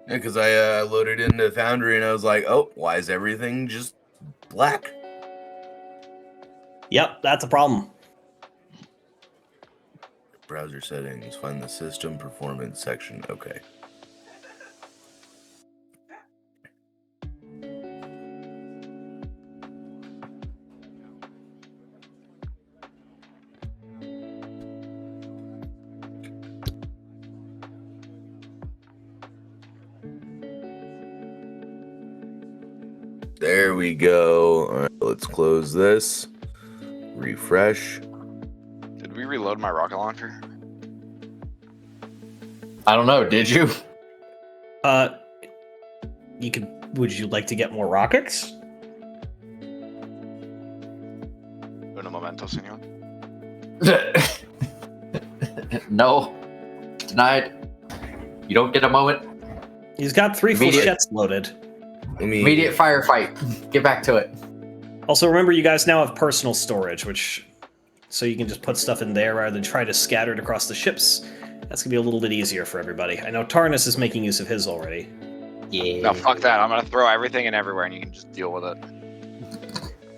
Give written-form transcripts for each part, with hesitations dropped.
Yeah, because I loaded into Foundry and I was like, oh, why is everything just black? Yep, that's a problem. Browser settings, find the system performance section. Okay. There we go. All right, let's close this. Refresh. Did we reload my rocket launcher? I don't know. Did you? You could. Would you like to get more rockets? Uno momento, senor. No. Denied. You don't get a moment. He's got 3 full Immediate. jets loaded. Immediate firefight. Get back to it. Also, remember, you guys now have personal storage, so you can just put stuff in there rather than try to scatter it across the ships. That's gonna be a little bit easier for everybody. I know Tarnus is making use of his already. Yeah. No, fuck that. I'm gonna throw everything in everywhere and you can just deal with it.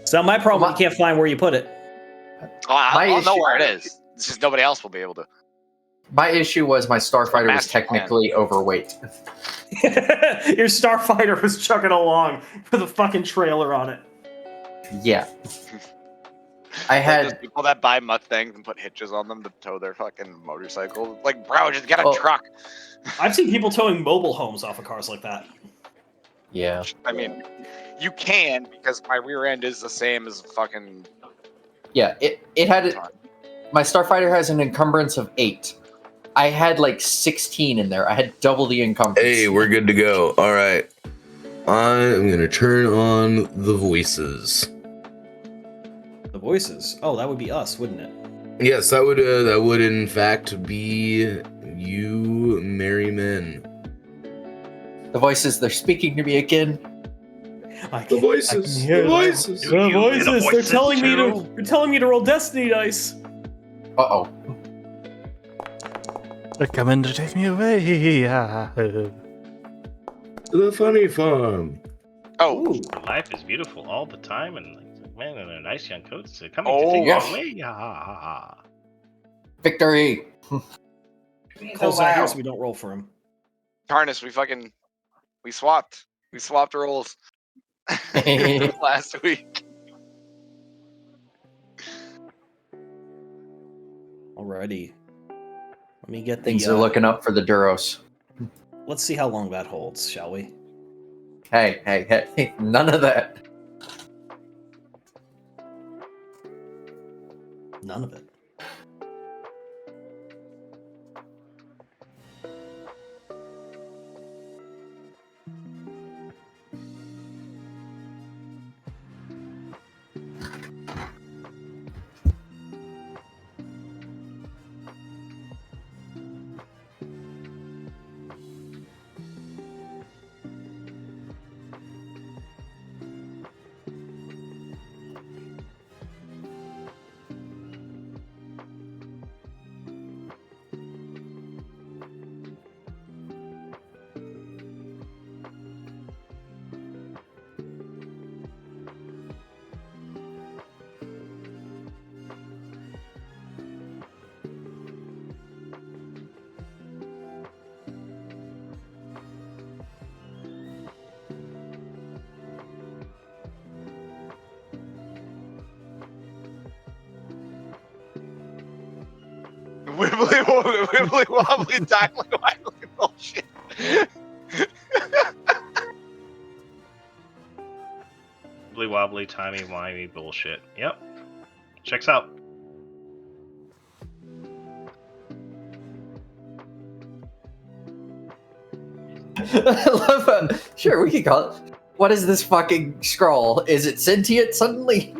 It's not my problem. You can't find where you put it. Oh, I'll know issue- where it is. It's just nobody else will be able to. My issue was my starfighter was Master technically overweight. Your starfighter was chugging along with a fucking trailer on it. Yeah. I Like had those people that buy Mustangs and put hitches on them to tow their fucking motorcycle. Like, bro, just get a Oh. truck. I've seen people towing mobile homes off of cars like that. yeah. I mean, you can because my rear end is the same as fucking. Yeah, it had my starfighter has an encumbrance of 8. I had like 16 in there. I had double the encumbrance. Hey, we're good to go. All right. I'm going to turn on the voices. The voices. Oh, that would be us, wouldn't it? Yes, that would in fact be you, merry men. The voices, they're speaking to me again. The voices. The voices. The voices. They're telling me to. They're telling me to roll Destiny dice. Uh-oh. They're coming to take me away. The funny farm. Oh, Ooh. Life is beautiful all the time, and like, man, and their nice young coats are coming Oh, to take yes. you away. Ha, ha, ha, ha. Victory. Cole's not here, so we don't roll for him. Tarnus, we swapped. We swapped roles last week. Alrighty. Let me get the. Things are looking up for the Duros. Let's see how long that holds, shall we? Hey, none of that. None of it. Wibbly wobbly dialing waggly bullshit. Wibbly wobbly, timey wimey bullshit. Yep. Checks out. I love sure, we can call it. What is this fucking scroll? Is it sentient suddenly?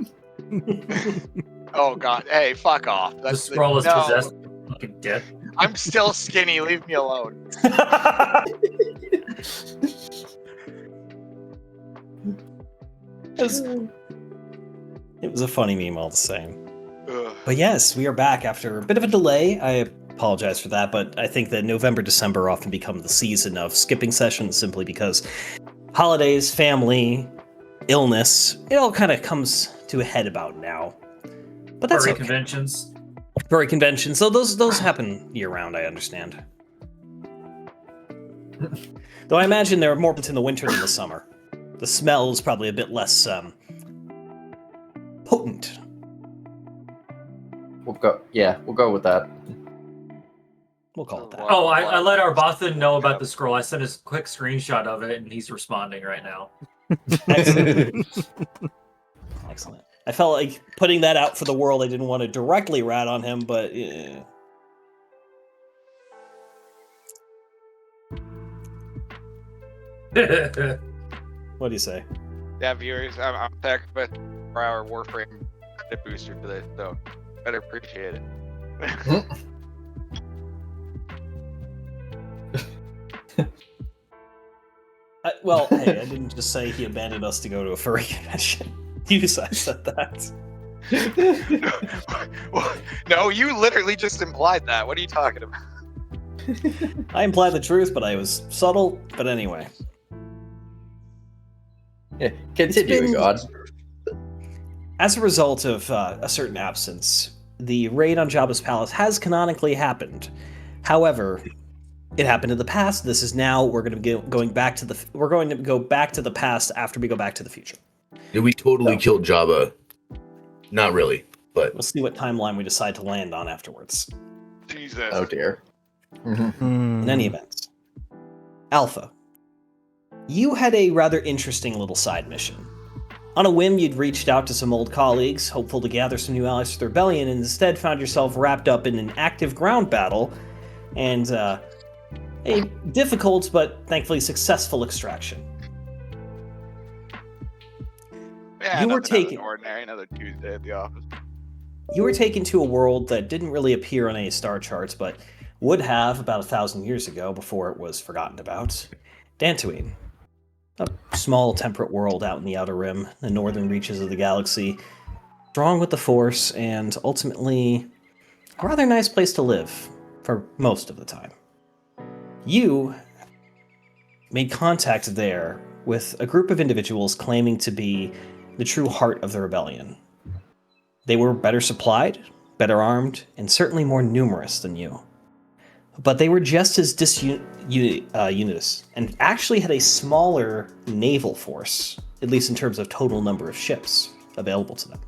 Oh god, hey, fuck off. The scroll is no, possessed. Fucking dead. I'm still skinny, leave me alone. It was a funny meme all the same. Ugh. But yes, we are back after a bit of a delay. I apologize for that, but I think that November, December often become the season of skipping sessions simply because holidays, family, illness, it all kind of comes to a head about now. But that's Furry okay. conventions. Furry conventions. So those happen year round, I understand. Though I imagine there are more in the winter than the summer. The smell is probably a bit less potent. We'll go with that. We'll call it that. Oh, I let our Bothan know about the scroll. I sent a quick screenshot of it, and he's responding right now. Excellent. Excellent. I felt like putting that out for the world. I didn't want to directly rat on him, but what do you say? Yeah, viewers, I'm back with 4-hour Warframe hit booster for this, so better appreciate it. Well, hey, I didn't just say he abandoned us to go to a furry convention. You said that. No, you literally just implied that. What are you talking about? I implied the truth, but I was subtle. But anyway. Yeah, continue, God. As a result of a certain absence, the raid on Jabba's palace has canonically happened. However, it happened in the past. This is now. We're going to be going back to the. We're going to go back to the past after we go back to the future. Did we totally kill Jabba? Not really, but We'll see what timeline we decide to land on afterwards. Jesus. Oh dear. In any event, Alpha, you had a rather interesting little side mission. On a whim, you'd reached out to some old colleagues, hopeful to gather some new allies for the rebellion, and instead found yourself wrapped up in an active ground battle and a difficult but thankfully successful extraction. Yeah, You were nothing out of the taken- ordinary. Another Tuesday at the office. You were taken to a world that didn't really appear on any star charts, but would have about 1,000 years ago before it was forgotten about. Dantooine. A small temperate world out in the Outer Rim, the northern reaches of the galaxy, strong with the Force, and ultimately a rather nice place to live for most of the time. You made contact there with a group of individuals claiming to be the true heart of the rebellion. They were better supplied, better armed, and certainly more numerous than you. But they were just as disunitous, and actually had a smaller naval force, at least in terms of total number of ships available to them.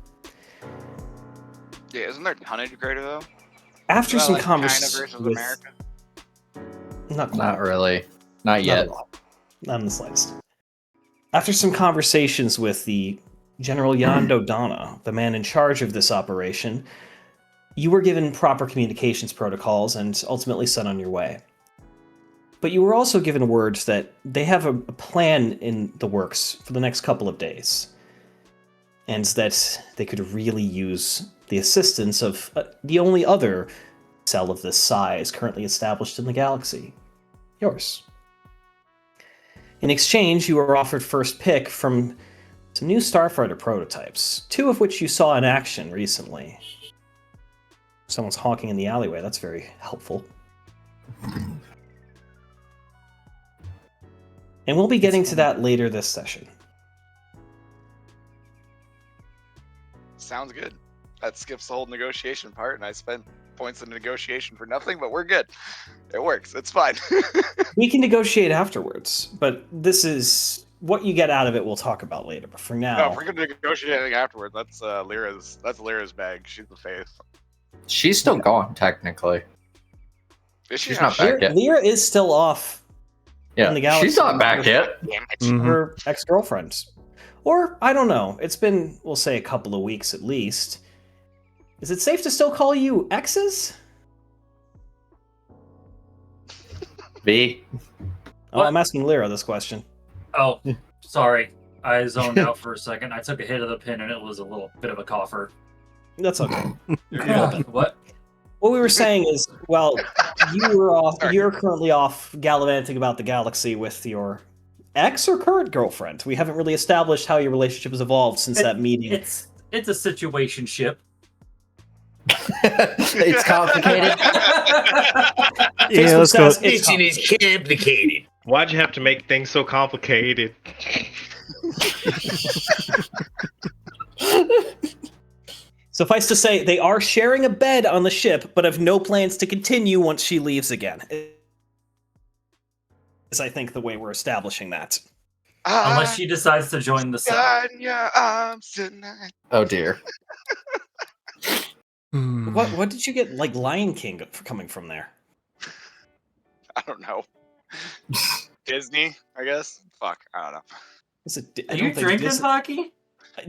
Yeah, isn't their tonnage greater though? After Well, some like China conversation versus with... America. Not quite. Not really. Not Not yet. at all. Not in the slightest. After some conversations with the General Yando Donna, the man in charge of this operation, you were given proper communications protocols and ultimately sent on your way. But you were also given word that they have a plan in the works for the next couple of days, and that they could really use the assistance of the only other cell of this size currently established in the galaxy. Yours. In exchange, you were offered first pick from some new starfighter prototypes, 2 of which you saw in action recently. Someone's honking in the alleyway, that's very helpful. And we'll be getting to that later this session. Sounds good. That skips the whole negotiation part, and I spent points in negotiation for nothing, but we're good. It works. It's fine. We can negotiate afterwards, but this is what you get out of it we'll talk about later. But for No, now, if we're gonna negotiate afterwards, that's Lyra's bag. She's the faith. She's still gone, technically. Is she She's not back yet. Lyra is still off Yeah, in the galaxy. she's not back yet. Damn it. Mhm. Her ex-girlfriend. Or, I don't know, it's been, we'll say, a couple of weeks at least. Is it safe to still call you exes? V. Oh, I'm asking Lyra this question. Oh, sorry. I zoned out for a second. I took a hit of the pin and it was a little bit of a cougher. That's okay. What? What we were saying is, well, you were off. Sorry. You're currently off gallivanting about the galaxy with your ex or current girlfriend. We haven't really established how your relationship has evolved since that meeting. It's a situation ship. It's complicated. Yeah, let's go. says it's Mission is complicated. Why'd you have to make things so complicated? Suffice to say, they are sharing a bed on the ship, but have no plans to continue once she leaves again. Is I think the way we're establishing that. Unless she decides to join the set. God in your arms tonight. Oh dear. Hmm. What did you get like Lion King coming from there? I don't know. Disney, I guess. Fuck, I don't know. Is it, Are you drinking, Hockey?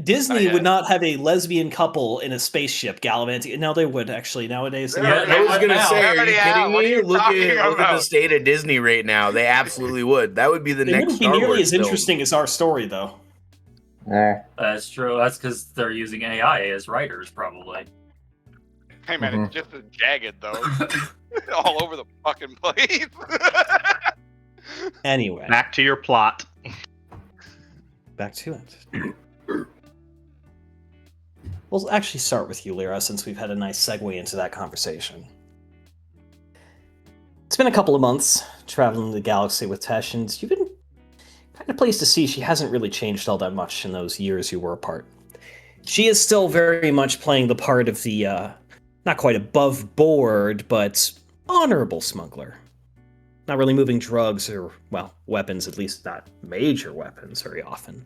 Disney Not would yet. not have a lesbian couple in a spaceship gallivanting. No, they would actually nowadays. They Yeah, would. I was gonna now. say, are Already you have. kidding What are me? you Look talking at the about? state of Disney right now. They absolutely would. That would be the They next wouldn't be Star nearly Wars as film. interesting as our story, though. That's true. That's because they're using AI as writers, probably. Hey man, Mhm. it's just as jagged though. All over the fucking place. Anyway, Back to your plot. back to it. We'll actually start with you, Lyra, since we've had a nice segue into that conversation. It's been a couple of months traveling the galaxy with Tesh, and you've been kind of pleased to see she hasn't really changed all that much in those years you were apart. She is still very much playing the part of the, not quite above board, but honorable smuggler. Not really moving drugs or, well, weapons, at least not major weapons very often.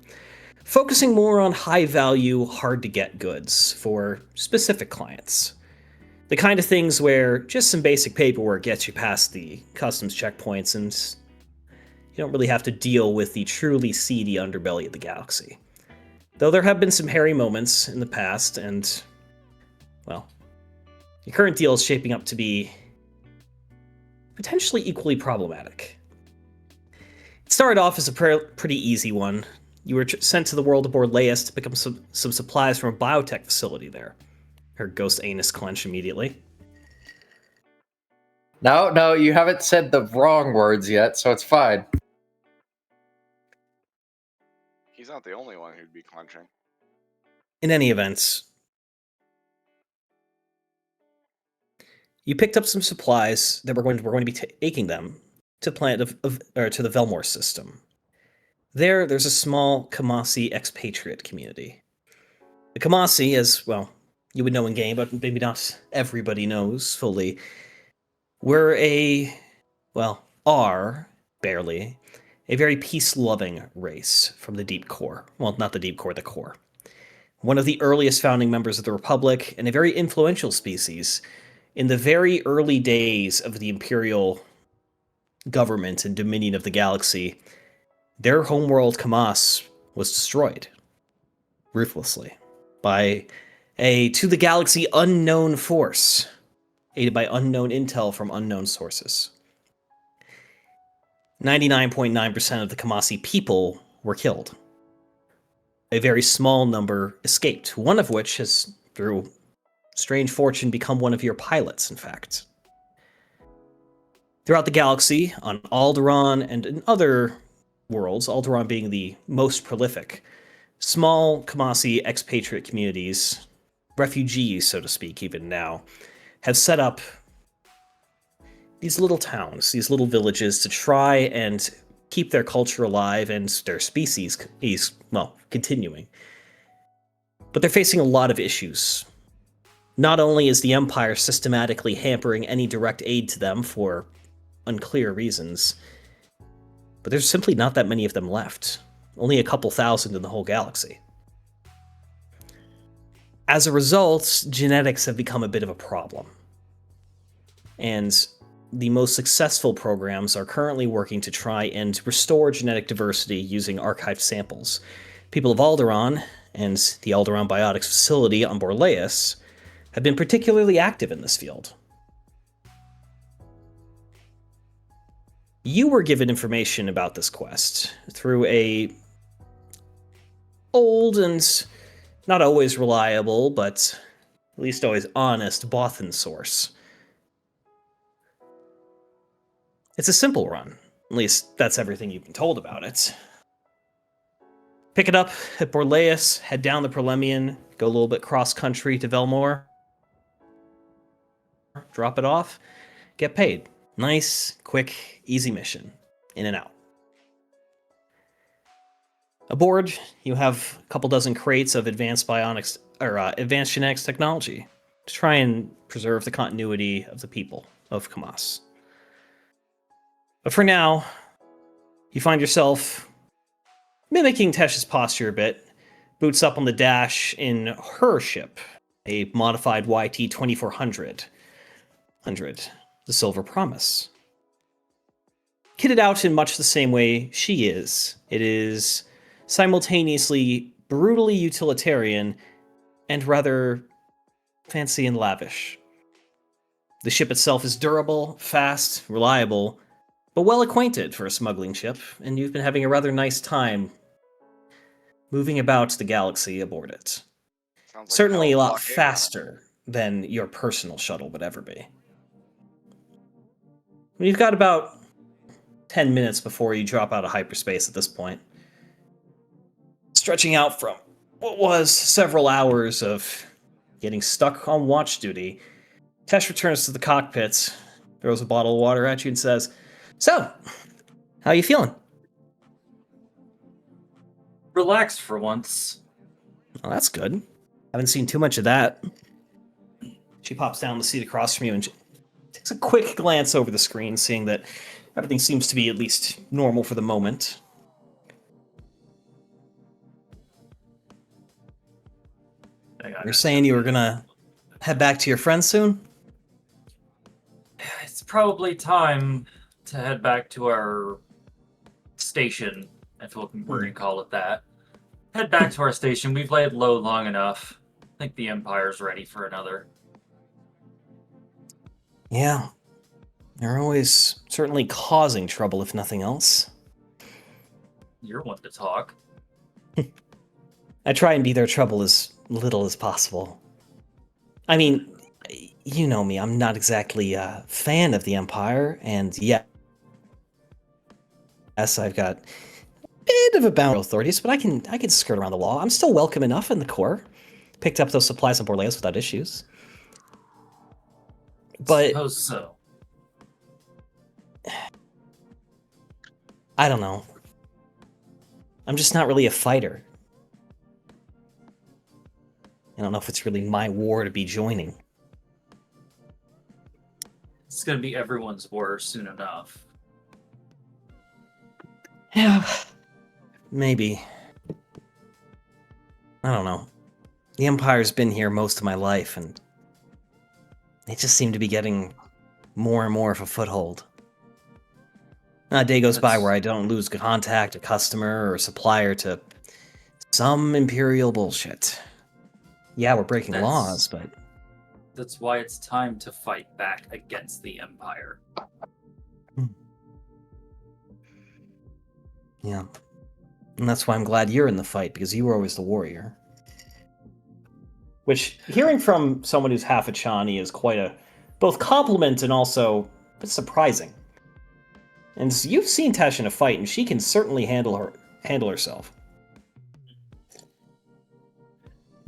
Focusing more on high-value, hard-to-get goods for specific clients. The kind of things where just some basic paperwork gets you past the customs checkpoints and you don't really have to deal with the truly seedy underbelly of the galaxy. Though there have been some hairy moments in the past, and, well, your current deal is shaping up to be potentially equally problematic. It started off as a pretty easy one. You were sent to the world aboard Laius to pick up some supplies from a biotech facility there. Her ghost anus clench immediately. No, you haven't said the wrong words yet, so it's fine. He's not the only one who'd be clenching. In any event, you picked up some supplies that we're going to be taking them to to the Velmore system. There's a small Kamasi expatriate community. The Kamasi, as well, you would know in game, but maybe not everybody knows fully, are barely a very peace-loving race from the deep core. Well, not the deep core, the core. One of the earliest founding members of the Republic, and a very influential species in the very early days of the Imperial government and dominion of the galaxy. Their homeworld, Kamas, was destroyed ruthlessly by a to the galaxy unknown force, aided by unknown intel from unknown sources. 99.9% of the Kamasi people were killed. A very small number escaped, one of which has, through strange fortune, become one of your pilots, in fact. Throughout the galaxy, on Alderaan and in other worlds, Alderaan being the most prolific, small Kamasi expatriate communities, refugees, so to speak, even now, have set up these little towns, these little villages to try and keep their culture alive and their species, continuing. But they're facing a lot of issues. Not only is the Empire systematically hampering any direct aid to them for unclear reasons, but there's simply not that many of them left. Only a couple thousand in the whole galaxy. As a result, genetics have become a bit of a problem. And the most successful programs are currently working to try and restore genetic diversity using archived samples. People of Alderaan and the Alderaan Biotics facility on Borleus have been particularly active in this field. You were given information about this quest through a old and not always reliable, but at least always honest Bothan source. It's a simple run. At least that's everything you've been told about it. Pick it up at Borleus, head down the Prolemian, go a little bit cross-country to Velmore. drop it off, get paid. Nice, quick, easy mission. In and out. Aboard, you have a couple dozen crates of advanced bionics or advanced genetics technology to try and preserve the continuity of the people of Kamas. But for now, you find yourself mimicking Tesh's posture a bit, boots up on the dash in her ship, a modified YT-2400, the Silver Promise. Kitted out in much the same way she is, it is simultaneously brutally utilitarian and rather fancy and lavish. The ship itself is durable, fast, reliable, but well acquainted for a smuggling ship, and you've been having a rather nice time moving about the galaxy aboard it. Sounds like Certainly a hell of lot blockade. faster than your personal shuttle would ever be. You've got about 10 minutes before you drop out of hyperspace at this point. Stretching out from what was several hours of getting stuck on watch duty, Tesh returns to the cockpit, throws a bottle of water at you, and says, "So, how you feeling?" Relaxed for once. Well, that's good. Haven't seen too much of that. She pops down the seat across from you and takes a quick glance over the screen, seeing that everything seems to be at least normal for the moment. You're saying you were gonna head back to your friends soon? It's probably time to head back to our station, if we're going to call it that. Head back to our station. We've laid low long enough. I think the Empire's ready for another. Yeah. They're always certainly causing trouble, if nothing else. You're one to talk. I try and be their trouble as little as possible. I mean, you know me, I'm not exactly a fan of the Empire, and yes, I've got a bit of a bound with authorities, but I can skirt around the law. I'm still welcome enough in the Corps. Picked up those supplies on Borleos without issues. But Suppose so. I don't know. I'm just not really a fighter. I don't know if it's really my war to be joining. It's going to be everyone's war soon enough. Yeah, maybe. I don't know. The Empire's been here most of my life, and they just seem to be getting more and more of a foothold. Not a day goes by where I don't lose contact, a customer, or a supplier to some Imperial bullshit. Yeah, we're breaking laws, but... That's why it's time to fight back against the Empire. Yeah. And that's why I'm glad you're in the fight, because you were always the warrior. Which, hearing from someone who's half a Chani is quite a both compliment and also a bit surprising. And so you've seen Tesh in a fight, and she can certainly handle herself.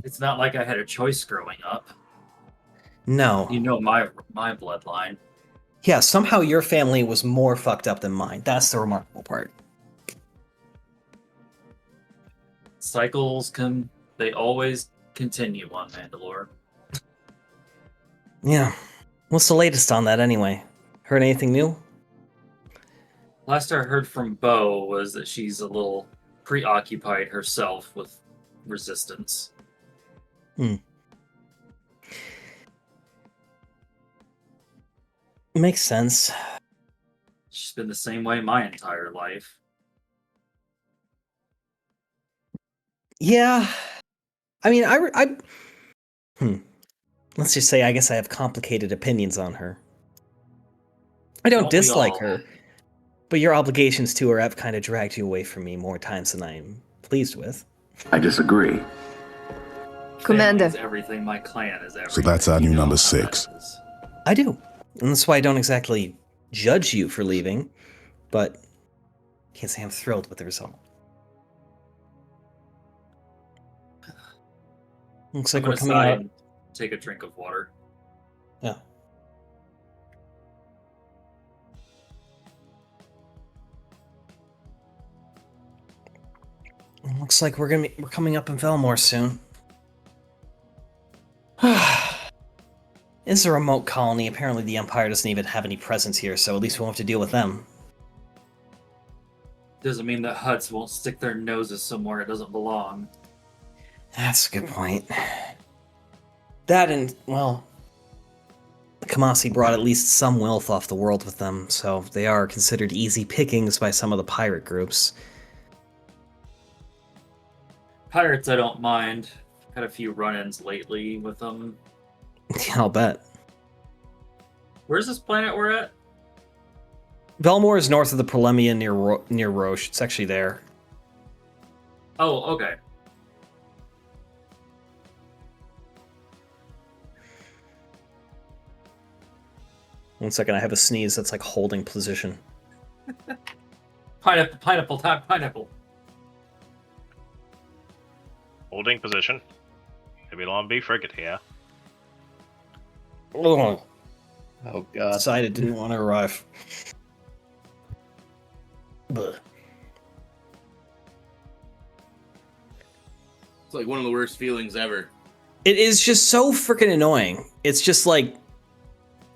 It's not like I had a choice growing up. No. You know my bloodline. Yeah, somehow your family was more fucked up than mine. That's the remarkable part. Cycles they always continue on Mandalore. Yeah. What's the latest on that anyway? Heard anything new? Last I heard from Bo was that she's a little preoccupied herself with resistance. Makes sense. She's been the same way my entire life. Yeah. I mean, let's just say I guess I have complicated opinions on her. I don't Don't we dislike all? her, but your obligations to her have kind of dragged you away from me more times than I am pleased with. I disagree. Commander. Family is everything. My clan is everything. So that's our You new know number how 6. that is. I do. And that's why I don't exactly judge you for leaving, but can't say I'm thrilled with the result. Looks I'm like we're gonna coming sigh out. and take a drink of water. Yeah. looks like we're coming up in Velmore soon. It's a remote colony. Apparently the Empire doesn't even have any presence here, so at least we won't have to deal with them. Doesn't mean that Huts won't stick their noses somewhere it doesn't belong. That's a good point. That and, well, Kamasi brought at least some wealth off the world with them, so they are considered easy pickings by some of the pirate groups. Pirates, I don't mind. Had a few run-ins lately with them. Yeah, I'll bet. Where's this planet we're at? Velmore is north of the Prolemia near Roche. It's actually there. Oh, okay. One second, I have a sneeze that's like holding position. Pineapple, pineapple. Holding position. Maybe long B frigate here. Oh, Oh god. decided didn't want to arrive. Blech. It's like one of the worst feelings ever. It is just so freaking annoying. It's just like,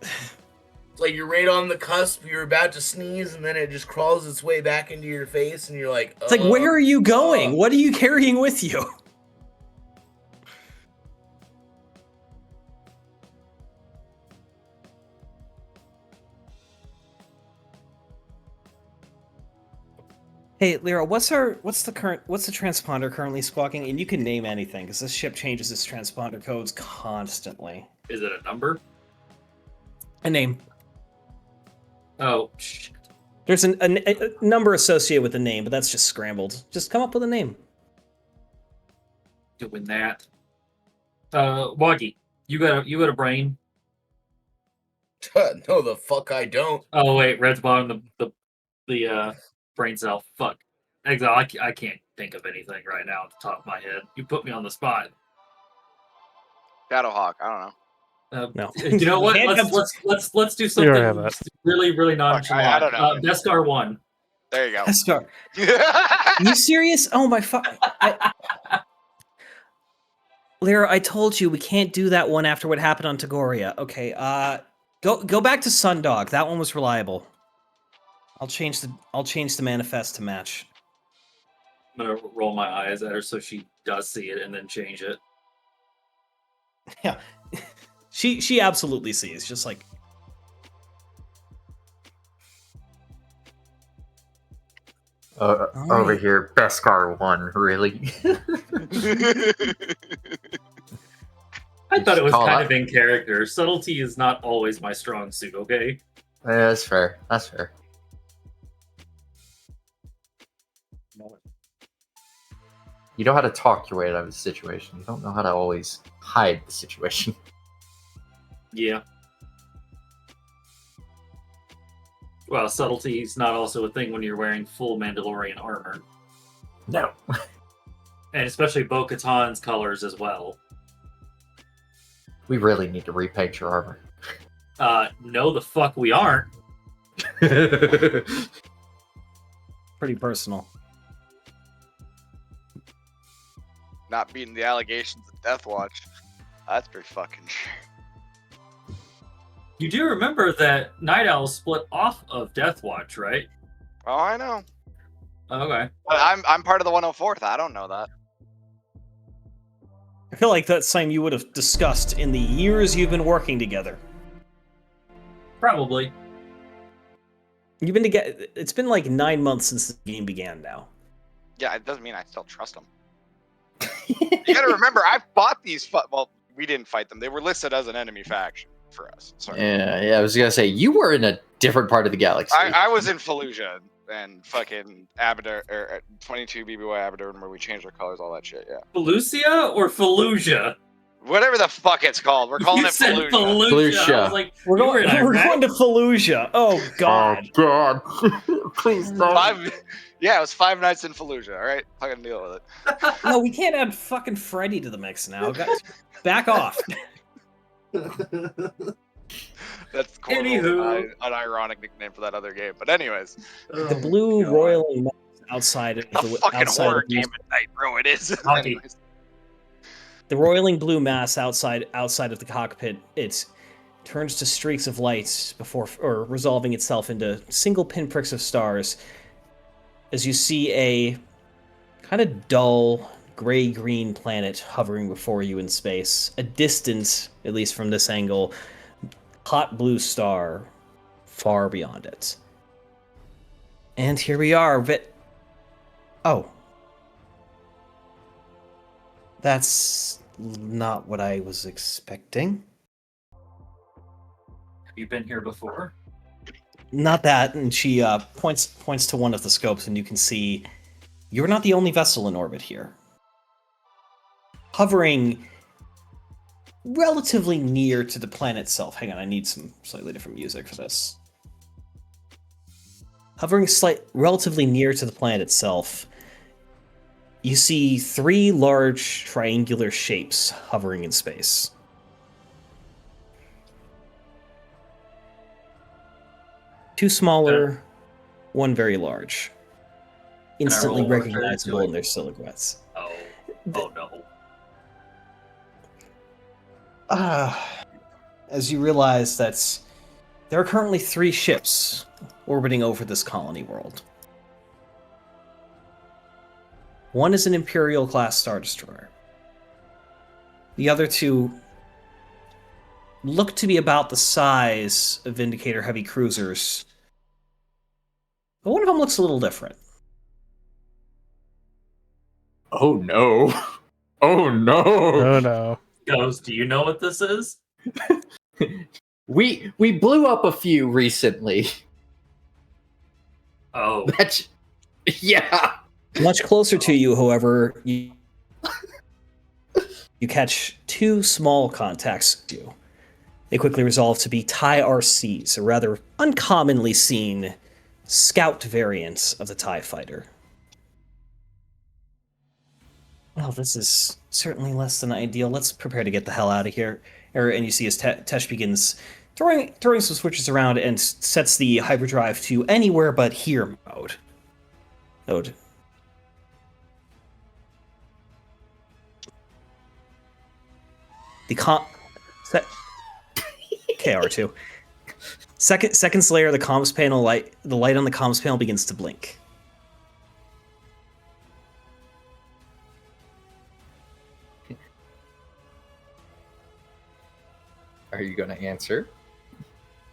It's like you're right on the cusp, you're about to sneeze, and then it just crawls its way back into your face, and you're like, it's like, where are you going? What are you carrying with you? Hey, Lyra, what's the transponder currently squawking? And you can name anything, because this ship changes its transponder codes constantly. Is it a number? A name. Oh, shit. There's a number associated with the name, but that's just scrambled. Just come up with a name. Doing that. Woggy, you got a brain? No, the fuck I don't. Oh wait, Red's bottom the brain cell. Fuck. Exile. I can't think of anything right now at the top of my head. You put me on the spot. Shadowhawk. I don't know. No. You know what? You can't Let's do You already have something that. really nonchalant. I don't know. Beskar 1. There you go. Beskar. You serious? Oh my fuck. Lyra, I told you we can't do that one after what happened on Tagoria. Okay, go back to Sundog. That one was reliable. I'll change the manifest to match. I'm gonna roll my eyes at her so she does see it and then change it. Yeah. She absolutely sees, just like Over here, Beskar 1, really? I thought it was Call kind out. of in character. Subtlety is not always my strong suit, okay? Yeah, that's fair. That's fair. You know how to talk your way out of a situation. You don't know how to always hide the situation. Yeah. Well, subtlety is not also a thing when you're wearing full Mandalorian armor. No. And especially Bo-Katan's colors as well. We really need to repaint your armor. No, the fuck we aren't. pretty personal. Not beating the allegations of Death Watch. That's pretty fucking true. You do remember that Night Owl split off of Death Watch, right? Oh, I know. Okay. But I'm part of the 104th. I don't know that. I feel like that's something you would have discussed in the years you've been working together. Probably. You've been together. It's been like 9 months since the game began now. Yeah, it doesn't mean I still trust them. You gotta remember, I fought these. Well, we didn't fight them. They were listed as an enemy faction for us. Sorry. Yeah, I was gonna say you were in a different part of the galaxy. I was in Fallujah and fucking Abaddon, or 22 BBY Abaddon, where we changed our colors, all that shit. Yeah. Felucia or Fallujah? Whatever the fuck it's called, we're calling You it said Fallujah. Fallujah. I was like, We're you were going. in We're Iraq? going to Fallujah. Oh God. God. Please don't. Yeah, it was 5 nights in Fallujah. All right, fucking deal with it. No, we can't add fucking Freddy to the mix now. Guys, back off. That's Corval's Anywho. unironic nickname for that other game. But anyways, The blue royal. outside of A the fucking outside horror of game at night, bro. It is. Hockey. Anyways. the roiling blue mass outside of the cockpit. It turns to streaks of light before resolving itself into single pinpricks of stars as you see a kind of dull gray-green planet hovering before you in space. A distant, at least from this angle, hot blue star far beyond it. And here we are. Oh. That's not what I was expecting. Have you been here before? Not that, and she points to one of the scopes, and you can see you're not the only vessel in orbit here. Hovering relatively near to the planet itself. Hang on, I need some slightly different music for this. Hovering relatively near to the planet itself, you see 3 large triangular shapes hovering in space. Two smaller, one very large. Instantly roll warfare recognizable to it? in their silhouettes. Oh no. As you realize that there are currently 3 ships orbiting over this colony world. One is an Imperial-class Star Destroyer. The other 2 look to be about the size of Vindicator heavy cruisers, but one of them looks a little different. Oh no. Oh no. Oh no. Ghost, do you know what this is? We blew up a few recently. Oh, That's yeah. Much closer to you, however, you catch 2 small contacts with you. They quickly resolve to be TIE RCs, a rather uncommonly seen scout variant of the TIE fighter. Well, this is certainly less than ideal. Let's prepare to get the hell out of here. And you see as Tesh begins throwing some switches around and sets the hyperdrive to anywhere but here mode. KR2. Seconds later, the comms panel the light on the comms panel begins to blink. Are you gonna answer?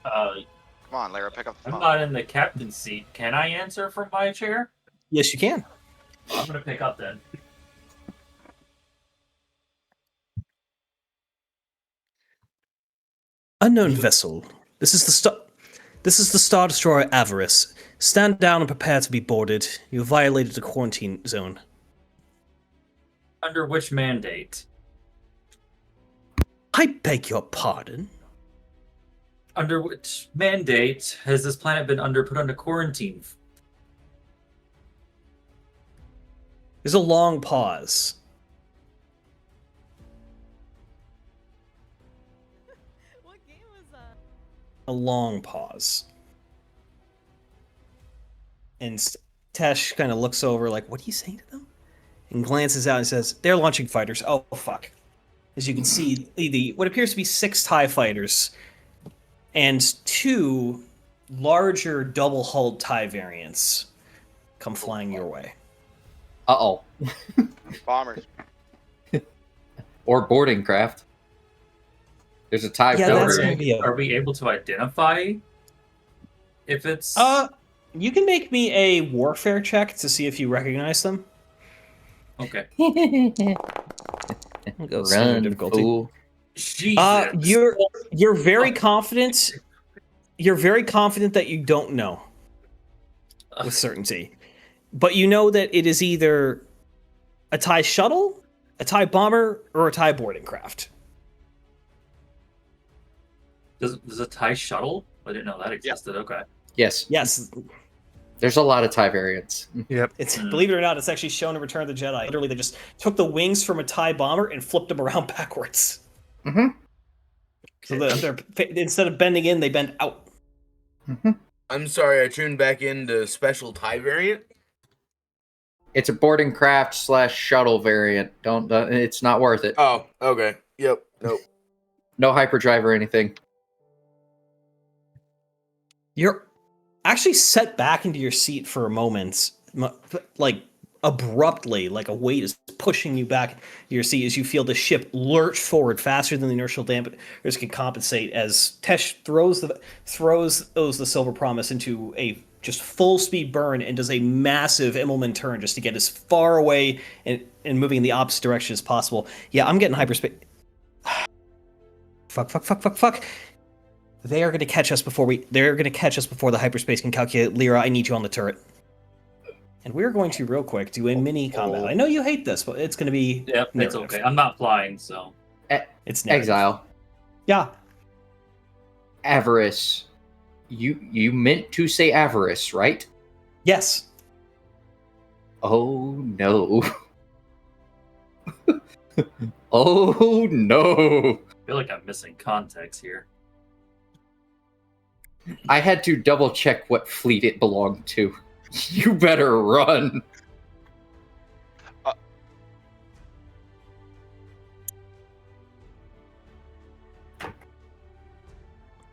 Come on, Lara, pick up the I'm phone. not in the captain's seat. Can I answer from my chair? Yes, you can. I'm gonna pick up then. Unknown vessel. This is the Star Destroyer Avarice. Stand down and prepare to be boarded. You have violated the quarantine zone. Under which mandate? I beg your pardon? Under which mandate has this planet been put under quarantine? There's a long pause. What game was that? A long pause. And Tesh kind of looks over like, what are you saying to them? And glances out and says, they're launching fighters. Oh, fuck. As you can see, what appears to be 6 TIE fighters and 2 larger double-hulled TIE variants come flying your way. Uh-oh. Bombers. Or boarding craft. There's a TIE Yeah, fighter. that's gonna be Are we able to identify if it's... You can make me a warfare check to see if you recognize them. Okay. I'll go standard Run, difficulty. fool. Jesus. You're very confident. You're very confident that you don't know with certainty, but you know that it is either a TIE shuttle, a TIE bomber, or a TIE boarding craft. There's a TIE shuttle? I didn't know that existed. Okay. Yes. Yes, There's a lot of TIE variants. Yep. it's believe it or not, it's actually shown in Return of the Jedi. Literally, they just took the wings from a TIE bomber and flipped them around backwards. Mm-hmm. So they're instead of bending in, they bend out. Mm-hmm. I'm sorry, I tuned back into special TIE variant. It's a boarding craft / shuttle variant. Don't. It's not worth it. Oh, okay. Yep. Nope. No hyperdrive or anything. You're actually set back into your seat for a moment, like abruptly, like a weight is pushing you back to your seat as you feel the ship lurch forward faster than the inertial dampers can compensate. As Tesh throws the Silver Promise into a just full speed burn and does a massive Immelman turn just to get as far away and moving in the opposite direction as possible. Yeah, I'm getting hyperspace. Fuck. They're going to catch us before the hyperspace can calculate. Lyra, I need you on the turret. And we're going to real quick do a mini combat. I know you hate this, but it's going to be Yep, it's narrative. okay. I'm not flying, so It's narrative. Exile. Yeah. Avarice. You meant to say avarice, right? Yes. Oh no. Oh no. I feel like I'm missing context here. I had to double check what fleet it belonged to. You better run.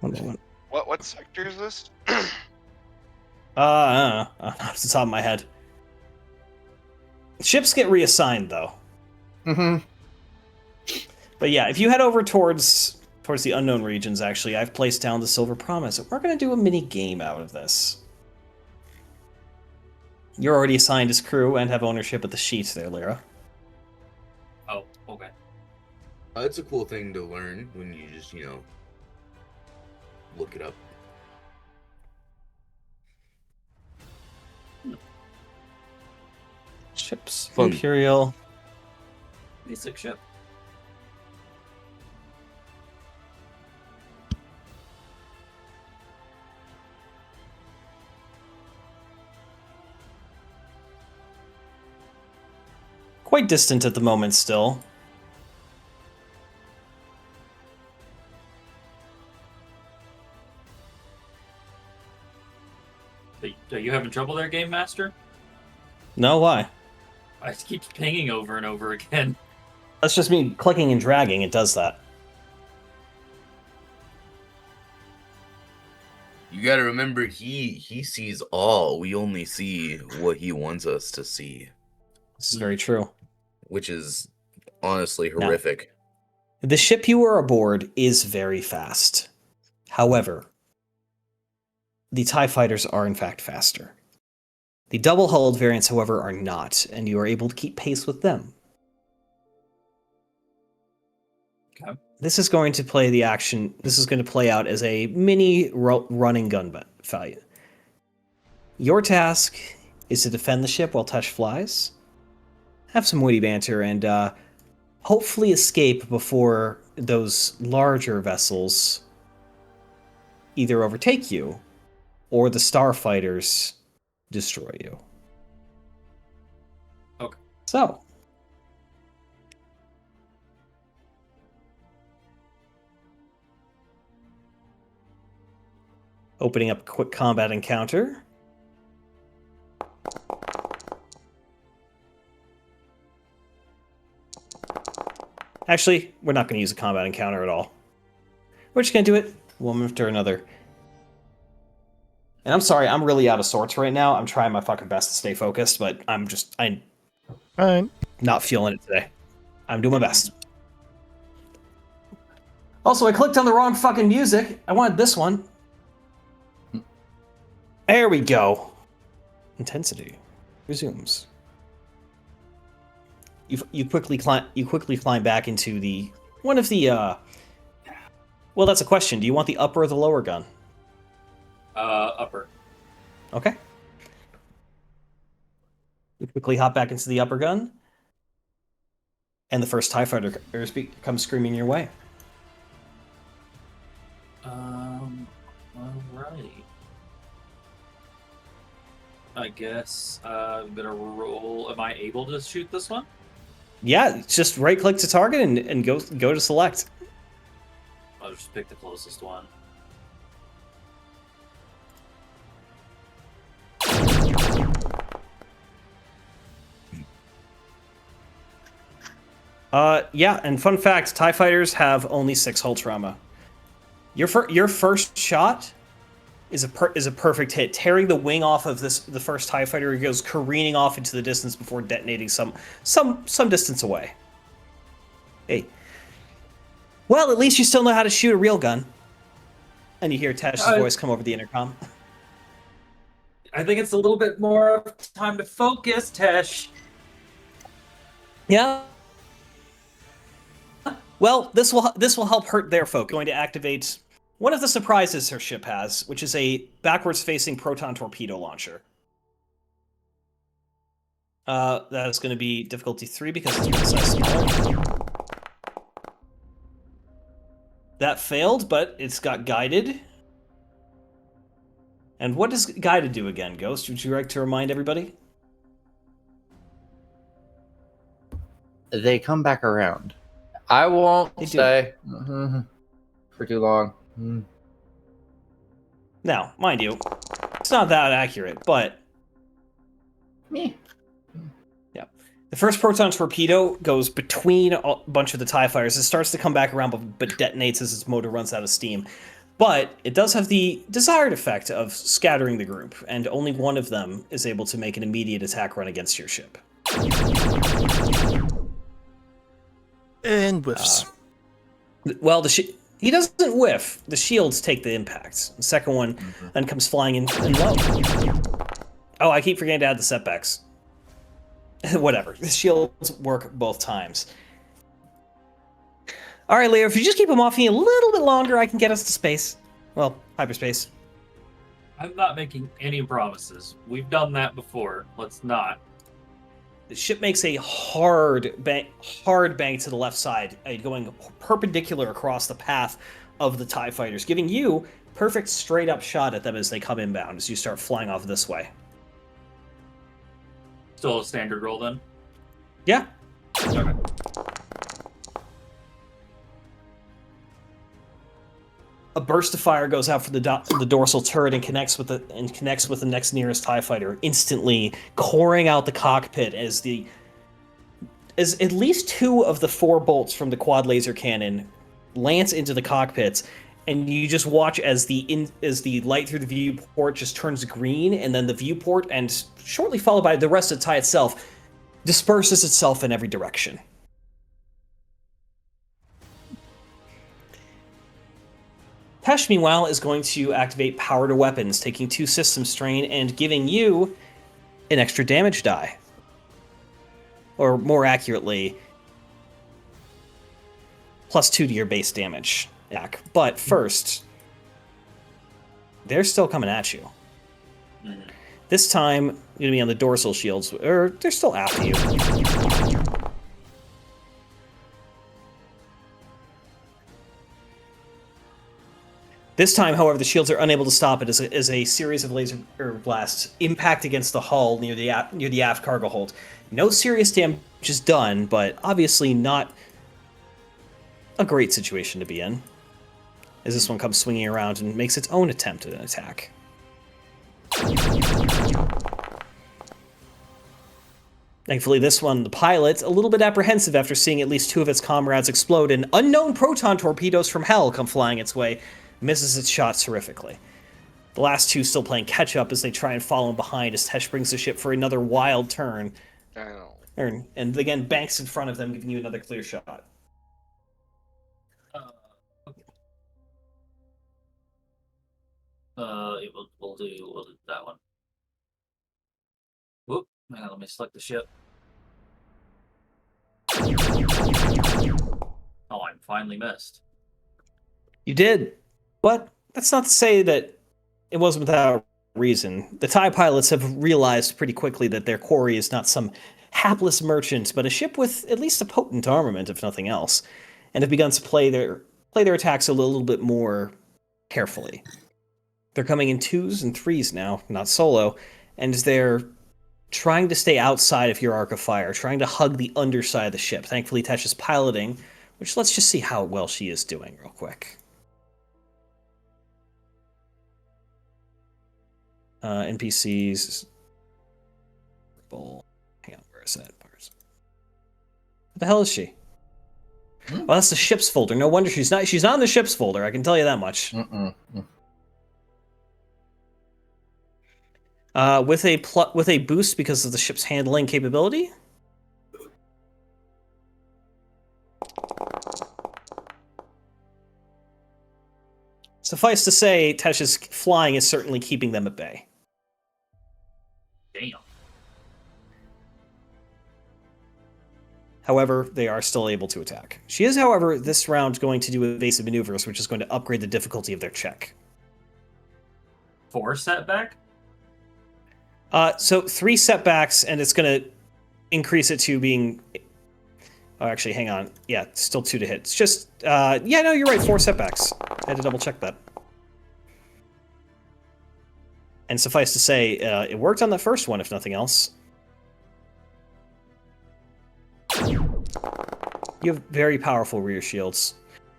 One moment. What sector is this? Off the top of my head. Ships get reassigned though. Mm-hmm. But yeah, if you head over towards the unknown regions, actually, I've placed down the Silver Promise. We're going to do a mini game out of this. You're already assigned as crew and have ownership of the sheets there, Lyra. Oh, okay. It's a cool thing to learn when you just, look it up. Ships. Fun. Imperial. Basic ship. Quite distant at the moment still. Are you having trouble there, Game Master? No, why? I keep pinging over and over again. That's just me clicking and dragging. It does that. You gotta remember, he sees all. We only see what he wants us to see, This is very true. which is honestly horrific. The ship you are aboard is very fast. However, the TIE fighters are in fact faster. The double-hulled variants, however, are not, and you are able to keep pace with them. Okay. This is going to play the action. This is going to play out as a mini running gun fight. Your task is to defend the ship while Tesh flies, have some witty banter, and hopefully escape before those larger vessels either overtake you or the starfighters destroy you. Okay. So, opening up a quick combat encounter. Actually, we're not going to use a combat encounter at all. We're just going to do it one after another. And I'm sorry, I'm really out of sorts right now. I'm trying my fucking best to stay focused, but I'm Fine. not feeling it today. I'm doing my best. Also, I clicked on the wrong fucking music. I wanted this one. There we go. Intensity resumes. You quickly climb back into the one of the. Well, that's a question. Do you want the upper or the lower gun? Upper. Okay. You quickly hop back into the upper gun, and the first TIE fighter comes screaming your way. Alrighty. I guess I'm gonna roll. Am I able to shoot this one? Yeah, just right click to target and go to select. I'll just pick the closest one. Yeah, and fun fact, TIE fighters have only 6 hull trauma. Your first shot is a perfect hit, tearing the wing off of the first TIE fighter. He goes careening off into the distance before detonating some distance away. Hey. Well, at least you still know how to shoot a real gun. And you hear Tash's voice come over the intercom. I think it's a little bit more time to focus, Tesh. Yeah. Well, this will help hurt their focus. Going to activate one of the surprises her ship has, which is a backwards-facing proton torpedo launcher. That is going to be difficulty 3 because it's one size smaller. That failed, but it's got guided. And what does guided do again, Ghost? Would you like to remind everybody? They come back around. I won't They do. stay for too long. Now, mind you, it's not that accurate, but... Me. Yeah. The first proton torpedo goes between a bunch of the TIE fighters. It starts to come back around, but detonates as its motor runs out of steam. But it does have the desired effect of scattering the group, and only one of them is able to make an immediate attack run against your ship. And whiffs. Well, he doesn't whiff. The shields take the impact. The second one then comes flying in low. Oh, I keep forgetting to add the setbacks. Whatever. The shields work both times. All right, Leo, if you just keep them off me a little bit longer, I can get us to space. Well, hyperspace. I'm not making any promises. We've done that before. Let's not. The ship makes a hard bank to the left side, going perpendicular across the path of the TIE fighters, giving you perfect straight-up shot at them as they come inbound, as you start flying off this way. Still a standard roll, then? Yeah. Okay. A burst of fire goes out from the dorsal turret and connects with the next nearest TIE fighter, instantly coring out the cockpit as at least 2 of the 4 bolts from the quad laser cannon lance into the cockpits, and you just watch as the light through the viewport just turns green, and then the viewport, and shortly followed by the rest of the TIE itself, disperses itself in every direction. Tesh, meanwhile, is going to activate Power to Weapons, taking 2 system strain and giving you an extra damage die. Or more accurately, +2 to your base damage. But first, they're still coming at you. This time, going to be on the dorsal shields, or they're still after you. This time, however, the shields are unable to stop it as a series of laser blasts impact against the hull near the aft cargo hold. No serious damage is done, but obviously not a great situation to be in, as this one comes swinging around and makes its own attempt at an attack. Thankfully, this one, the pilot, a little bit apprehensive after seeing at least 2 of its comrades explode, and unknown proton torpedoes from hell come flying its way, misses its shots horrifically. The last 2 still playing catch-up as they try and follow him behind as Tesh brings the ship for another wild turn. And again, banks in front of them, giving you another clear shot. We'll do that one. Whoop, hang on, let me select the ship. Oh, I'm finally missed. You did. But that's not to say that it wasn't without reason. The TIE pilots have realized pretty quickly that their quarry is not some hapless merchant, but a ship with at least a potent armament, if nothing else, and have begun to play their attacks a little bit more carefully. They're coming in 2s and 3s now, not solo, and they're trying to stay outside of your arc of fire, trying to hug the underside of the ship. Thankfully, Tesh is piloting, which let's just see how well she is doing real quick. NPCs. Hang on, where is that? What the hell is she? Well, that's the ships folder. No wonder she's not in the ships folder. I can tell you that much. With a boost because of the ship's handling capability. Suffice to say, Tesh's flying is certainly keeping them at bay. Damn. However, they are still able to attack. She is, however, this round going to do evasive maneuvers, which is going to upgrade the difficulty of their check. 4 setback? So 3 setbacks, and it's going to increase it to being... Oh, actually, hang on. Yeah, still 2 to hit. It's just... yeah, no, you're right. 4 setbacks. I had to double check that. And suffice to say, it worked on the first one, if nothing else. You have very powerful rear shields.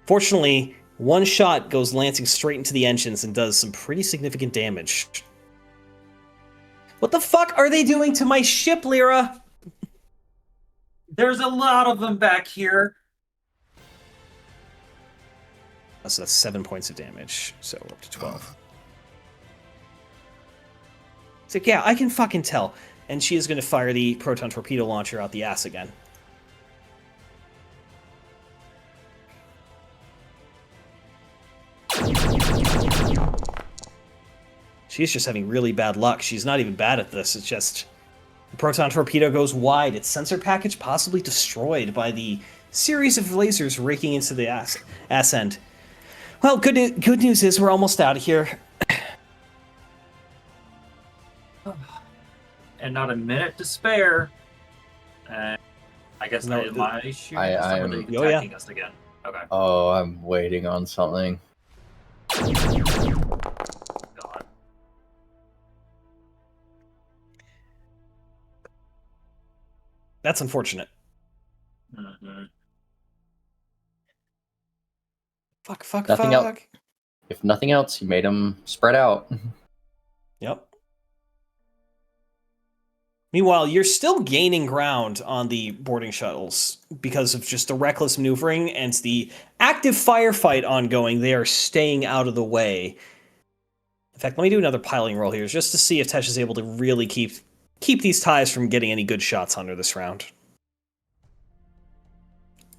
Fortunately, one shot goes lancing straight into the engines and does some pretty significant damage. What the fuck are they doing to my ship, Lyra? There's a lot of them back here. So that's 7 points of damage, so we're up to 12. It's like, yeah, I can fucking tell. And she is going to fire the proton torpedo launcher out the ass again. She's just having really bad luck. She's not even bad at this. It's just the proton torpedo goes wide. Its sensor package possibly destroyed by the series of lasers raking into the ass end. Well, good news is we're almost out of here. And not a minute to spare. I guess No, my shoot. I am- Somebody Oh, yeah. attacking us again. Okay. Oh, I'm waiting on something. God. That's unfortunate. Mhm. Fuck. Nothing else. If nothing else, you made them spread out. Yep. Meanwhile, you're still gaining ground on the boarding shuttles because of just the reckless maneuvering and the active firefight ongoing. They are staying out of the way. In fact, let me do another piloting roll here just to see if Tesh is able to really keep these ties from getting any good shots on her this round.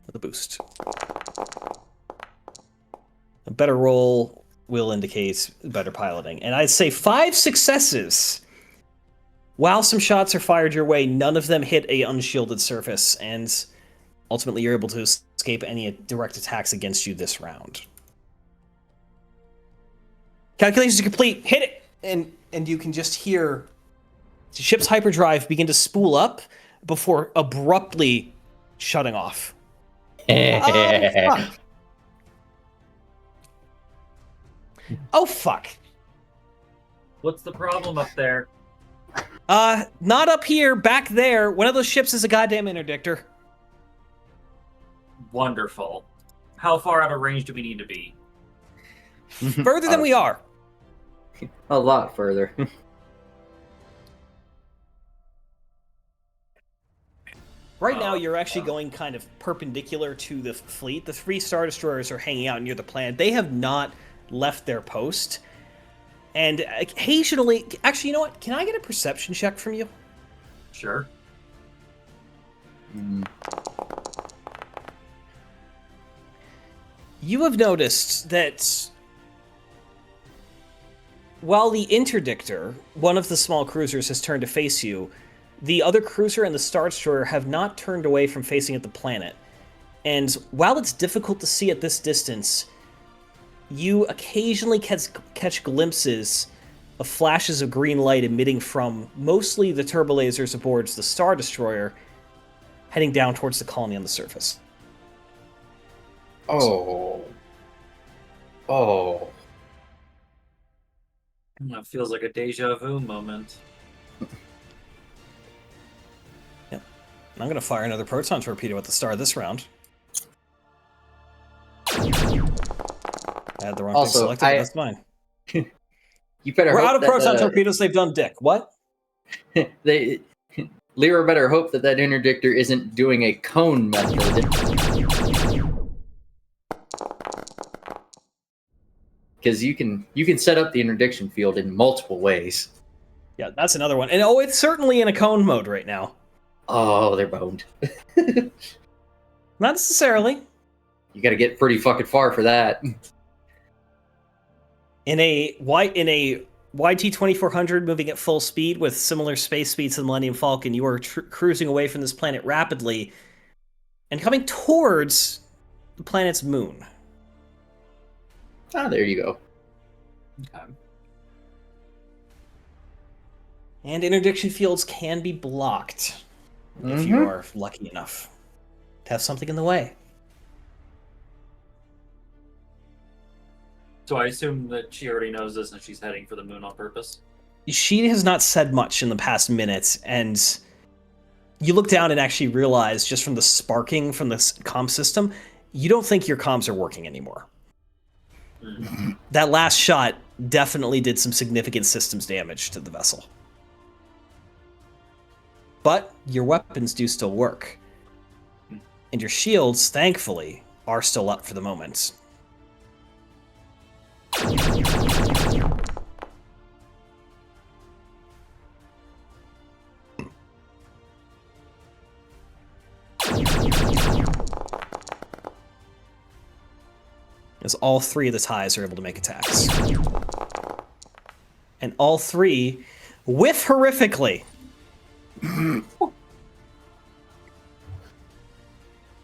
With a boost. A better roll will indicate better piloting. And I'd say 5 successes. While some shots are fired your way, none of them hit a unshielded surface, and ultimately you're able to escape any direct attacks against you this round. Calculations complete. Hit it! And you can just hear the ship's hyperdrive begin to spool up before abruptly shutting off. Fuck. Oh, fuck. What's the problem up there? Not up here, back there. One of those ships is a goddamn interdictor. Wonderful. How far out of range do we need to be? Further than we are. A lot further. Right now, you're actually going kind of perpendicular to the fleet. The 3 Star Destroyers are hanging out near the planet. They have not left their post. And occasionally... Actually, you know what? Can I get a perception check from you? Sure. You have noticed that while the Interdictor, one of the small cruisers, has turned to face you, the other cruiser and the Star Destroyer have not turned away from facing at the planet. And while it's difficult to see at this distance, you occasionally catch glimpses of flashes of green light emitting from mostly the turbolasers aboard the Star Destroyer, heading down towards the colony on the surface. Oh. That feels like a deja vu moment. Yep. I'm going to fire another proton torpedo at the start of this round. I had the wrong thing selected, but that's mine. You better We're hope out of that, proton torpedoes, they've done dick. What? Lyra better hope that interdictor isn't doing a cone method. because you can set up the interdiction field in multiple ways. Yeah, that's another one. And it's certainly in a cone mode right now. Oh, they're boned. Not necessarily. You got to get pretty fucking far for that. In a YT-2400 moving at full speed with similar space speeds to the Millennium Falcon, you are cruising away from this planet rapidly and coming towards the planet's moon. Ah, there you go. Okay. And interdiction fields can be blocked if you are lucky enough to have something in the way. So I assume that she already knows this and she's heading for the moon on purpose. She has not said much in the past minute, and you look down and actually realize, just from the sparking from the comm system, you don't think your comms are working anymore. That last shot definitely did some significant systems damage to the vessel. But your weapons do still work. And your shields, thankfully, are still up for the moment. As all three of the ties are able to make attacks. And all three whiff horrifically. Being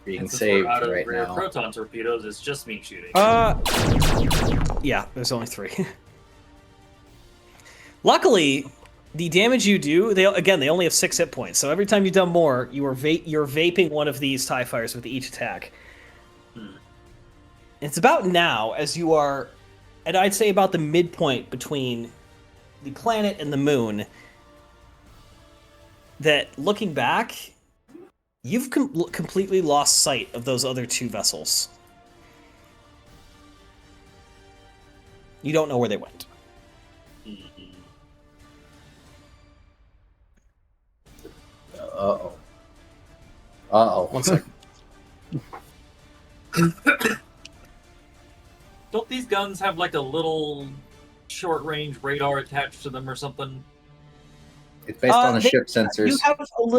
And since saved we're out of right rear now. proton torpedoes, it's just me shooting. Yeah, there's only three. Luckily, the damage you do, they only have 6 hit points. So every time you've done more, you're vaping one of these TIE fighters with each attack. It's about now, as you are, and I'd say about the midpoint between the planet and the moon, that looking back, you've completely lost sight of those other 2 vessels. You don't know where they went. Uh-oh. Uh-oh. One second. Don't these guns have like a little short-range radar attached to them or something? It's based on the ship sensors.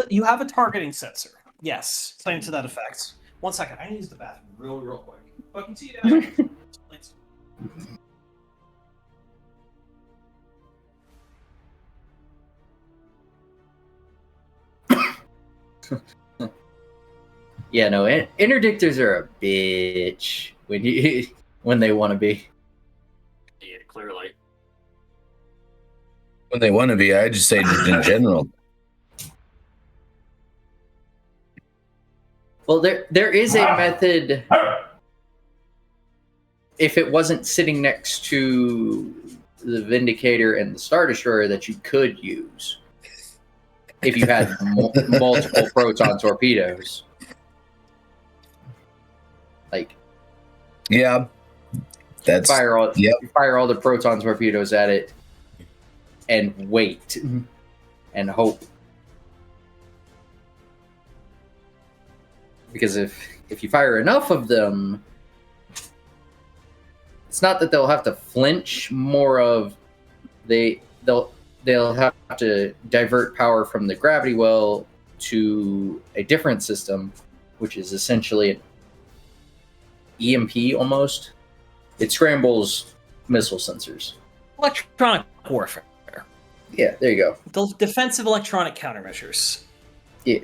You have a targeting sensor. Yes, something to that effect. One second, I need to use the bathroom real quick. But continue to Yeah, no, interdictors are a bitch when they want to be. Yeah, clearly. When they want to be, I just say just in general. Well, there is a method. If it wasn't sitting next to the Vindicator and the Star Destroyer, that you could use if you had multiple proton torpedoes. Like, yeah, that's fire all the proton torpedoes at it and wait and hope. Because if you fire enough of them, it's not that they'll have to flinch, more of they'll have to divert power from the gravity well to a different system, which is essentially an EMP almost. It scrambles missile sensors. electronic warfare. Yeah, there you go. Those defensive electronic countermeasures. Yeah.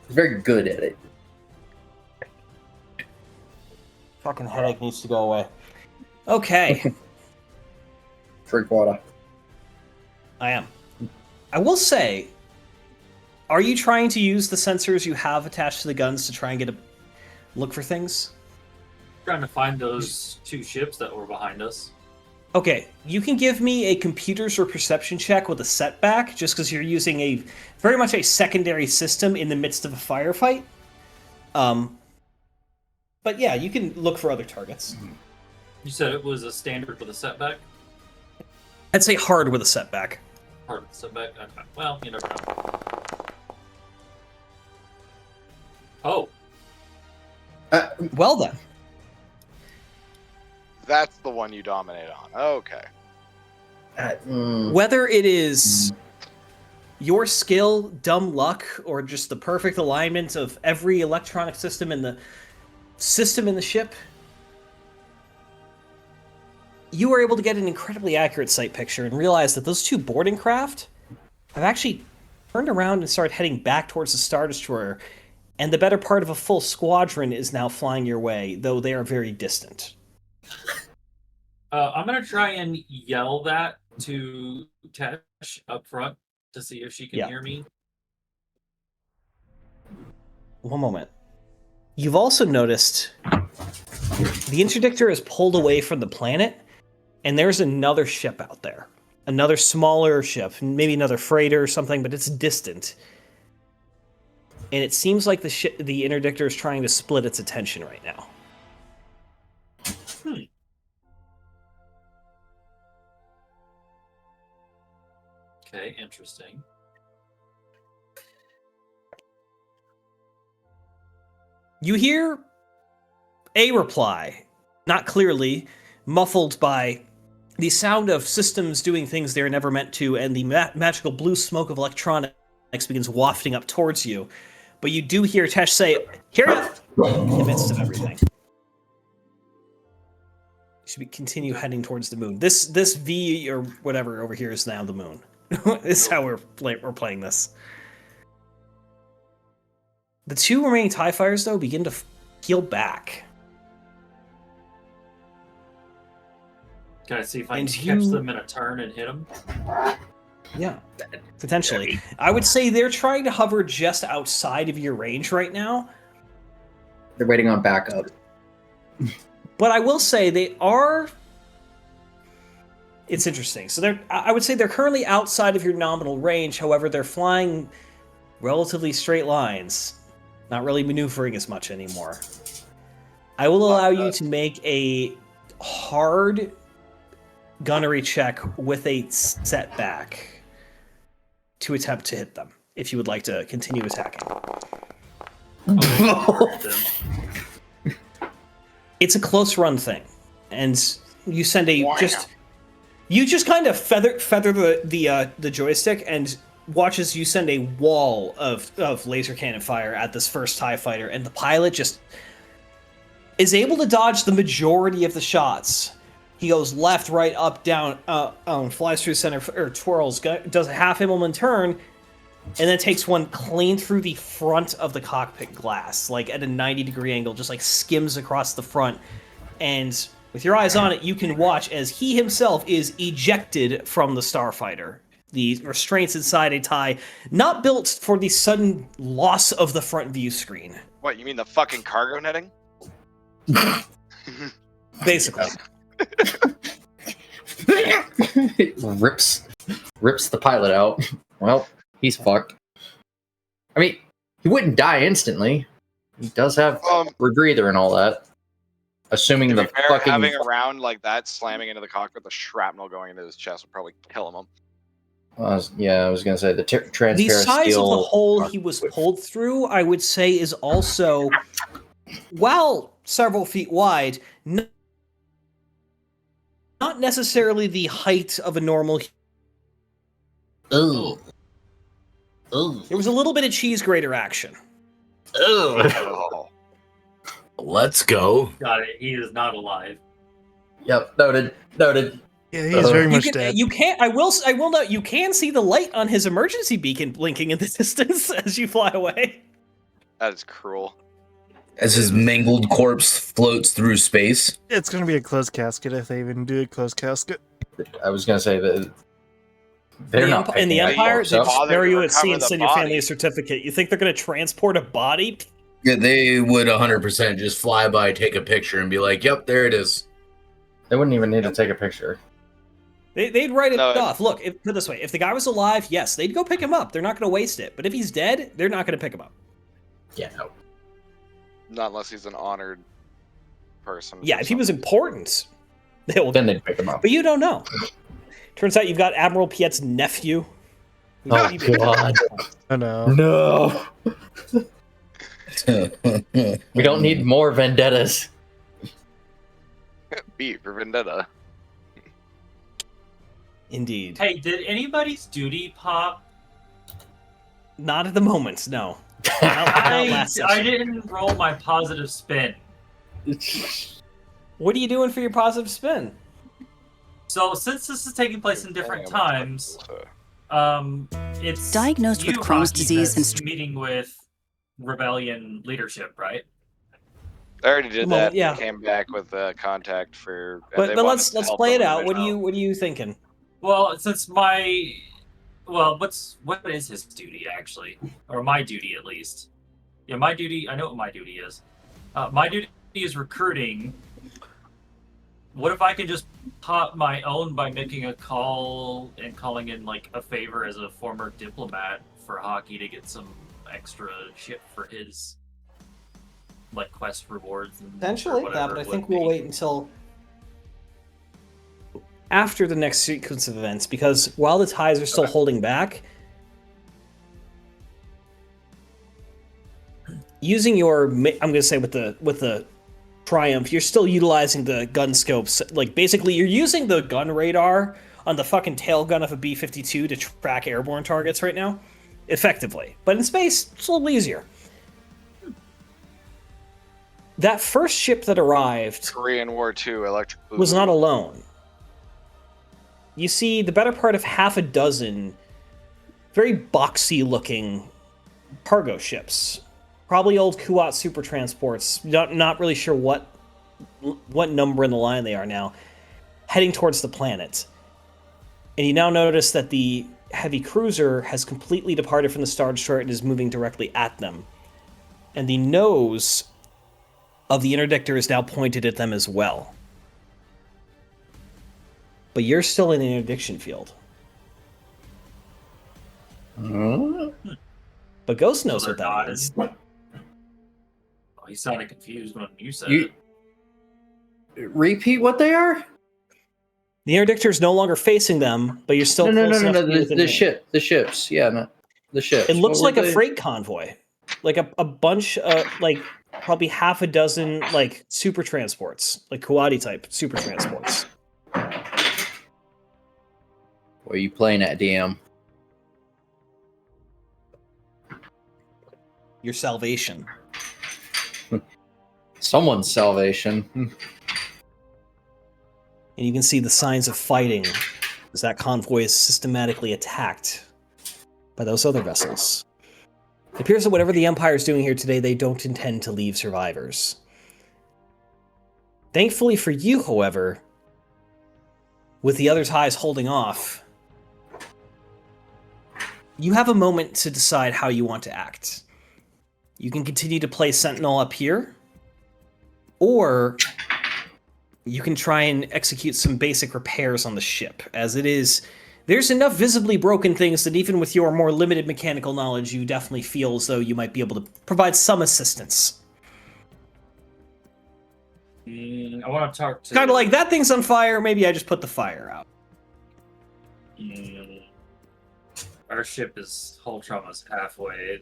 Very good at it. Fucking headache needs to go away. Okay. Drink water. I am. I will say, are you trying to use the sensors you have attached to the guns to try and get a look for things? Trying to find those 2 ships that were behind us. Okay, you can give me a computers or perception check with a setback, just because you're using a very much a secondary system in the midst of a firefight. But yeah, you can look for other targets. You said it was a standard with a setback? I'd say hard with a setback. Hard with a setback? Okay. Well, you never know. Oh. Well then. That's the one you dominate on. Okay. Whether it is your skill, dumb luck, or just the perfect alignment of every electronic system in the ship, you were able to get an incredibly accurate sight picture and realize that those two boarding craft have actually turned around and started heading back towards the Star Destroyer, and the better part of a full squadron is now flying your way, though they are very distant. I'm gonna try and yell that to Tesh up front to see if she can hear me. One moment. You've also noticed the interdictor is pulled away from the planet, and there's another ship out there. Another smaller ship, maybe another freighter or something, but it's distant. And it seems like the interdictor is trying to split its attention right now. Okay, interesting. You hear a reply, not clearly, muffled by the sound of systems doing things they're never meant to, and the magical blue smoke of electronics begins wafting up towards you. But you do hear Tesh say, "Here in the midst of everything." You should continue heading towards the moon. This V or whatever over here is now the moon. This is how we're playing this. The two remaining TIE fighters, though, begin to peel back. Can I see if I can catch them in a turn and hit them? Yeah, potentially. I would say they're trying to hover just outside of your range right now. They're waiting on backup. But I will say they are... It's interesting. So I would say they're currently outside of your nominal range. However, they're flying relatively straight lines. Not really maneuvering as much anymore. I will allow you to make a hard gunnery check with a setback to attempt to hit them, if you would like to continue attacking. It's a close run thing, and you send a you just kind of feather the joystick, and watch as you send a wall of laser cannon fire at this first TIE fighter, and the pilot just is able to dodge the majority of the shots. He goes left, right, up, down, flies through center, or twirls, does a half Immelman turn, and then takes one clean through the front of the cockpit glass, like at a 90-degree angle, just like skims across the front. And with your eyes on it, you can watch as he himself is ejected from the starfighter. The restraints inside a TIE, not built for the sudden loss of the front view screen. What, you mean the fucking cargo netting? Basically. rips the pilot out. Well, he's fucked. I mean, he wouldn't die instantly. He does have rebreather and all that. Assuming the fucking having a round like that slamming into the cockpit, the shrapnel going into his chest would probably kill him. I was gonna say the transparent The size steel of the hole he was pulled through, I would say, is also, while several feet wide, not necessarily the height of a normal. Ooh. There was a little bit of cheese grater action. Oh. Let's go. Got it. He is not alive. Yep, noted. Yeah, he's very much You dead. can't. I will note. You can see the light on his emergency beacon blinking in the distance as you fly away. That is cruel. As his mangled corpse floats through space. It's going to be a closed casket if they even do a closed casket. I was gonna say that they're not in the picking Empire. up They folks just up. bury you at sea recover and the send your family body. a certificate. You think they're going to transport a body? Yeah, they would 100% just fly by, take a picture, and be like, "Yep, there it is." They wouldn't even need to take a picture. They'd write it No, off. Look, put it this way: if the guy was alive, yes, they'd go pick him up. They're not going to waste it. But if he's dead, they're not going to pick him up. Yeah, no. Not unless he's an honored person. Yeah, if he was important, they will. Then they'd pick him up. But you don't know. Turns out you've got Admiral Piet's nephew. Oh god. Oh no. No. We don't need more vendettas. beat for Vendetta. Indeed. Hey, did anybody's duty pop? Not at the moment, no. Not last I session. didn't roll my positive spin. What are you doing for your positive spin? So since this is taking place in different times, it's Diagnosed with you, Crohn's Hockey, disease and that's meeting with Rebellion leadership, right? I already did Well, that. yeah. Came back with contact for. and But they but wanted let's to help play it them out. finish What are you thinking? Well, since what is his duty actually, or my duty at least? Yeah, my duty. I know what my duty is. My duty is recruiting. What if I can just pop my own by making a call and calling in like a favor as a former diplomat for Hockey to get some extra shit for his like quest rewards and Potentially, or yeah, whatever but I it think would we'll be. wait until after the next sequence of events, because while the ties are still holding back, using your, I'm going to say with the Triumph, you're still utilizing the gun scopes. Like, basically, you're using the gun radar on the fucking tail gun of a B-52 to track airborne targets right now, effectively. But in space, it's a little easier. That first ship that arrived Korean War II electric blue was not alone. You see the better part of half a dozen very boxy-looking cargo ships. Probably old Kuat super transports. Not really sure what number in the line they are now. Heading towards the planet. And you now notice that the heavy cruiser has completely departed from the Star Destroyer and is moving directly at them. And the nose of the interdictor is now pointed at them as well. But you're still in the interdiction field. But Ghost knows what that means. Oh, he sounded confused when you said You it. repeat what they are? The interdictor is no longer facing them, but you're still No. close enough to be within range. The ships. Yeah, no, the ships. It looks What like were a freight convoy, like a bunch of probably half a dozen like super transports, like Kuwati type super transports. What are you playing at, DM? Your salvation. Someone's salvation. And you can see the signs of fighting as that convoy is systematically attacked by those other vessels. It appears that whatever the Empire is doing here today, they don't intend to leave survivors. Thankfully for you, however, with the other ties holding off, you have a moment to decide how you want to act. You can continue to play Sentinel up here, or you can try and execute some basic repairs on the ship. As it is, there's enough visibly broken things that even with your more limited mechanical knowledge, you definitely feel as though you might be able to provide some assistance. I want to talk to... Kind of like, that thing's on fire, maybe I just put the fire out. Our ship is hull trauma's halfway.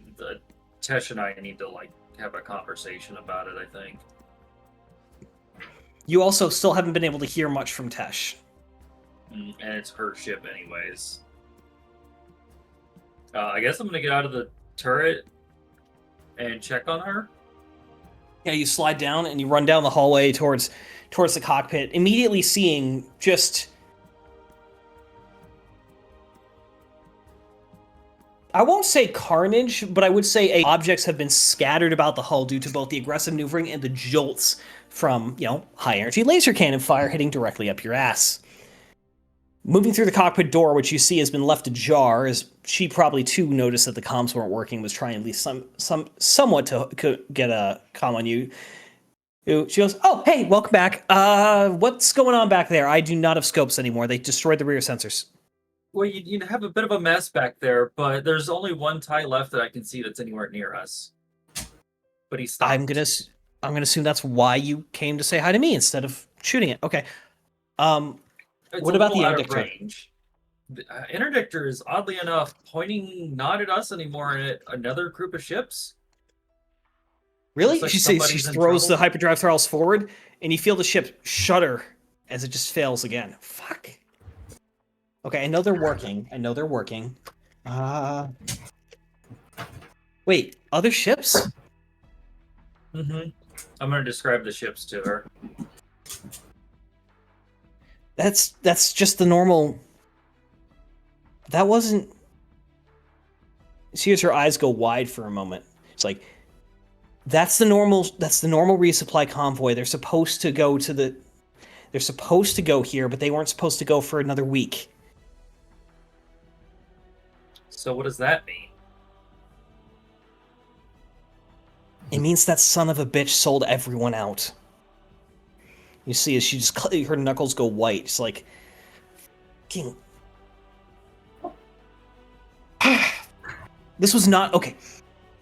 Tesh and I need to like have a conversation about it, I think. You also still haven't been able to hear much from Tesh. And it's her ship anyways. I guess I'm gonna get out of the turret and check on her. Yeah, you slide down and you run down the hallway towards the cockpit, immediately seeing just... I won't say carnage, but I would say objects have been scattered about the hull due to both the aggressive maneuvering and the jolts from, high-energy laser cannon fire hitting directly up your ass. Moving through the cockpit door, which you see has been left ajar, as she probably too noticed that the comms weren't working, was trying at least somewhat to get a comm on you. She goes, "Oh, hey, welcome back. What's going on back there? I do not have scopes anymore. They destroyed the rear sensors." Well, you have a bit of a mess back there, but there's only one tie left that I can see that's anywhere near us. But he stopped. I'm gonna assume that's why you came to say hi to me instead of shooting it. Okay. It's What a about the little out of interdictor? range. The interdictor is oddly enough pointing not at us anymore, at another group of ships. Really? Looks like She somebody's throws in the trouble. hyperdrive throttles forward, and you feel the ship shudder as it just fails again. Fuck. Okay, I know they're working. Wait, other ships? Mm-hmm. I'm gonna describe the ships to her. That's just the normal. That wasn't. She hears her eyes go wide for a moment. It's like, that's the normal resupply convoy. They're supposed to go here, but they weren't supposed to go for another week. So what does that mean? It means that son of a bitch sold everyone out. You see, as she just her knuckles go white. It's like, fucking. This was not okay.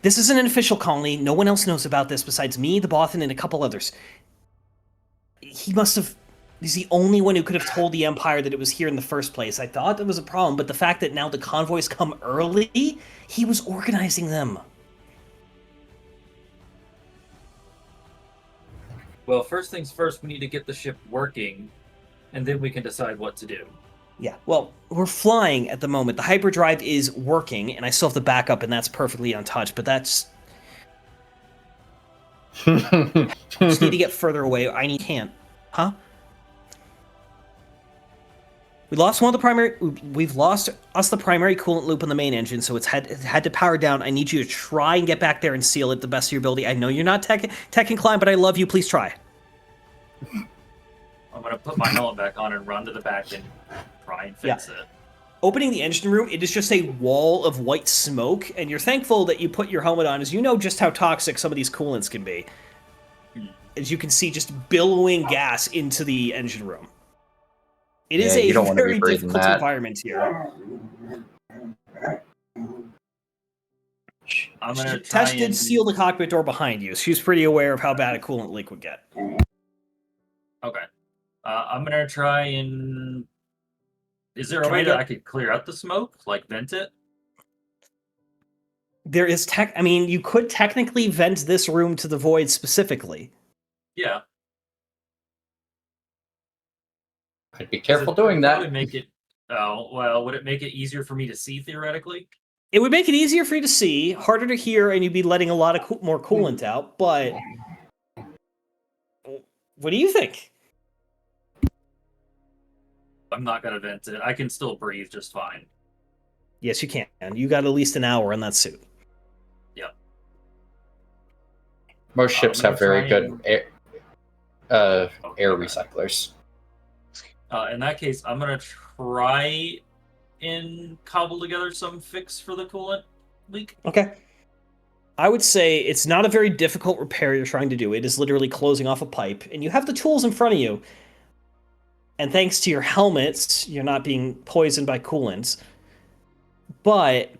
This isn't an official colony. No one else knows about this besides me, the Bothan, and a couple others. He must have. He's the only one who could have told the Empire that it was here in the first place. I thought there was a problem, but the fact that now the convoys come early, he was organizing them. Well, first things first, we need to get the ship working, and then we can decide what to do. Yeah, well, we're flying at the moment. The hyperdrive is working, and I still have the backup, and that's perfectly untouched, but that's... I just need to get further away. Can't. Huh? We've lost the primary coolant loop on the main engine, so it had to power down. I need you to try and get back there and seal it the best of your ability. I know you're not tech inclined, but I love you. Please try. I'm gonna put my helmet back on and run to the back and try and fix it. Opening the engine room, it is just a wall of white smoke, and you're thankful that you put your helmet on, as you know just how toxic some of these coolants can be. As you can see, just billowing gas into the engine room. It is a very difficult environment here. I'm gonna Tess did seal the cockpit door behind you. She was pretty aware of how bad a coolant leak would get. Okay. I'm gonna try and... Is there a way that I could clear out the smoke? Like, vent it? There is I mean, you could technically vent this room to the void specifically. Yeah. I'd be careful doing that. Would make it... Oh, well, would it make it easier for me to see, theoretically? It would make it easier for you to see, harder to hear, and you'd be letting a lot of more coolant out, but... What do you think? I'm not gonna vent it. I can still breathe just fine. Yes, you can. You got at least an hour in that suit. Yep. Most ships have very good air recyclers. In that case, I'm gonna try and cobble together some fix for the coolant leak. Okay. I would say it's not a very difficult repair you're trying to do. It is literally closing off a pipe, and you have the tools in front of you. And thanks to your helmets, you're not being poisoned by coolants. But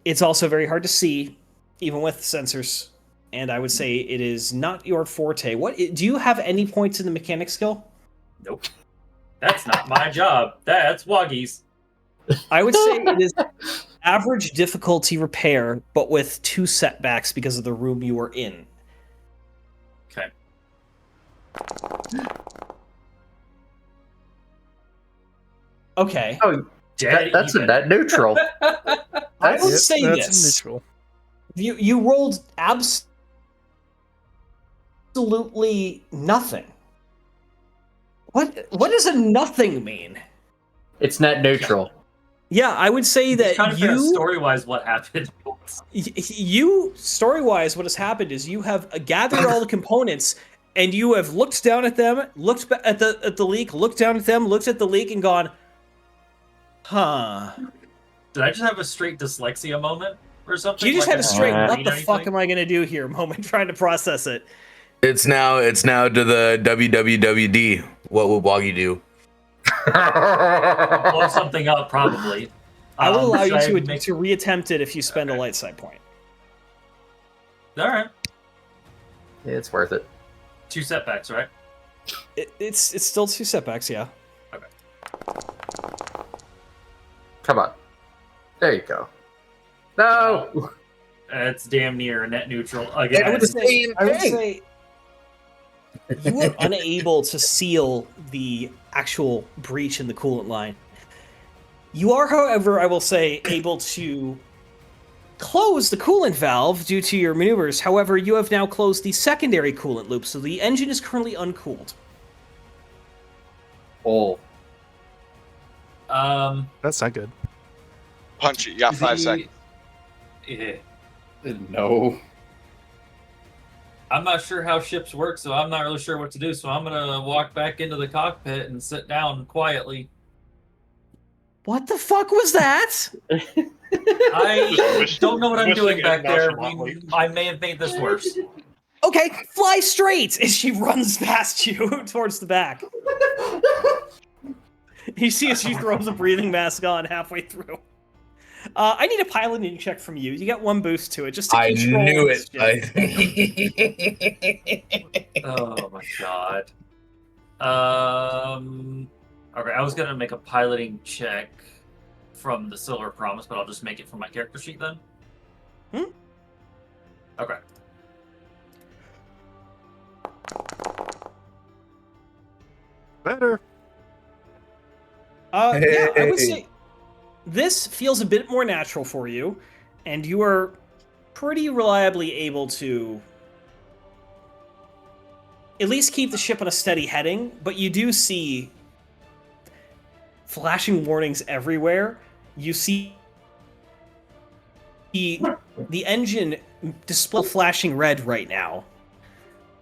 it's also very hard to see, even with sensors. And I would say it is not your forte. Do you have any points in the mechanic skill? Nope. That's not my job. That's Woggy's. I would say it is average difficulty repair, but with 2 setbacks because of the room you are in. Okay. Okay. Oh, that's a net neutral. I would say that's this. neutral. You rolled absolutely nothing. What does a nothing mean? It's net neutral. Yeah, I would say that kind of story-wise what happened. Story-wise, what has happened is you have gathered all the components, and you have looked down at them, looked at the leak, looked down at them, looked at the leak, and gone, huh. Did I just have a straight dyslexia moment or something? You just had a straight, what the fuck anything? am I going to do here moment trying to process it. It's now to the WWWD. What would Woggy do? Blow something up, probably. I will allow you should I to reattempt it if you spend a light side point. All right. It's worth it. 2 setbacks, right? It's still 2 setbacks, yeah. Okay. Come on. There you go. No! It's damn near net neutral again. I would say You were unable to seal the actual breach in the coolant line. You are, however, I will say, able to close the coolant valve due to your maneuvers. However, you have now closed the secondary coolant loop, so the engine is currently uncooled. Oh, That's not good. Punch it. You got 5 seconds. Yeah. no. I'm not sure how ships work, so I'm not really sure what to do. So I'm gonna walk back into the cockpit and sit down quietly. What the fuck was that? I don't know what I'm doing Whistling back there. nonchalantly. I may have made this worse. Okay, fly straight! As she runs past you towards the back. You see as she throws a breathing mask on halfway through. I need a piloting check from you. You get 1 boost to it, just to I control knew this it. shit. Oh my god. Okay, I was gonna make a piloting check from the Silver Promise, but I'll just make it from my character sheet then. Okay. Better. Yeah, I would Hey. say this feels a bit more natural for you, and you are pretty reliably able to at least keep the ship on a steady heading, but you do see flashing warnings everywhere. You see the engine display flashing red right now.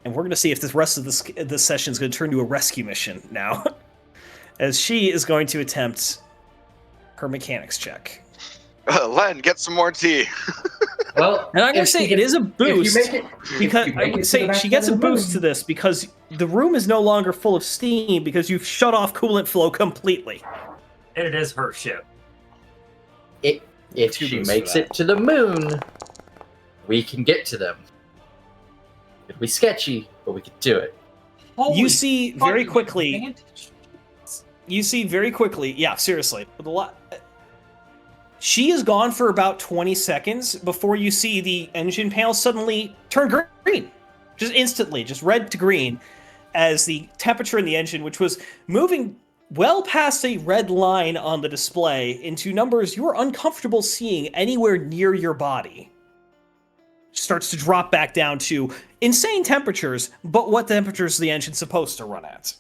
And we're going to see if the rest of this session is going to turn to a rescue mission now. As she is going to attempt her mechanics check. Len, get some more tea. Well, And I'm going to if say you it is a boost. If you make it, Because if you I make would it say to the she back gets a of the boost to moon- this because the room is no longer full of steam because you've shut off coolant flow completely. And it is her ship. If 2 she boosts for makes that. it to the moon, we can get to them. It'll be sketchy, but we can do it. You see very fucking quickly. advantage. You see very quickly. Yeah, seriously. With a lot. She is gone for about 20 seconds before you see the engine panel suddenly turn green. Just instantly, just red to green, as the temperature in the engine, which was moving well past a red line on the display, into numbers you are uncomfortable seeing anywhere near your body, starts to drop back down to insane temperatures, but what temperatures is the engine supposed to run at?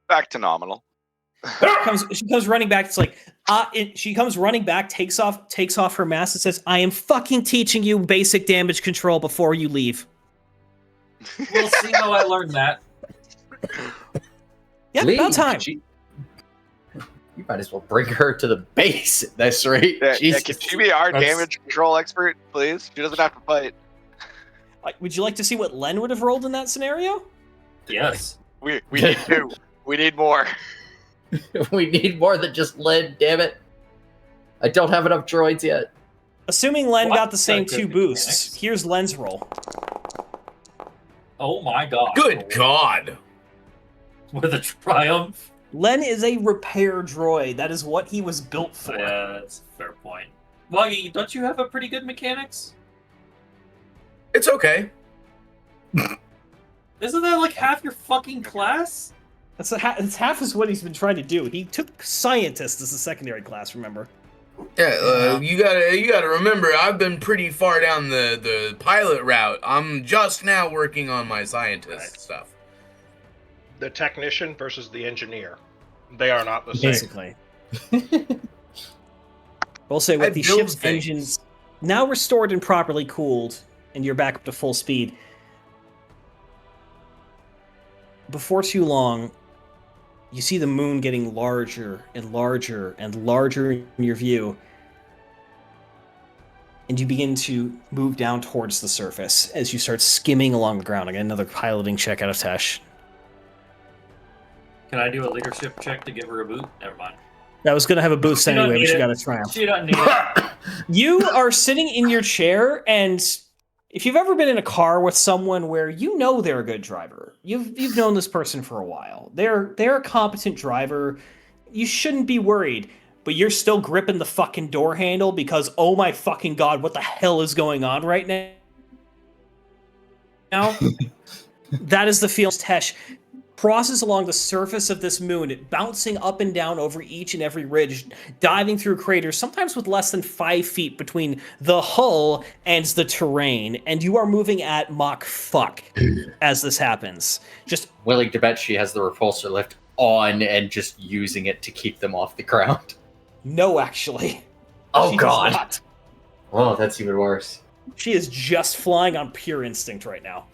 Back to nominal. She comes running back. It's like, she comes running back, takes off her mask, and says, "I am fucking teaching you basic damage control before you leave." We'll see how I learned that. Yeah, Leave. about time. You might as well bring her to the base at this rate. Yeah, Jesus. can she be our That's- damage control expert, please? She doesn't have to fight. Would you like to see what Len would have rolled in that scenario? Yes. We need 2. We need more. We need more than just lead, damn it. I don't have enough droids yet. Assuming Len What? got the same Good 2 mechanics. boosts, here's Len's roll. Oh my god. Good God. With a triumph. Len is a repair droid. That is what he was built for. Yeah, that's a fair point. Well, don't you have a pretty good mechanics? It's okay. Isn't that like half your fucking class? It's half as what he's been trying to do. He took scientist as a secondary class, remember? Yeah, you gotta remember, I've been pretty far down the pilot route. I'm just now working on my scientist stuff. The technician versus the engineer. They are not the same. Basically. We'll say I with the build ship's things. engines now restored and properly cooled, and you're back up to full speed. Before too long, you see the moon getting larger and larger and larger in your view, and you begin to move down towards the surface as you start skimming along the ground. I get another piloting check out of Tesh. Can I do a leadership check to give her a boot? Never mind. That was going to have a boost She don't anyway, but need she it. got a triumph. She doesn't need it. You are sitting in your chair, and if you've ever been in a car with someone where you know they're a good driver, you've known this person for a while. They're a competent driver. You shouldn't be worried, but you're still gripping the fucking door handle because oh my fucking god, what the hell is going on right now? now, that is the feeling Tesh crosses along the surface of this moon, bouncing up and down over each and every ridge, diving through craters, sometimes with less than 5 feet between the hull and the terrain. And you are moving at Mach fuck as this happens. Just Willing to bet she has the repulsor lift on and just using it to keep them off the ground. no, actually. Oh She does god. not. Oh, that's even worse. She is just flying on pure instinct right now.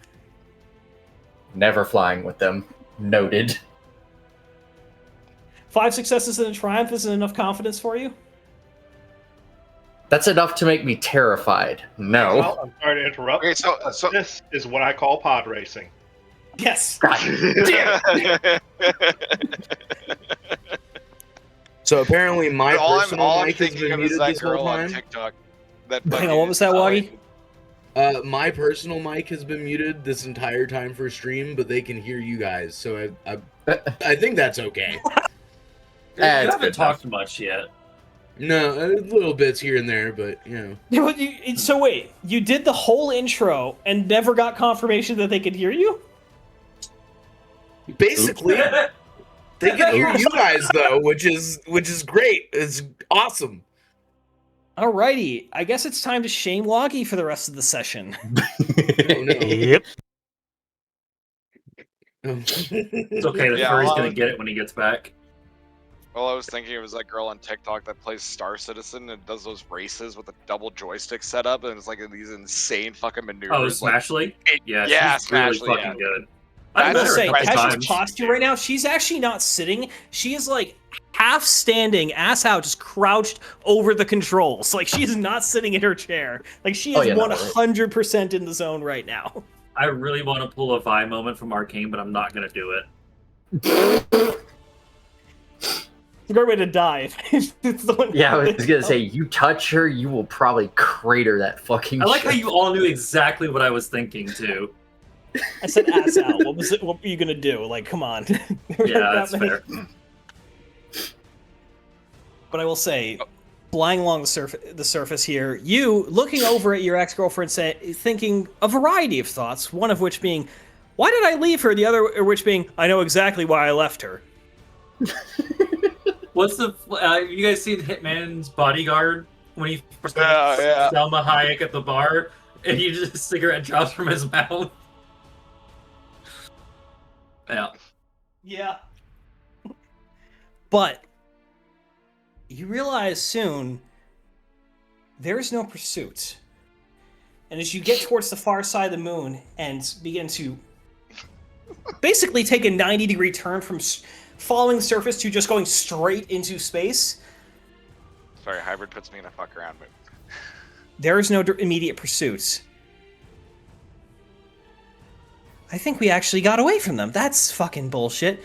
Never flying with them. Noted. 5 successes and a triumph isn't enough confidence for you? That's enough to make me terrified. No. Well, I'm sorry to interrupt. Okay, so This is what I call pod racing. Yes. God damn it. So apparently my personal all I'm mic has thinking been of is muted that this whole girl on time. TikTok. That Hang on, what was that, Waggy? My personal mic has been muted this entire time for stream, but they can hear you guys, so I think that's okay. You It's haven't good talked much yet. No, little bits here and there, but you know. So wait, you did the whole intro and never got confirmation that they could hear you? Basically, they can hear you guys though, which is great. It's awesome. Alrighty, I guess it's time to shame Waggy for the rest of the session. Oh no. Yep. It's okay, the Yeah, furry's well, gonna get it when he gets back. All I was thinking it was that girl on TikTok that plays Star Citizen and does those races with a double joystick setup, and it's like these insane fucking maneuvers. Oh, like, Smashly? Yeah, yeah, she's really Smashly, fucking yeah. good. I I've will met her a say, couple Tesh's times. posture right now, she's actually not sitting. She is like half standing, ass out, just crouched over the controls. Like she is not sitting in her chair. Like she Oh, is yeah, no, 100% in the zone right now. I really want to pull a Vi moment from Arcane, but I'm not gonna do it. It's a great way to die. It's the one Yeah, I was gonna say, you touch her, you will probably crater that fucking I like how ship. you all knew exactly what I was thinking too. I said ass out. What was it? What were you gonna do? Like, come on. Yeah, that's fair. But I will say, flying along the surface here, you looking over at your ex-girlfriend, thinking a variety of thoughts. One of which being, "Why did I leave her?" The other which being, "I know exactly why I left her." What's the? You guys seen Hitman's Bodyguard when he first Yeah. Selma Hayek at the bar, and he just a cigarette drops from his mouth. Yeah. Yeah. But you realize soon there's no pursuit. And as you get towards the far side of the moon and begin to basically take a 90-degree turn from following the surface to just going straight into space, Sorry, hybrid puts me in a fuck around mood. there is no immediate pursuit. I think we actually got away from them. That's fucking bullshit.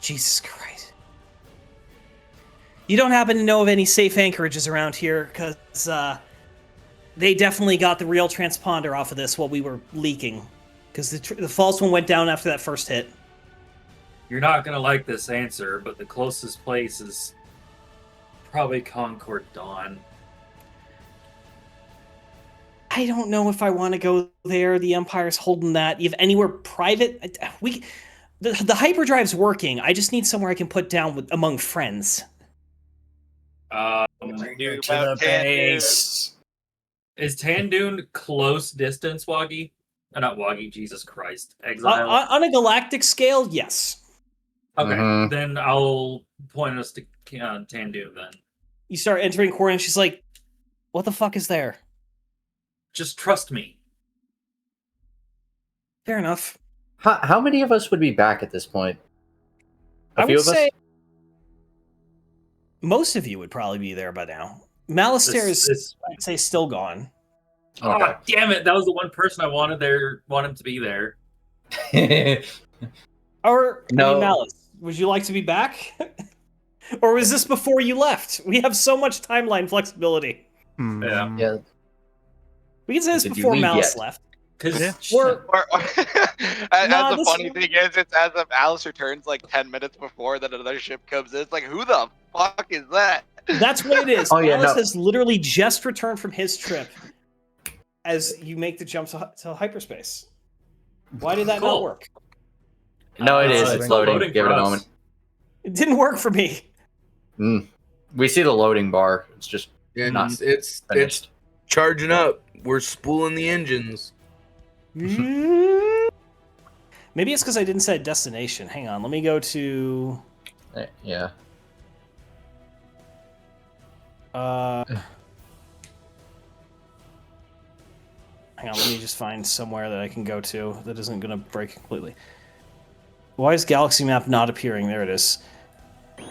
Jesus Christ. You don't happen to know of any safe anchorages around here, because, they definitely got the real transponder off of this while we were leaking. Because the false one went down after that first hit. You're not gonna like this answer, but the closest place is probably Concord Dawn. I don't know if I want to go there. The Empire's holding that. You have anywhere private? The hyperdrive's working. I just need somewhere I can put down among friends. Near to the base. Is Tandoon close distance, Waggy? Not Waggy, Jesus Christ. Exile? On a galactic scale, yes. Okay, then I'll point us to Tandoon then. You start entering Core and she's like, what the fuck is there? Just trust me. Fair enough. How many of us would be back at this point? I few would of us? say most of you would probably be there by now. Malistaire is, I'd say, still gone. Oh, damn it! That was the one person I wanted him to be there. Or, No. I mean, Malice, would you like to be back? Or was this before you left? We have so much timeline flexibility. Yeah. Yeah. We can say this Did you before leave Malice yet? left. Because Yeah. And No, the this- funny thing is, it's as if Alice returns like 10 minutes before that another ship comes in. It's like, who the fuck is that? That's what it is. Oh, yeah, Malice no. has literally just returned from his trip. as you make the jump to hyperspace. Why did that Cool. not work? No, it is. it's It's still loading. Give for it a us. moment. It didn't work for me. We see the loading bar. It's just And not it's finished. charging up. We're spooling the engines. Maybe it's because I didn't set a destination. Hang on, let me go to. Yeah. Hang on, let me just find somewhere that I can go to that isn't going to break completely. Why is Galaxy Map not appearing? There it is.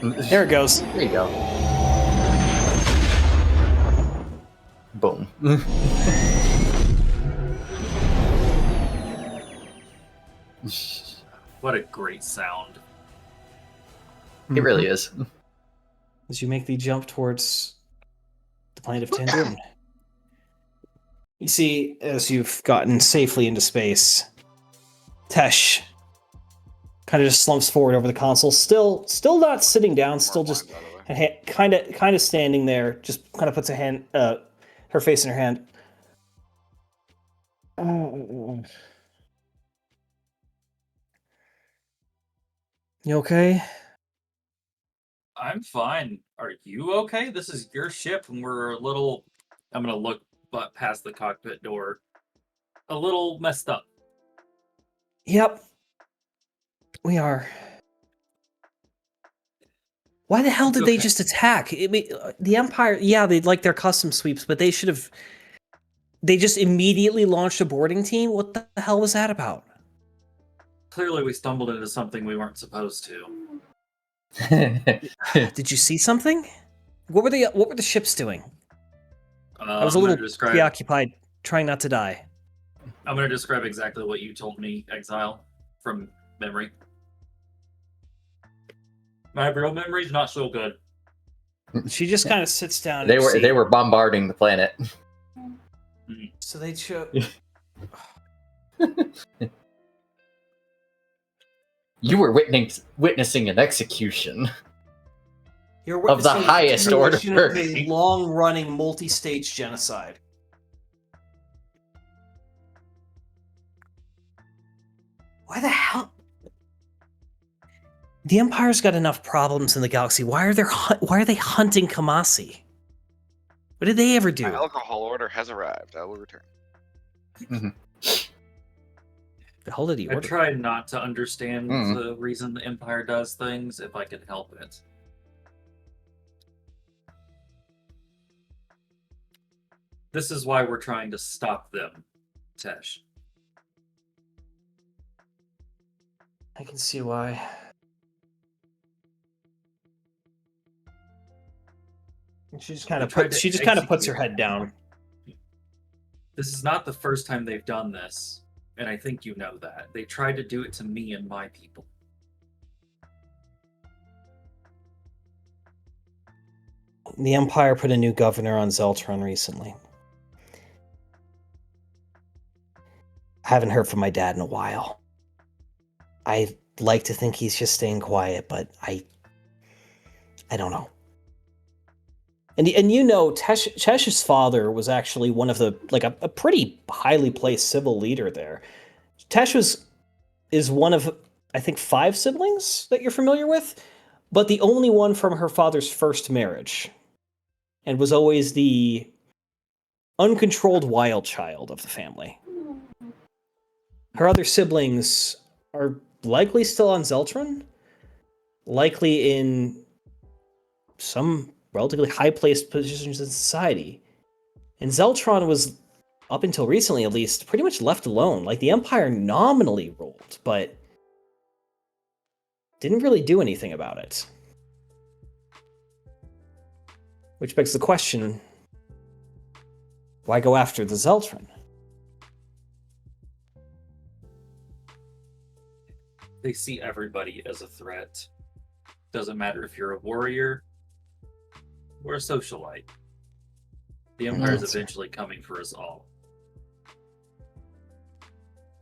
There it goes. There you go. Boom. What a great sound. It really is. As you make the jump towards the planet of Tandoon. You see, as you've gotten safely into space, Tesh kind of just slumps forward over the console, still not sitting down, still More just wine, by the way. kind of standing there, just kind of puts her face in her hand. You okay? I'm fine. Are you okay? This is your ship, and we're a little. I'm gonna look past the cockpit door. A little messed up. Yep. We are. Why the hell It's did they okay. just attack? I mean, the Empire, yeah, they'd like their custom sweeps, but they should have. They just immediately launched a boarding team? What the hell was that about? Clearly, we stumbled into something we weren't supposed to. Did you see something? What were the ships doing? I was a I'm gonna little describe. preoccupied, trying not to die. I'm gonna describe exactly what you told me, Exile, from memory. My real memory's not so good. She just kind of sits down. in They her were seat. they were bombarding the planet. So they chose. You were witnessing an execution. You're Of the witnessing highest order. continuation of a long-running, multi-stage genocide. Why the hell? The Empire's got enough problems in the galaxy. Why are they hunting Kamasi? What did they ever do? My alcohol order has arrived. I will return. The hell did he I order? try not to understand Mm. the reason the Empire does things if I can help it. This is why we're trying to stop them, Tesh. I can see why. And she just kind of tried to puts her execute. head down. This is not the first time they've done this, and I think you know that. They tried to do it to me and my people. The Empire put a new governor on Zeltron recently. I haven't heard from my dad in a while. I like to think he's just staying quiet, but I don't know. And you know, Tesh's father was actually one of the a pretty highly placed civil leader there. Tesh is one of I think 5 siblings that you're familiar with, but the only one from her father's first marriage, and was always the uncontrolled wild child of the family. Her other siblings are likely still on Zeltron, likely in some relatively high-placed positions in society. And Zeltron was, up until recently at least, pretty much left alone. Like, the Empire nominally ruled, but didn't really do anything about it. Which begs the question, why go after the Zeltron? They see everybody as a threat. Doesn't matter if you're a warrior or a socialite. The Empire's eventually coming for us all.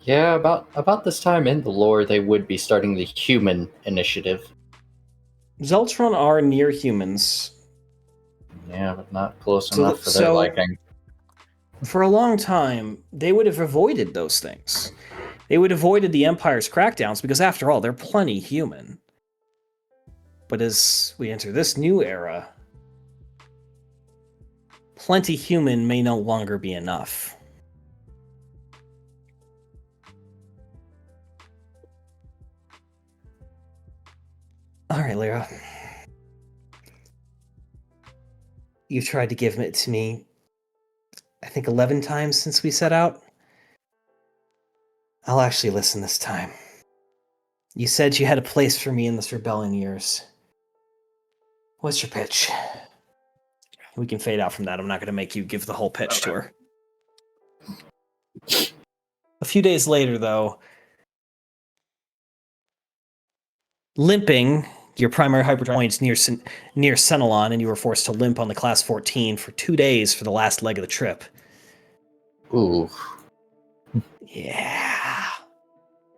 Yeah, about this time in the lore, they would be starting the human initiative. Zeltron are near humans. Yeah, but not close enough for their liking. For a long time, they would have avoided those things. They would have avoided the Empire's crackdowns because, after all, they're plenty human. But as we enter this new era, plenty human may no longer be enough. All right, Lyra. You've tried to give it to me, I think, 11 times since we set out. I'll actually listen this time. You said you had a place for me in this rebellion years. What's your pitch? We can fade out from that. I'm not going to make you give the whole pitch to her. A few days later, though, limping, your primary hyperdrive points near Cenelon, and you were forced to limp on the Class 14 for 2 days for the last leg of the trip. Ooh. Yeah.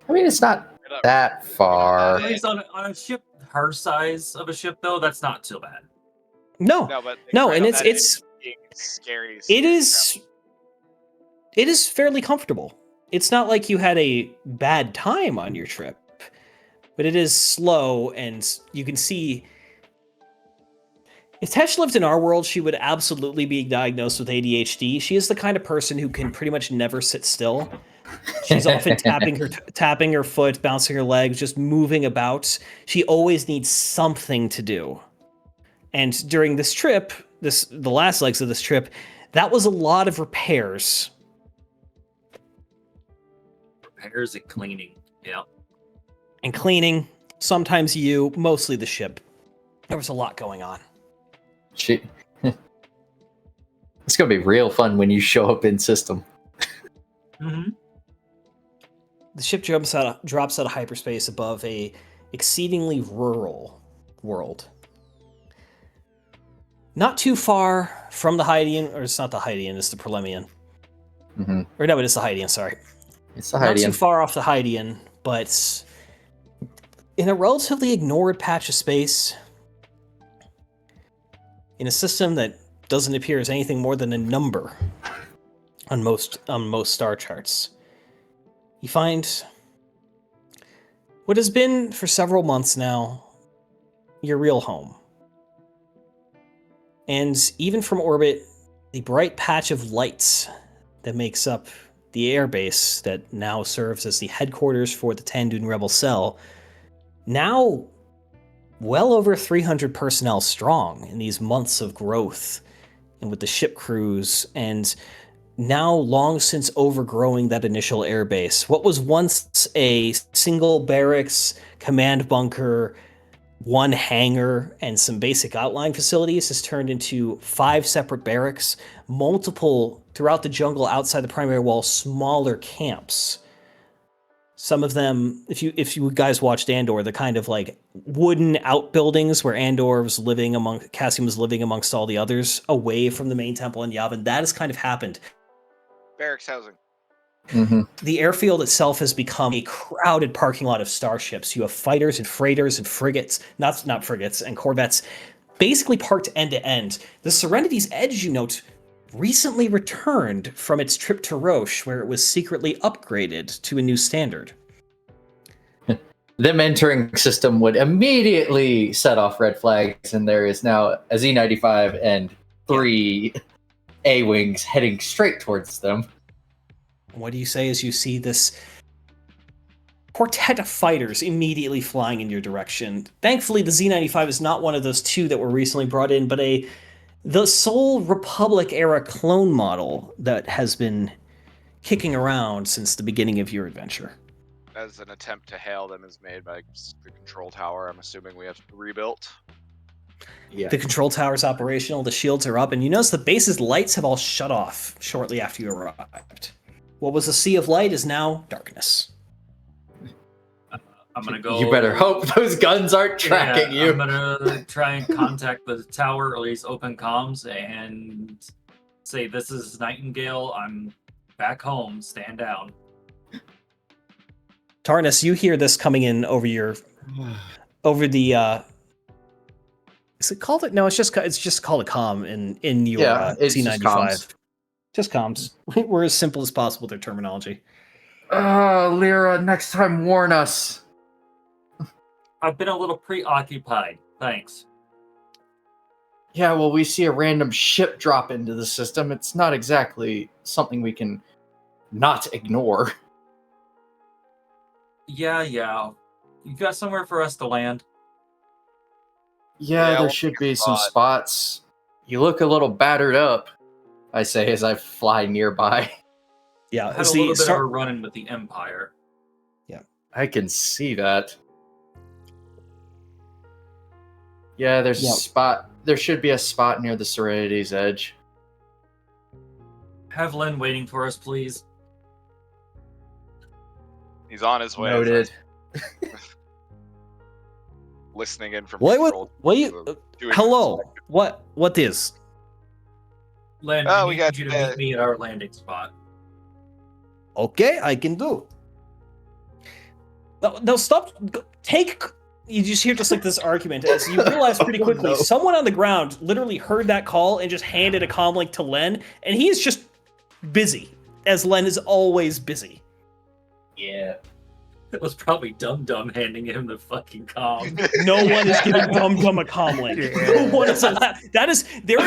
I mean, it's not that far. At least on a ship her size of a ship, though, that's not too bad. No, but no, credit and that it's being scary. it is fairly comfortable. It's not like you had a bad time on your trip, but it is slow, and you can see. If Tesh lived in our world, she would absolutely be diagnosed with ADHD. She is the kind of person who can pretty much never sit still. She's often tapping her foot, bouncing her legs, just moving about. She always needs something to do. And during this trip, the last legs of this trip, that was a lot of repairs. Repairs and cleaning, yeah. And cleaning, sometimes you, mostly the ship. There was a lot going on. Shit. It's gonna be real fun when you show up in system. Mm-hmm. The ship drops out of hyperspace above a exceedingly rural world. Not too far from the Hydian, or it's not the Hydian, it's the Prolemian. Mm-hmm. Or no, it is the Hydian, sorry. It's the Not too Hydian. far off the Hydian, but in a relatively ignored patch of space, in a system that doesn't appear as anything more than a number on most star charts, you find what has been for several months now your real home. And even from orbit, the bright patch of lights that makes up the airbase that now serves as the headquarters for the Tandun Rebel Cell, now well over 300 personnel strong in these months of growth, and with the ship crews, and now long since overgrowing that initial airbase. What was once a single barracks, command bunker, one hangar, and some basic outlying facilities has turned into 5 separate barracks, multiple throughout the jungle outside the primary wall, smaller camps. Some of them, if you guys watched Andor, the kind of like wooden outbuildings where Cassian was living amongst all the others, away from the main temple in Yavin, that has kind of happened. Barracks housing. Mm-hmm. The airfield itself has become a crowded parking lot of starships. You have fighters and freighters and frigates, not frigates, and corvettes, basically parked end to end. The Serenity's Edge, you note, recently returned from its trip to Roche, where it was secretly upgraded to a new standard. Them entering system would immediately set off red flags, and there is now a Z-95 and 3 A-Wings heading straight towards them. What do you say as you see this quartet of fighters immediately flying in your direction? Thankfully, the Z-95 is not one of those 2 that were recently brought in, but the sole Republic-era clone model that has been kicking around since the beginning of your adventure. As an attempt to hail them is made by the control tower, I'm assuming we have rebuilt. Yeah. The control tower is operational, the shields are up, and you notice the base's lights have all shut off shortly after you arrived. What was a sea of light is now darkness. I'm gonna go. You better hope those guns aren't tracking you. I'm gonna try and contact the tower, or at least open comms, and say, "This is Nightingale. I'm back home. Stand down." Tarnus, you hear this coming in over the is it called it? No, it's just called a comm in your Yeah, it's just C-95. comms. Just comms. We're as simple as possible with their terminology. Lyra, next time warn us. I've been a little preoccupied. Thanks. Yeah, well, we see a random ship drop into the system. It's not exactly something we can not ignore. Yeah. You got somewhere for us to land? Yeah, Yeah, there we'll should pick a be some spot. spots. You look a little battered up, I say as I fly nearby. Yeah, I had as a the little bit of a star- run-in with the Empire. I can see that. Yeah, there's Yeah. a spot. There should be a spot near the Serenity's edge. Have Len waiting for us, please. He's on his way. Noted. Listening in from What? control. What? You? Doing Hello. What? What is? Len, Oh, I we need got, you to meet me at our landing spot. Okay, I can do. No, stop. Take. You just hear just like this argument as you realize pretty quickly no. someone on the ground literally heard that call and just handed a comm link to Len, and he is just busy, as Len is always busy. Yeah. It was probably Dum Dum handing him the fucking comm. No one is giving Dum Dum a comm link. Yeah. No one is allowed. There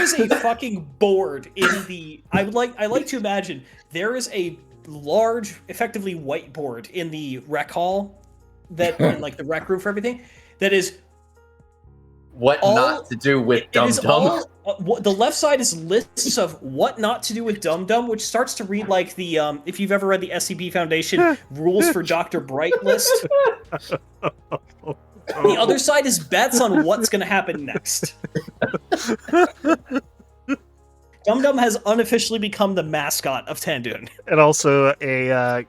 is a fucking board in the. I like to imagine there is a large, effectively whiteboard in the rec hall that in like the rec room for everything that is What all- not to do with it Dum is Dum? all the left side is lists of what not to do with Dum Dum, which starts to read like the if you've ever read the SCP Foundation rules for Dr. Bright list. The other side is bets on what's going to happen next. Dum Dum has unofficially become the mascot of Tandoon. And also a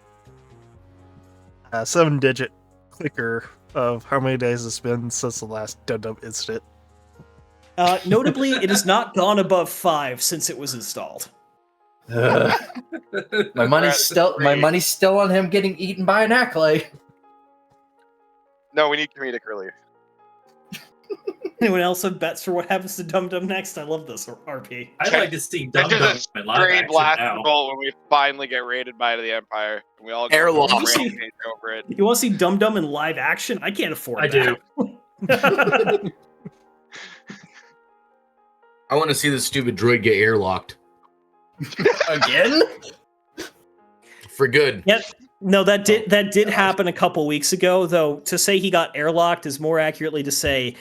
7-digit clicker of how many days it's been since the last Dum-Dum incident. Notably, it has not gone above 5 since it was installed. My money's still on him getting eaten by an acolyte. No, we need comedic relief. Anyone else have bets for what happens to Dum Dum next? I love this RP. I'd like to see Dum This Dum is in a live straight action blast now. bolt when we finally get raided by the Empire. And we all go Airlock. on a rampage over it. You want to see Dum Dum in live action? I can't afford I that. do. I want to see this stupid droid get airlocked Again? for good. Yep. No, that did happen a couple weeks ago, though. To say he got airlocked is more accurately to say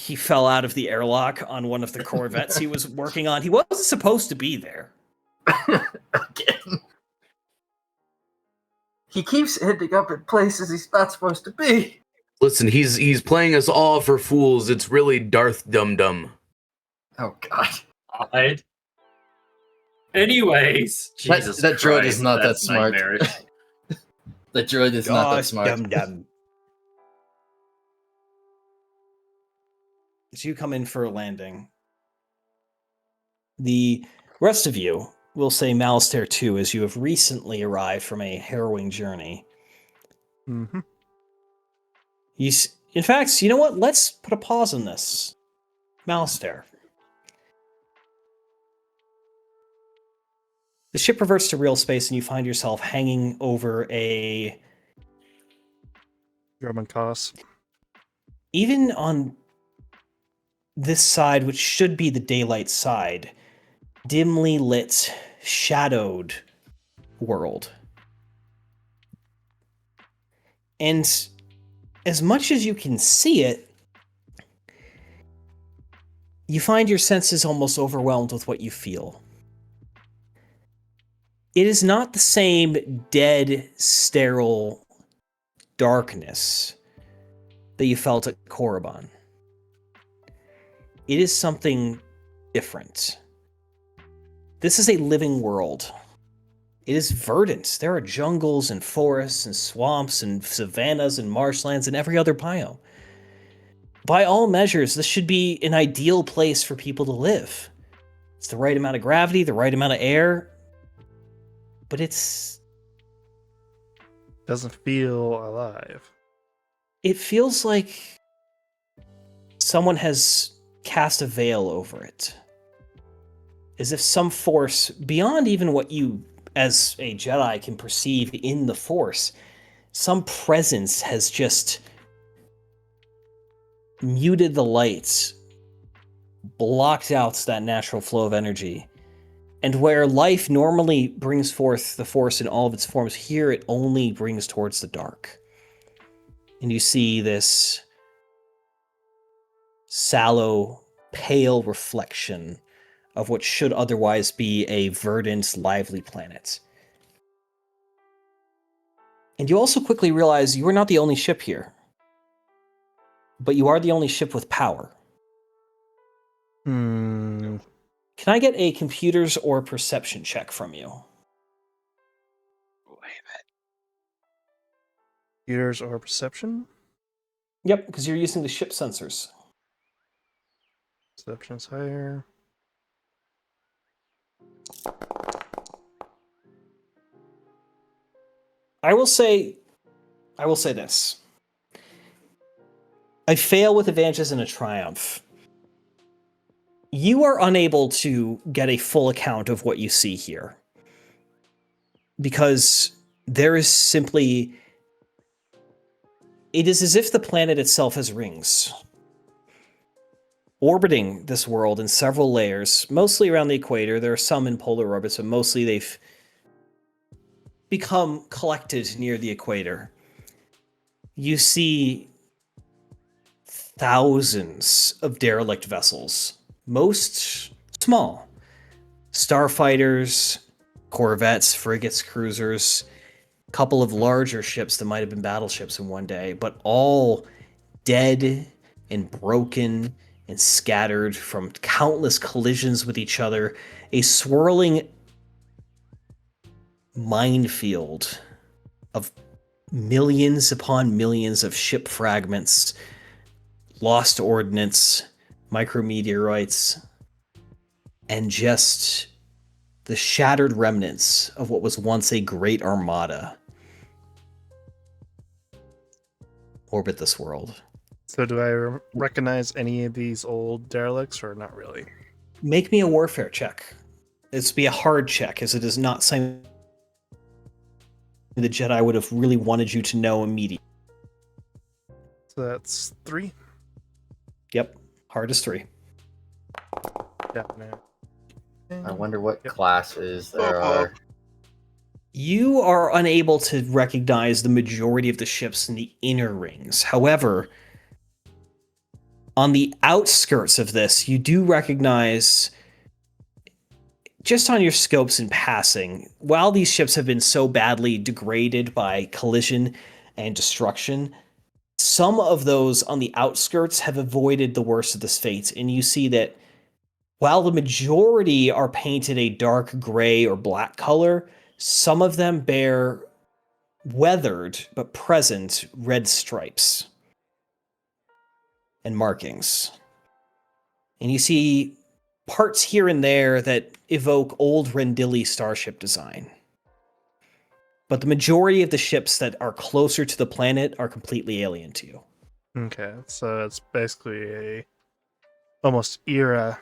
he fell out of the airlock on one of the Corvettes he was working on. He wasn't supposed to be there. Again. He keeps ending up in places he's not supposed to be. Listen, he's playing us all for fools. It's really Darth Dum Dum. Oh god. I'd- Anyways, Jesus that droid Christ, is not that that's smart. nightmarish. The droid is not that smart. Dum Dum. As you come in for a landing, the rest of you will say Malastare 2 as you have recently arrived from a harrowing journey. Mm-hmm. In fact, you know what? Let's put a pause on this. Malastare. The ship reverts to real space and you find yourself hanging over a... Roman Cos. Even on this side, which should be the daylight side, dimly lit, shadowed world. And as much as you can see it, you find your senses almost overwhelmed with what you feel. It is not the same dead, sterile darkness that you felt at Korriban. It is something different. This is a living world. It is verdant. There are jungles and forests and swamps and savannas and marshlands and every other biome. By all measures, this should be an ideal place for people to live. It's the right amount of gravity, the right amount of air, but it's... Doesn't feel alive. It feels like someone has cast a veil over it. as if some force beyond even what you as a Jedi can perceive in the Force, some presence has just muted the lights, blocked out that natural flow of energy. And where life normally brings forth the Force in all of its forms, here it only brings towards the dark. And you see this sallow, pale reflection of what should otherwise be a verdant, lively planet. And you also quickly realize you are not the only ship here, but you are the only ship with power. Hmm. Can I get a computers or perception check from you? Computers or perception? Yep, because you're using the ship sensors. Perception's higher. I will say this. I fail with advantages and a triumph. You are unable to get a full account of what you see here. Because there is simply... It is as if the planet itself has rings, orbiting this world in several layers, mostly around the equator. There are some in polar orbits, but mostly they've become collected near the equator. You see thousands of derelict vessels, most small. Starfighters, corvettes, frigates, cruisers, a couple of larger ships that might have been battleships in one day, but all dead and broken and scattered from countless collisions with each other, a swirling minefield of millions upon millions of ship fragments, lost ordnance, micrometeorites, and just the shattered remnants of what was once a great armada orbit this world. So do I recognize any of these old derelicts or not really? Make me a warfare check. It's be a hard check, as it is not something the Jedi would have really wanted you to know immediately. So that's 3. Yep, hard as 3. Definitely. I wonder what Yep. classes there are. You are unable to recognize the majority of the ships in the inner rings. However, on the outskirts of this, you do recognize, just on your scopes in passing, while these ships have been so badly degraded by collision and destruction, some of those on the outskirts have avoided the worst of this fate, and you see that while the majority are painted a dark gray or black color, some of them bear weathered but present red stripes and markings. And you see parts here and there that evoke old Rendili starship design. But the majority of the ships that are closer to the planet are completely alien to you. Okay, so it's basically a almost era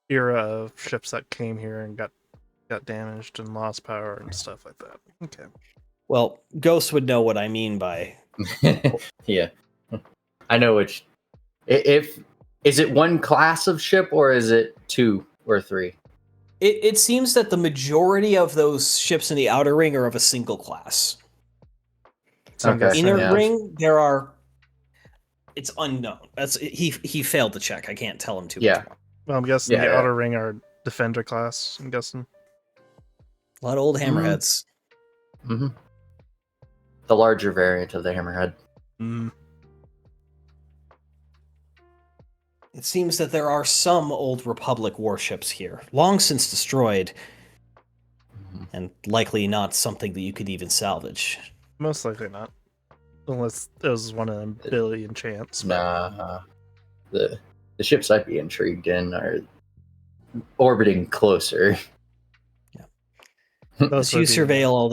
of ships that came here and got damaged and lost power and stuff like that. Okay. Well, Ghost would know what I mean by... Yeah, I know which. If is it one class of ship or is it 2 or 3? It seems that the majority of those ships in the outer ring are of a single class. So I'm Okay. guessing- Inner yeah. ring, there are... It's unknown. He failed to check. I can't tell him too Yeah. much more. Well, I'm guessing Yeah, the yeah. outer ring are defender class. I'm guessing. A lot of old hammerheads. Mm-hmm. The larger variant of the hammerhead. Mm. It seems that there are some old Republic warships here, long since destroyed, and likely not something that you could even salvage. Most likely not, unless it was one of them billion chance. but- Nah, the ships I'd be intrigued in are orbiting closer. Those As would you be- surveil all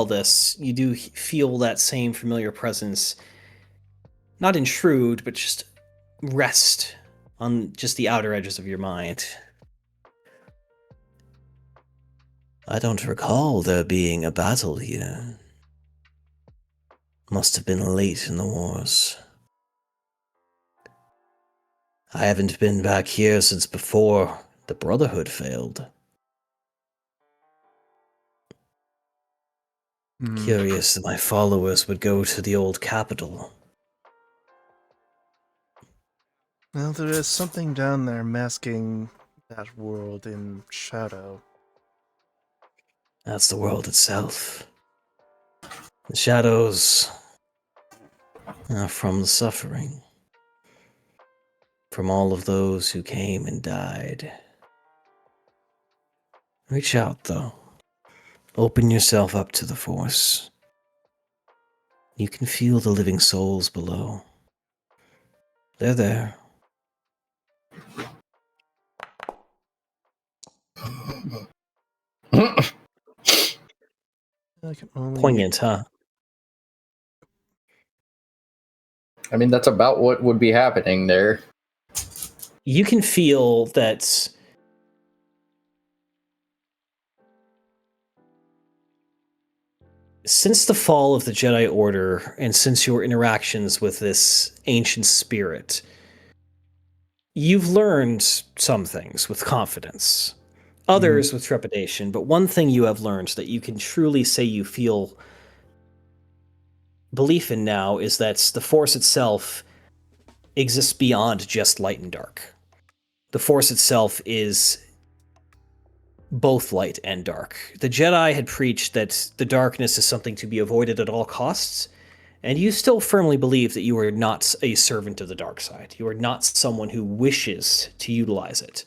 this, you do feel that same familiar presence not intrude, but just rest on just the outer edges of your mind. I don't recall there being a battle here. Must have been late in the wars. I haven't been back here since before the Brotherhood failed. Curious that my followers would go to the old capital. Well, there is something down there masking that world in shadow. That's the world itself. The shadows are from the suffering. From all of those who came and died. Reach out, though. Open yourself up to the Force. You can feel the living souls below. They're there. I can only... Poignant, huh? I mean, that's about what would be happening there. You can feel that since the fall of the Jedi Order, and since your interactions with this ancient spirit, you've learned some things with confidence, others with trepidation, but one thing you have learned that you can truly say you feel belief in now is that the Force itself exists beyond just light and dark. The Force itself is both light and dark. The Jedi had preached that the darkness is something to be avoided at all costs, and you still firmly believe that you are not a servant of the dark side. You are not someone who wishes to utilize it.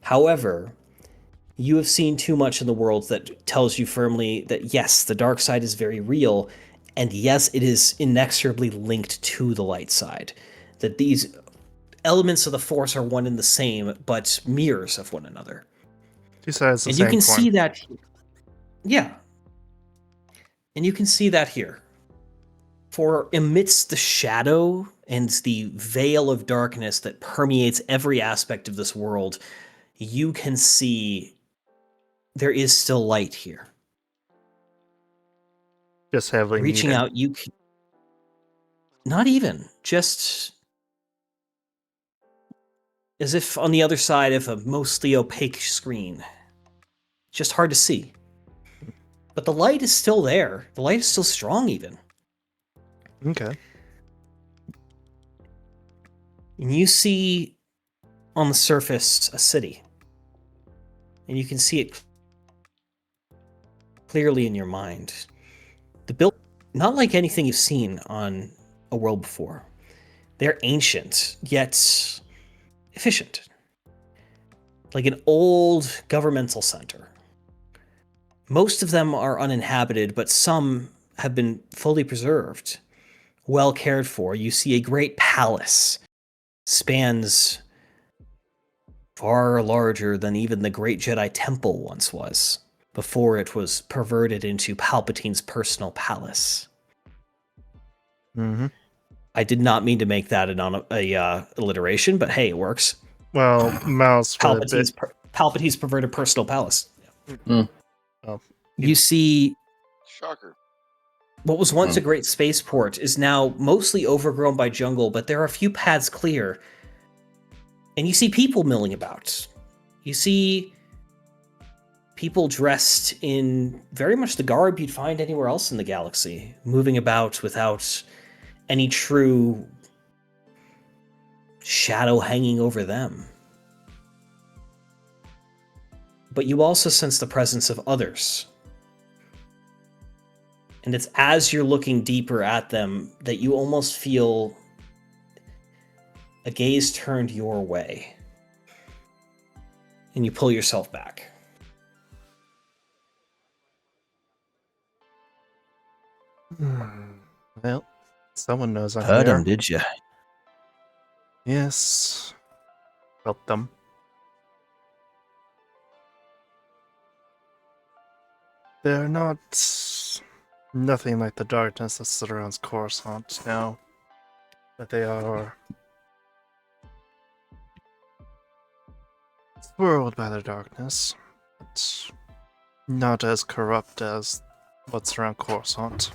However, you have seen too much in the world that tells you firmly that yes, the dark side is very real, and yes, it is inexorably linked to the light side. That these elements of the Force are one and the same, but mirrors of one another. Two sides of the And same you can coin. see that. Yeah. And you can see that here. For amidst the shadow and the veil of darkness that permeates every aspect of this world, you can see there is still light here. Just heavily Reaching needed. out, you can, not even, just as if on the other side of a mostly opaque screen. Just hard to see. But the light is still there. The light is still strong, even. Okay. And you see on the surface a city. And you can see it clearly in your mind. The build, not like anything you've seen on a world before. They're ancient, yet efficient. Like an old governmental center. Most of them are uninhabited, but some have been fully preserved, well cared for. You see a great palace, spans far larger than even the Great Jedi Temple once was, before it was perverted into Palpatine's personal palace. Mm-hmm. I did not mean to make that a alliteration, but hey, it works. Well, Mouse would have been... Palpatine's perverted personal palace. Oh. You see Shocker. what was once a great spaceport is now mostly overgrown by jungle, but there are a few paths clear. And you see people milling about. You see people dressed in very much the garb you'd find anywhere else in the galaxy, moving about without any true shadow hanging over them. But you also sense the presence of others. And it's as you're looking deeper at them that you almost feel a gaze turned your way. And you pull yourself back. Well, someone knows I'm Heard here. him, did you? Yes. Felt them. They're not... nothing like the darkness that surrounds Coruscant now. But they are... swirled by the darkness, but not as corrupt as what's around Coruscant.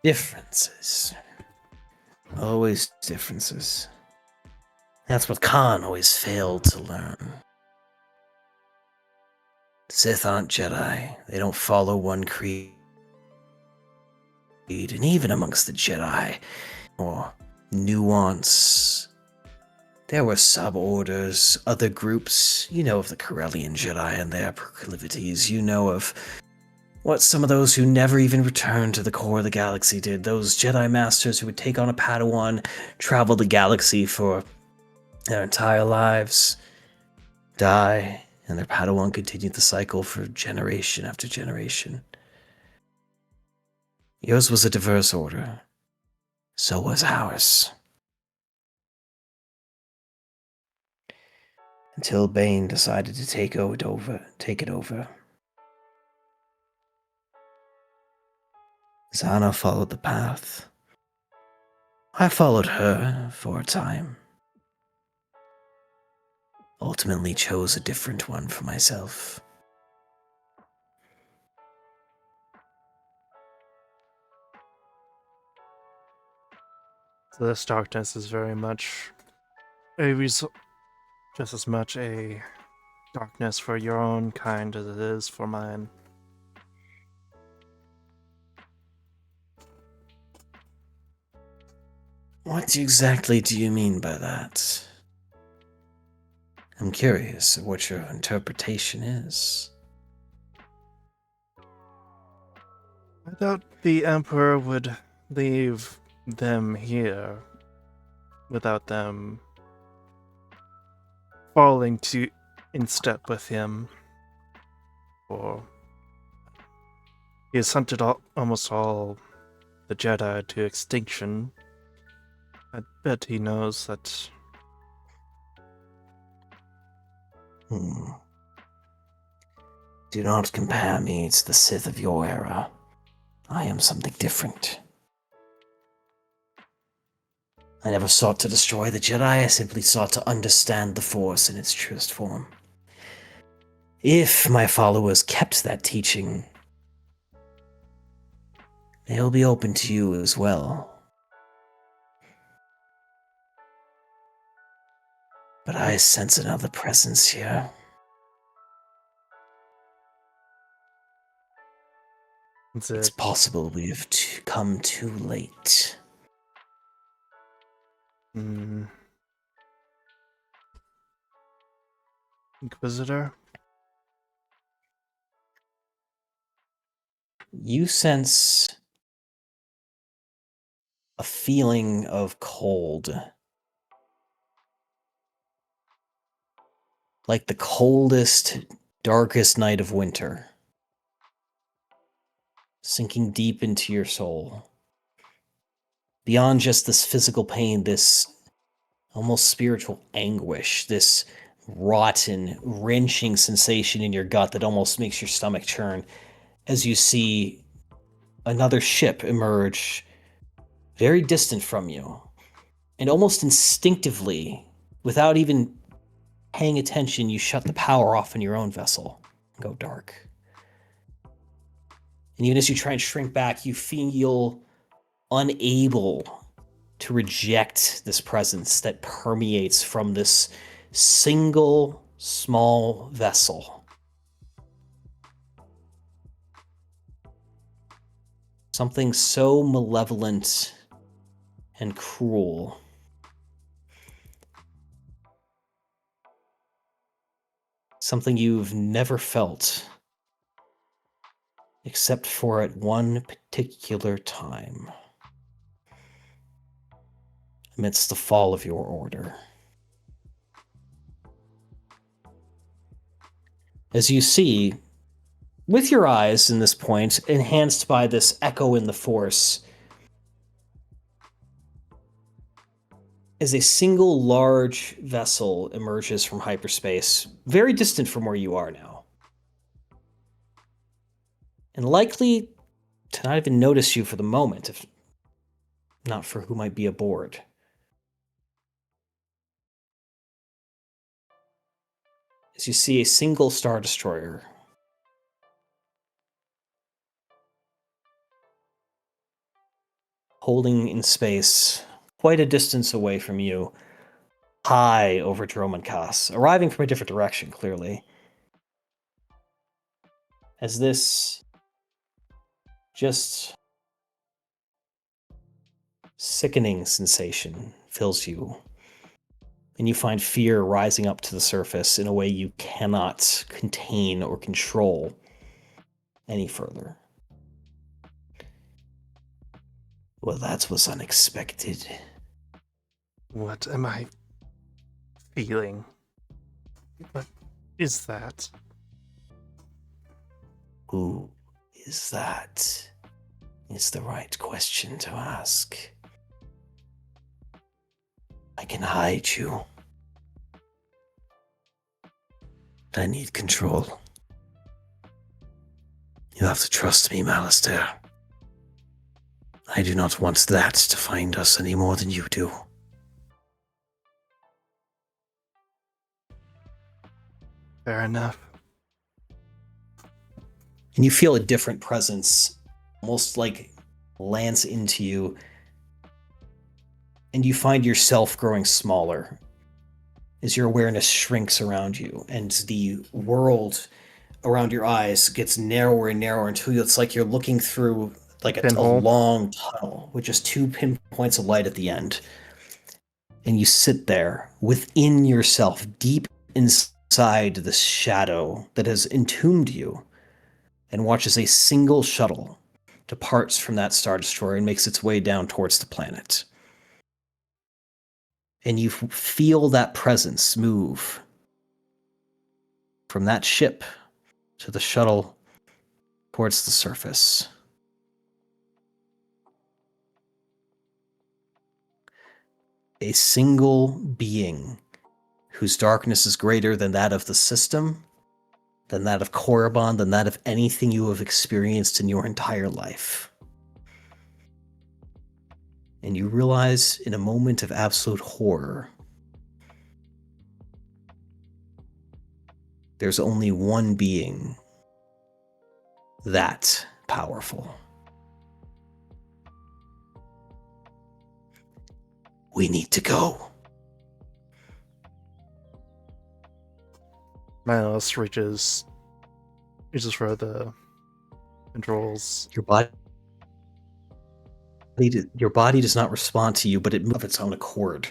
Differences. Always differences. That's what Khan always failed to learn. Sith aren't Jedi. They don't follow one creed. And even amongst the Jedi, or nuance, there were sub-orders, other groups. You know of the Corellian Jedi and their proclivities. You know of what some of those who never even returned to the core of the galaxy did. Those Jedi Masters who would take on a Padawan, travel the galaxy for their entire lives, die, and their Padawan continued the cycle for generation after generation. Yours was a diverse order. So was ours. Until Bane decided to take it over. Zana followed the path. I followed her for a time. Ultimately chose a different one for myself. So this darkness is very much just as much a darkness for your own kind as it is for mine. What exactly do you mean by that? I'm curious of what your interpretation is. I doubt the Emperor would leave them here without them falling in step with him. For he has hunted almost all the Jedi to extinction. I bet he knows that. Do not compare me to the Sith of your era. I am something different. I never sought to destroy the Jedi, I simply sought to understand the Force in its truest form. If my followers kept that teaching, they'll be open to you as well. But I sense another presence here. It's possible we have come too late. Inquisitor? You sense a feeling of cold. Like the coldest, darkest night of winter. Sinking deep into your soul. Beyond just this physical pain, this almost spiritual anguish, this rotten, wrenching sensation in your gut that almost makes your stomach churn as you see another ship emerge very distant from you. And almost instinctively, without even paying attention, you shut the power off in your own vessel and go dark. And even as you try and shrink back, you feel unable to reject this presence that permeates from this single small vessel. Something so malevolent and cruel. Something you've never felt, except for at one particular time, amidst the fall of your order. As you see, with your eyes in this point, enhanced by this echo in the Force, as a single large vessel emerges from hyperspace, very distant from where you are now. And likely to not even notice you for the moment, if not for who might be aboard. as you see a single Star Destroyer holding in space quite a distance away from you, high over Dromankas, arriving from a different direction, clearly. As this just sickening sensation fills you, and you find fear rising up to the surface in a way you cannot contain or control any further. Well, that was unexpected. What am I feeling? What is that? Who is that? Is the right question to ask. I can hide you. I need control. You have to trust me, Malistaire. I do not want that to find us any more than you do. Fair enough. And you feel a different presence, almost like lands into you. And you find yourself growing smaller as your awareness shrinks around you, and the world around your eyes gets narrower and narrower until it's like you're looking through like a Pinhole. long tunnel with just 2 pinpoints of light at the end. And you sit there within yourself, deep inside the shadow that has entombed you, and watch as a single shuttle departs from that Star Destroyer and makes its way down towards the planet. And you feel that presence move from that ship to the shuttle towards the surface. A single being whose darkness is greater than that of the system, than that of Korriban, than that of anything you have experienced in your entire life. And you realize in a moment of absolute horror, there's only one being that powerful. We need to go. Miles reaches for the controls. Your body does not respond to you, but it moves of its own accord.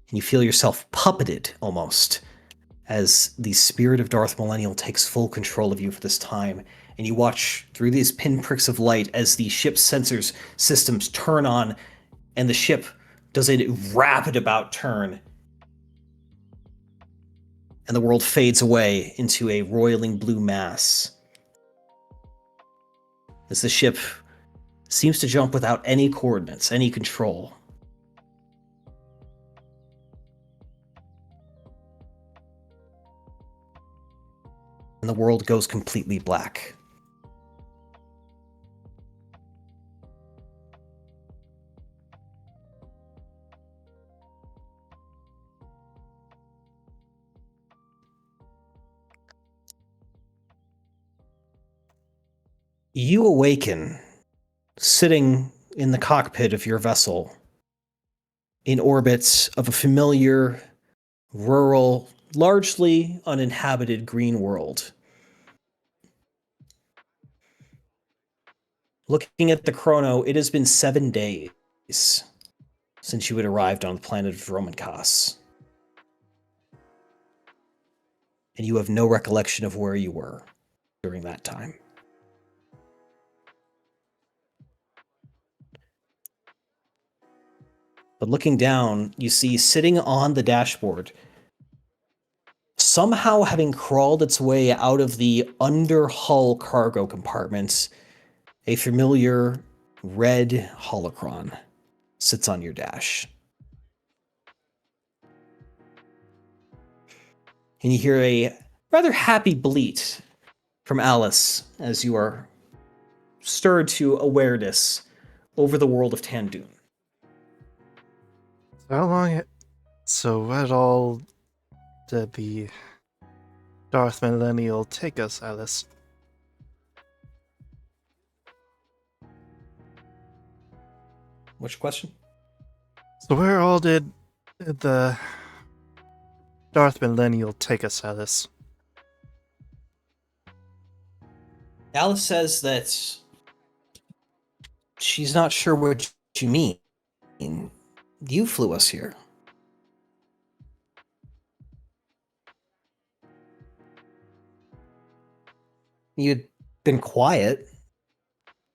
And you feel yourself puppeted almost as the spirit of Darth Millennial takes full control of you for this time. And you watch through these pinpricks of light as the ship's sensors systems turn on, and the ship does a rapid about turn. And the world fades away into a roiling blue mass as the ship seems to jump without any coordinates, any control. And the world goes completely black. You awaken sitting in the cockpit of your vessel in orbit of a familiar, rural, largely uninhabited green world. Looking at the chrono, it has been 7 days since you had arrived on the planet of Dromankas. And you have no recollection of where you were during that time. But looking down, you see sitting on the dashboard, somehow having crawled its way out of the under-hull cargo compartments, a familiar red holocron sits on your dash. And you hear a rather happy bleat from Alice as you are stirred to awareness over the world of Tandoon. So what all did the Darth Millennial take us, Alice? Which question? So where all did the Darth Millennial take us, Alice? Alice says that she's not sure what you mean. You flew us here. You'd been quiet.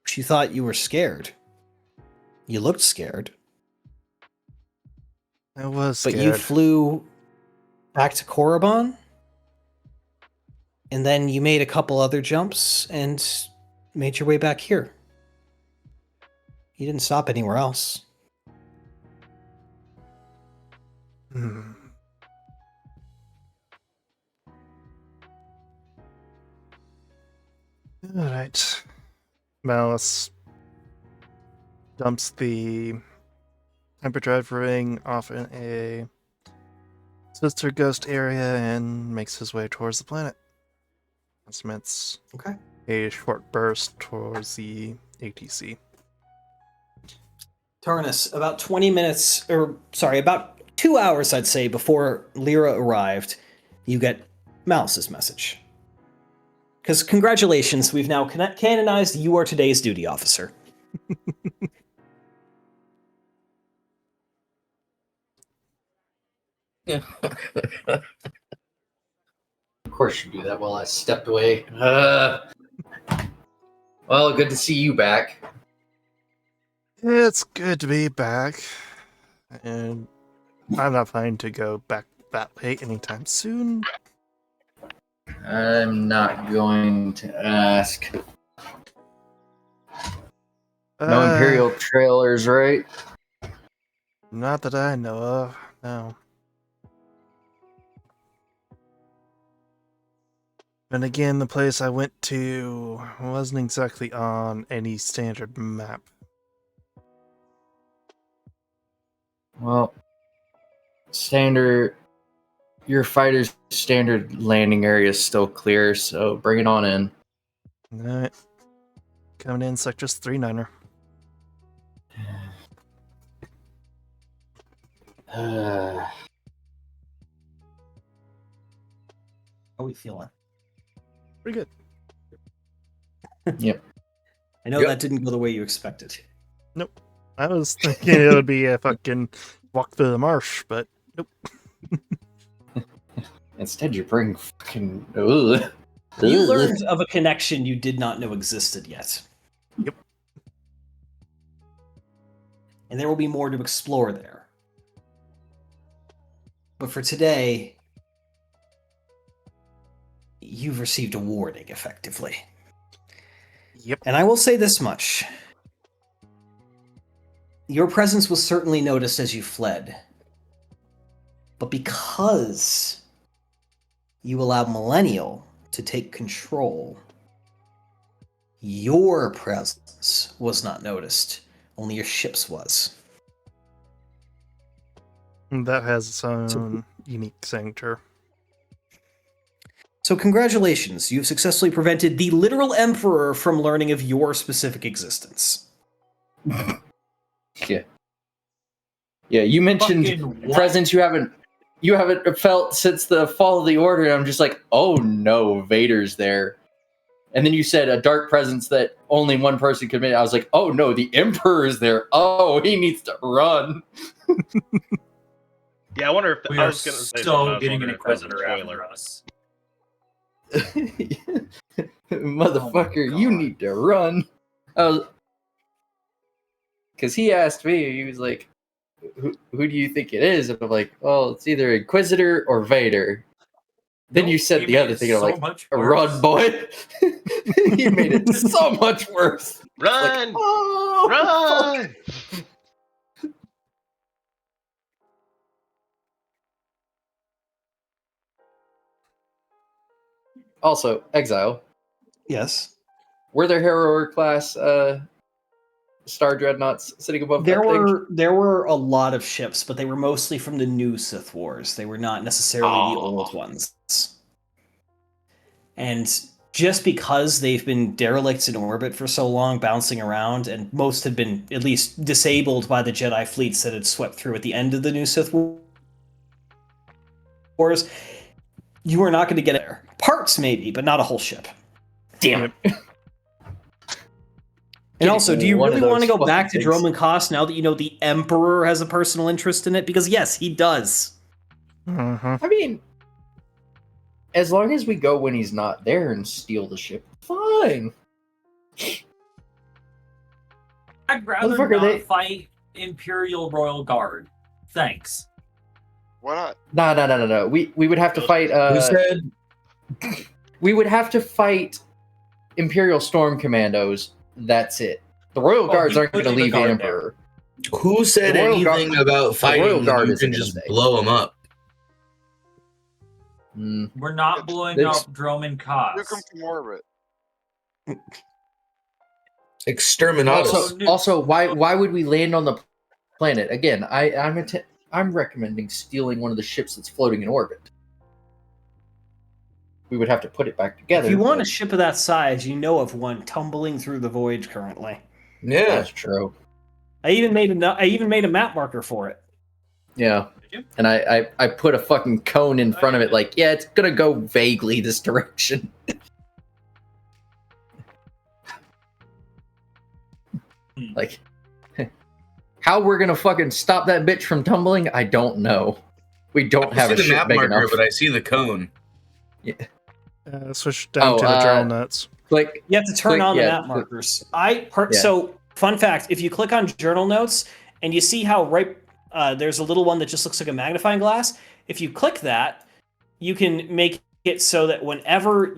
She thought you were scared. You looked scared. I was But scared. you flew back to Korriban? And then you made a couple other jumps and made your way back here. You didn't stop anywhere else. Hmm. Alright. Malice dumps the temper drive ring off in a sister ghost area and makes his way towards the planet. It's Okay. a short burst towards the ATC. Tarnus, about 20 minutes, or sorry, about 2 hours, I'd say, before Lyra arrived, you get Malice's message. Because congratulations, we've now canonized you are today's duty officer. Of course you do that while I stepped away. Well, good to see you back. It's good to be back. And I'm not planning to go back that late anytime soon. I'm not going to ask. No Imperial trailers, right? Not that I know of, no. And again, the place I went to wasn't exactly on any standard map. Well, your fighter's standard landing area is still clear, so bring it on in. Alright. Coming in, Sector 39er. How are we feeling? Pretty good. Yep. I know that didn't go the way you expected. Nope. I was thinking it would be a fucking walk through the marsh, but nope. Instead, you bring fucking. Ugh. You Ugh. learned of a connection you did not know existed yet. Yep. And there will be more to explore there. But for today, you've received a warning, effectively. Yep. And I will say this much. Your presence was certainly noticed as you fled. But because you allowed Millennial to take control, your presence was not noticed. Only your ship's was. That has its own unique signature. So congratulations, you've successfully prevented the literal Emperor from learning of your specific existence. Yeah. Yeah, you mentioned Fucking what? presence you haven't felt since the fall of the Order, and I'm just like, oh no, Vader's there. And then you said a dark presence that only one person could admit. I was like, oh no, the Emperor's there. Oh, he needs to run. Yeah, I wonder if We I are was gonna say so something, I was getting an wondering if that was a Inquisitor spoiler. after us. Motherfucker, Oh my you God. need to run. Because he asked me, he was like, who do you think it is? And I'm like, well, it's either Inquisitor or Vader. Then you said He the made other it thing, and I'm so like, much run, worse. boy. He made it so much worse. Run! Like, oh, Run! fuck. Also, Exile. Yes. Were there heroic class Star Dreadnoughts sitting above that thing? There were a lot of ships, but they were mostly from the new Sith Wars. They were not necessarily the old ones. And just because they've been derelicts in orbit for so long, bouncing around, and most had been at least disabled by the Jedi fleets that had swept through at the end of the New Sith Wars, you are not going to get there. Parts, maybe, but not a whole ship. Damn it. And also, do you One of really want to those go back to fucking things. Droman Koss now that you know the Emperor has a personal interest in it? Because yes, he does. Mhm. I mean, as long as we go when he's not there and steal the ship, fine. I'd rather Motherfucker, not they- fight Imperial Royal Guard. Thanks. Why not? No. We would have to fight. Who said? We would have to fight Imperial Storm Commandos. That's it. The Royal Guards he aren't going to would leave leave a the guard Emperor. Who said The Royal anything about fighting? Royal Guard You isn't can gonna just stay. blow them up. Mm. We're not blowing There's- up Droman Nuke Koss. him from orbit. Exterminatus. Also, why would we land on the planet again? I'm recommending stealing one of the ships that's floating in orbit. We would have to put it back together. If you want a but ship of that size, you know of one tumbling through the void currently. Yeah. that's true. I even made a map marker for it. Yeah. Did you? And I put a fucking cone in front of it, like, yeah, it's gonna go vaguely this direction. Like, how we're gonna fucking stop that bitch from tumbling, I don't know. We don't I have a see the ship map big marker, enough. but I see the cone. Switch down to the journal notes. Click. You have to turn Click, on the yeah, map click. markers. Yeah. So, fun fact: if you click on journal notes and you see how there's a little one that just looks like a magnifying glass. If you click that, you can make it so that whenever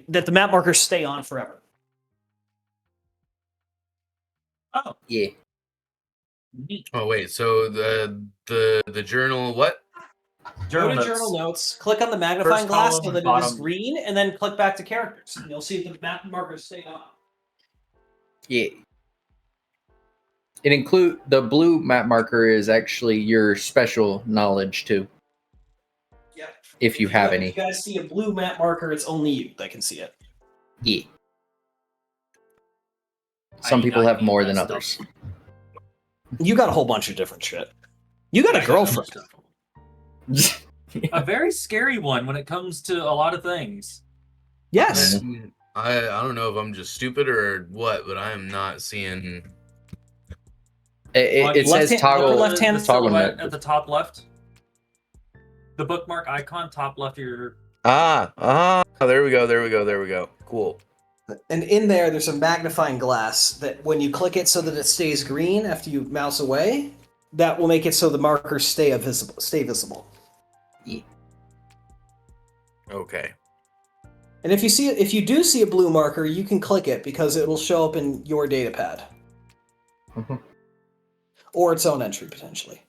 that the map markers stay on forever. Oh, Yeah. neat. Oh wait, so the journal what? Journal Go to notes. journal notes, click on the magnifying First glass column, so that it is bottom. green, and then click back to characters. And you'll see the map markers stay on. Yeah. It include the blue map marker is actually your special knowledge too, Yep. if you have If any. you guys see a blue map marker, it's only you that can see it. Yeah. Some people have more than others. You got a whole bunch of different shit. You got a girlfriend. A very scary one when it comes to a lot of things. Yes. I don't know if I'm just stupid or what, but I am not seeing. It says Left-hand- toggle. upper left-hand the toggle silhouette net. at the top left. The bookmark icon, top left of your. There we go. Cool. And in there's a magnifying glass that when you click it so that it stays green after you mouse away, that will make it so the markers stay visible. Okay. And if you do see a blue marker, you can click it because it will show up in your data pad. Mhm. Or its own entry, potentially.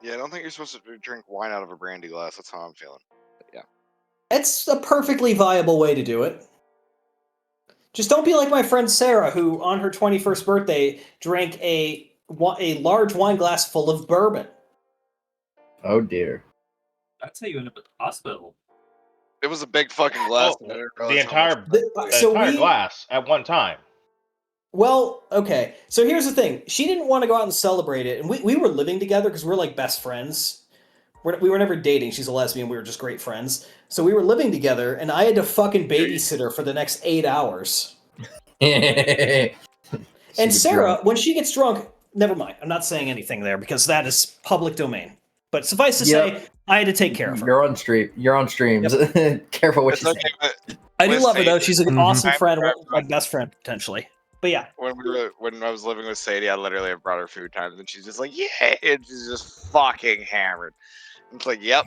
Yeah, I don't think you're supposed to drink wine out of a brandy glass. That's how I'm feeling. But yeah. It's a perfectly viable way to do it. Just don't be like my friend Sarah, who on her 21st birthday drank a large wine glass full of bourbon. Oh dear. That's how you end up at the hospital. It was a big fucking glass. Oh, and I didn't the realize how entire much- So entire we- glass at one time. Well, okay. So here's the thing. She didn't want to go out and celebrate it. And we were living together because we're like best friends. We were never dating. She's a lesbian. We were just great friends. So we were living together, and I had to fucking babysit her for the next 8 hours. And Sarah, when she gets drunk, never mind. I'm not saying anything there because that is public domain. But suffice to say, I had to take care of her. You're on stream. You're on streams. Careful what It's you okay, say. but I do with love her though. Sadie- She's an Mhm. awesome friend, Right. my best friend potentially. But yeah, when I was living with Sadie, I literally have brought her food times, and she's just like, "Yeah," and she's just fucking hammered. It's like, "Yep."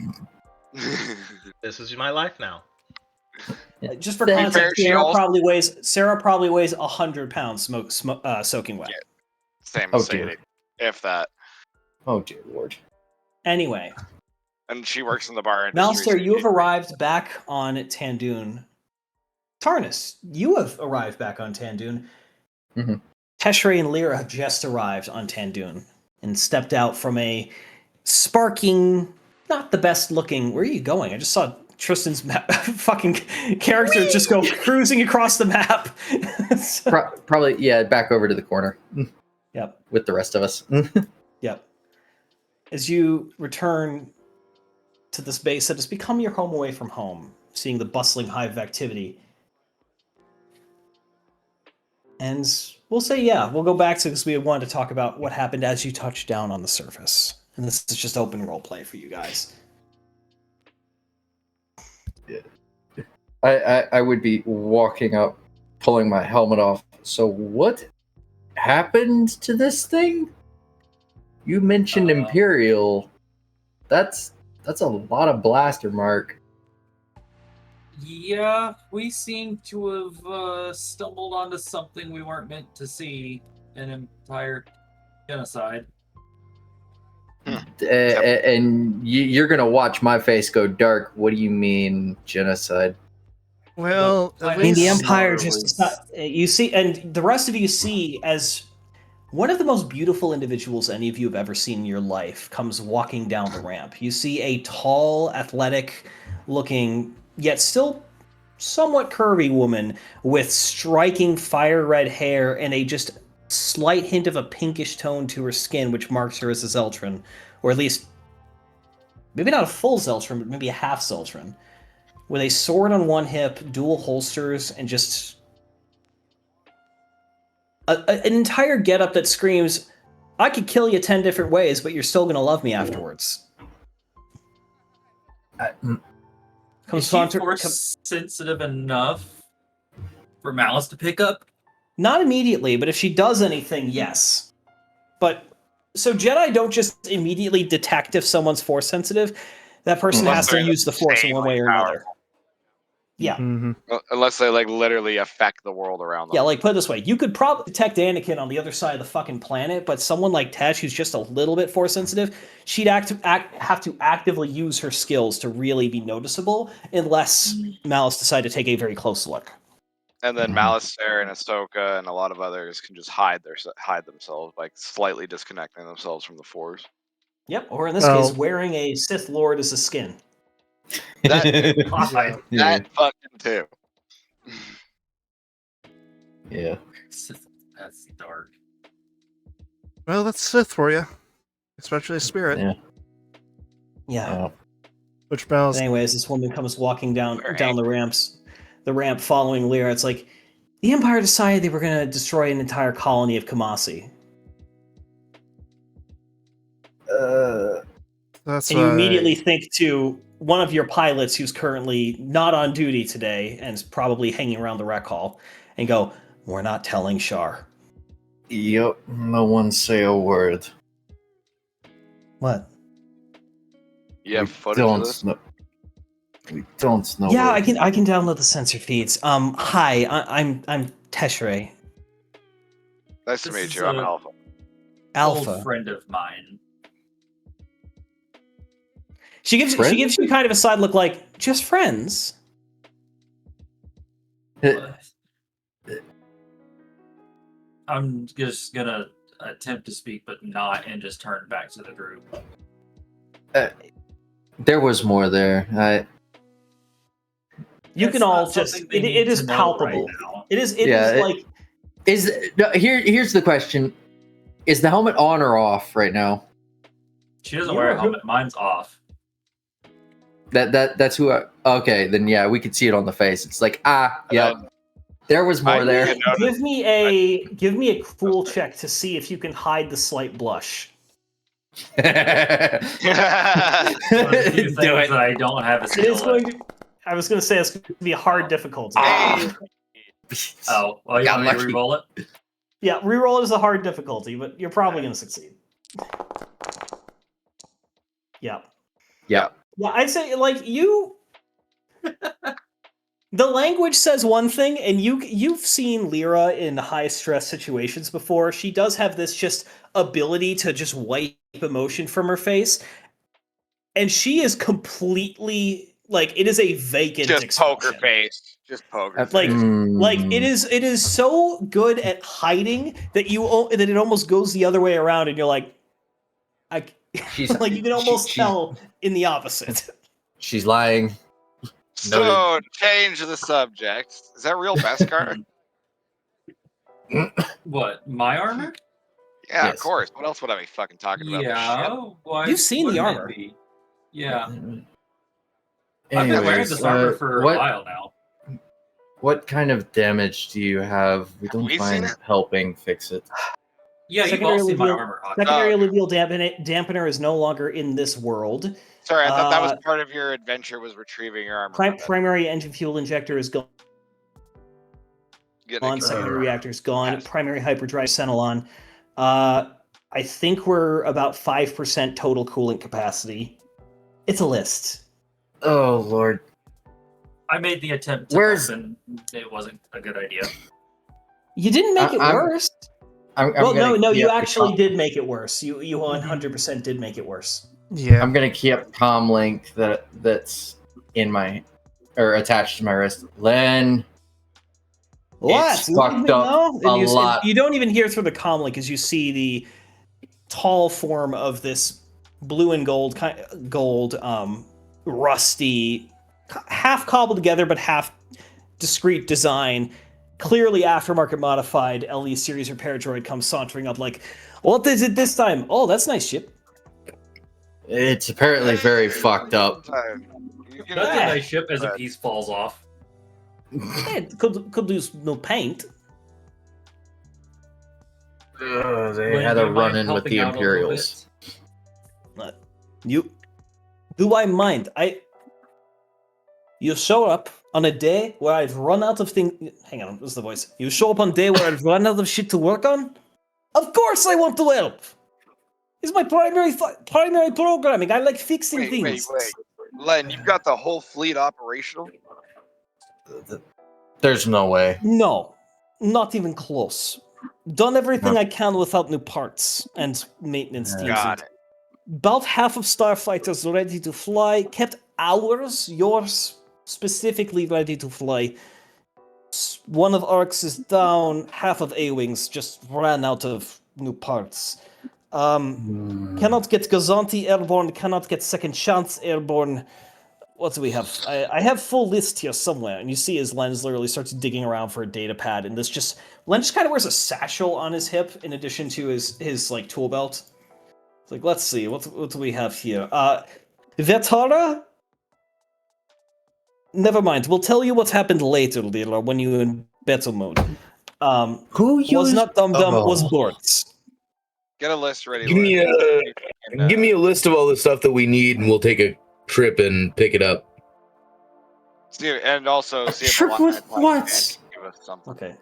This is my life now. just for To be context, fair, she Sarah also- probably weighs 100 pounds soaking wet. Yeah. Same Oh, as dear. Sadie, if that. Oh dear lord. Anyway, And she works in the bar industry. Malster, so you have she- arrived back on Tandoon. Tarnus, you have arrived back on Tandoon. Mhm. Teshre and Lyra have just arrived on Tandoon and stepped out from a sparking, not the best looking. Where are you going? I just saw Tristan's fucking character just go cruising across the map. Probably, yeah, back over to the corner. Yep. With the rest of us. Yep. As you return to this base that has become your home away from home, seeing the bustling hive of activity. And we'll say, yeah, we'll go back to because we wanted to talk about what happened as you touched down on the surface. And this is just open role play for you guys. Yeah. I would be walking up, pulling my helmet off. So what happened to this thing? You mentioned Imperial. That's a lot of blaster mark. Yeah, we seem to have stumbled onto something we weren't meant to see. An entire genocide. And you're gonna watch my face go dark. What do you mean genocide? Well, I mean, the Empire just you see, and the rest of you see as one of the most beautiful individuals any of you have ever seen in your life comes walking down the ramp. You see a tall, athletic-looking, yet still somewhat curvy woman with striking fire red hair and a just slight hint of a pinkish tone to her skin, which marks her as a Zeltran, or at least maybe not a full Zeltran, but maybe a half Zeltran, with a sword on one hip, dual holsters, and just an entire getup that screams, "I could kill you 10 different ways, but you're still gonna love me afterwards." Is she force sensitive enough for Malice to pick up? Not immediately, but if she does anything, yes. But so Jedi don't just immediately detect if someone's force sensitive. That person has to use the force in one way or another. Yeah. Mm-hmm. Unless they like literally affect the world around them. Yeah, like put it this way, you could probably detect Anakin on the other side of the fucking planet, but someone like Tesh who's just a little bit force sensitive, she'd have to actively use her skills to really be noticeable, unless Malice decided to take a very close look. And then Malice, Sarah, and Ahsoka, and a lot of others can just hide themselves by slightly disconnecting themselves from the Force. Yep, or in this case, wearing a Sith Lord as a skin. That Yeah. fucking too. Yeah. That's dark. Well, that's Sith for you, especially Spirit. Yeah. Which Malice. Anyways, this woman comes walking down the ramp following Lyra. It's like the Empire decided they were going to destroy an entire colony of Kamasi. That's and you immediately think to one of your pilots who's currently not on duty today and is probably hanging around the rec hall, and go, "We're not telling Shar." Yep. No one say a word. What? You have footage of this? We don't know. Yeah, I can download the sensor feeds. Hi, I'm Teshre. Nice to meet you. I'm Alpha. Alpha. Old friend of mine. She gives you kind of a side look, like just friends. I'm just gonna attempt to speak, but not, and just turn back to the group. There was more there. You can all just it is palpable. Right, it is like here's the question. Is the helmet on or off right now? She doesn't wear a helmet. Mine's off. That's who okay, then yeah, we could see it on the face. It's like, yeah. There was more there. Give me a cool check to see if you can hide the slight blush. Do it. I don't have a skill. I was going to say it's going to be a hard difficulty. Oh, well, you want me to re-roll it? Yeah, re-roll it is a hard difficulty, but you're probably going to succeed. Yeah. Yeah. Yeah, I'd say like you. The language says one thing, and you've seen Lyra in high stress situations before. She does have this just ability to just wipe emotion from her face, and she is completely like it is a vacant just expression. Poker face. Just poker like face. like it is so good at hiding that it almost goes the other way around, and you're like, she's like you can almost tell in the opposite. She's lying. So, change the subject. Is that real Beskar? What? My armor? Yeah, Yes. of course. What else would I be fucking talking about? This shit? Yeah. Why You've seen the wouldn't it armor. be? Yeah. Anyways, I've been wearing this armor for a what while now. what kind of damage do you have? We don't we seen mind it? helping fix it. Yeah, you've Secondary all seen my alluvial- armor. Hawk. Secondary Oh. alluvial dampener is no longer in this world. Sorry, I thought that was Uh, part of your adventure was retrieving your armor. My bad. Primary engine fuel injector is gone. Getting it On confused. secondary reactors gone. Yes. Primary hyperdrive Xenolon. I think we're about 5% total coolant capacity. It's a list. Oh Lord. I made the attempt to Where's- help, and it wasn't a good idea. You didn't make it I'm- worse. I'm Well, gonna no, key you up the actually com- did make it worse. You 100% did make it worse. Yeah. I'm gonna key up comm link that's in my or attached to my wrist. Len, What? It's fucked up a lot. You don't even hear through the comlink as you see the tall form of this blue and gold, rusty, half cobbled together but half discrete design. Clearly aftermarket modified LE series repair droid comes sauntering up like, "What is it this time? Oh, that's nice ship." it's apparently very fucked up. You That's a Yeah. nice ship as a piece falls off. It could use no paint. They Lynn, had do a you mind run in with helping the out a little Imperials. bit? You do I mind? You show up on a day where I've run out of things. Hang on, what's the voice? You show up on a day where I've run out of shit to work on? Of course I want to help! It's my primary programming. I like fixing Wait, things. Len, you've got the whole fleet operational? There's no way. No, not even close. Done everything I can without new parts and maintenance teams. Got it. About half of starfighters ready to fly. Kept yours specifically ready to fly. One of Arcs is down. Half of A-Wings just ran out of new parts. Cannot get Gazanti airborne. Cannot get Second Chance airborne. What do we have? I have full list here somewhere, and you see as Lens literally starts digging around for a data pad, and Len just kind of wears a satchel on his hip in addition to his like tool belt. It's like, let's see, what do we have here? Vetara? Never mind. We'll tell you what happened later, Lila, when you're in battle mode. Who Was used- not Dum Dum, Oh. was Bortz. Get a list ready. Give me Len. give me a list of all the stuff that we need, and we'll take a trip and pick it up. See, and also see if Trip Alana with and Plan what? can give us something. Okay.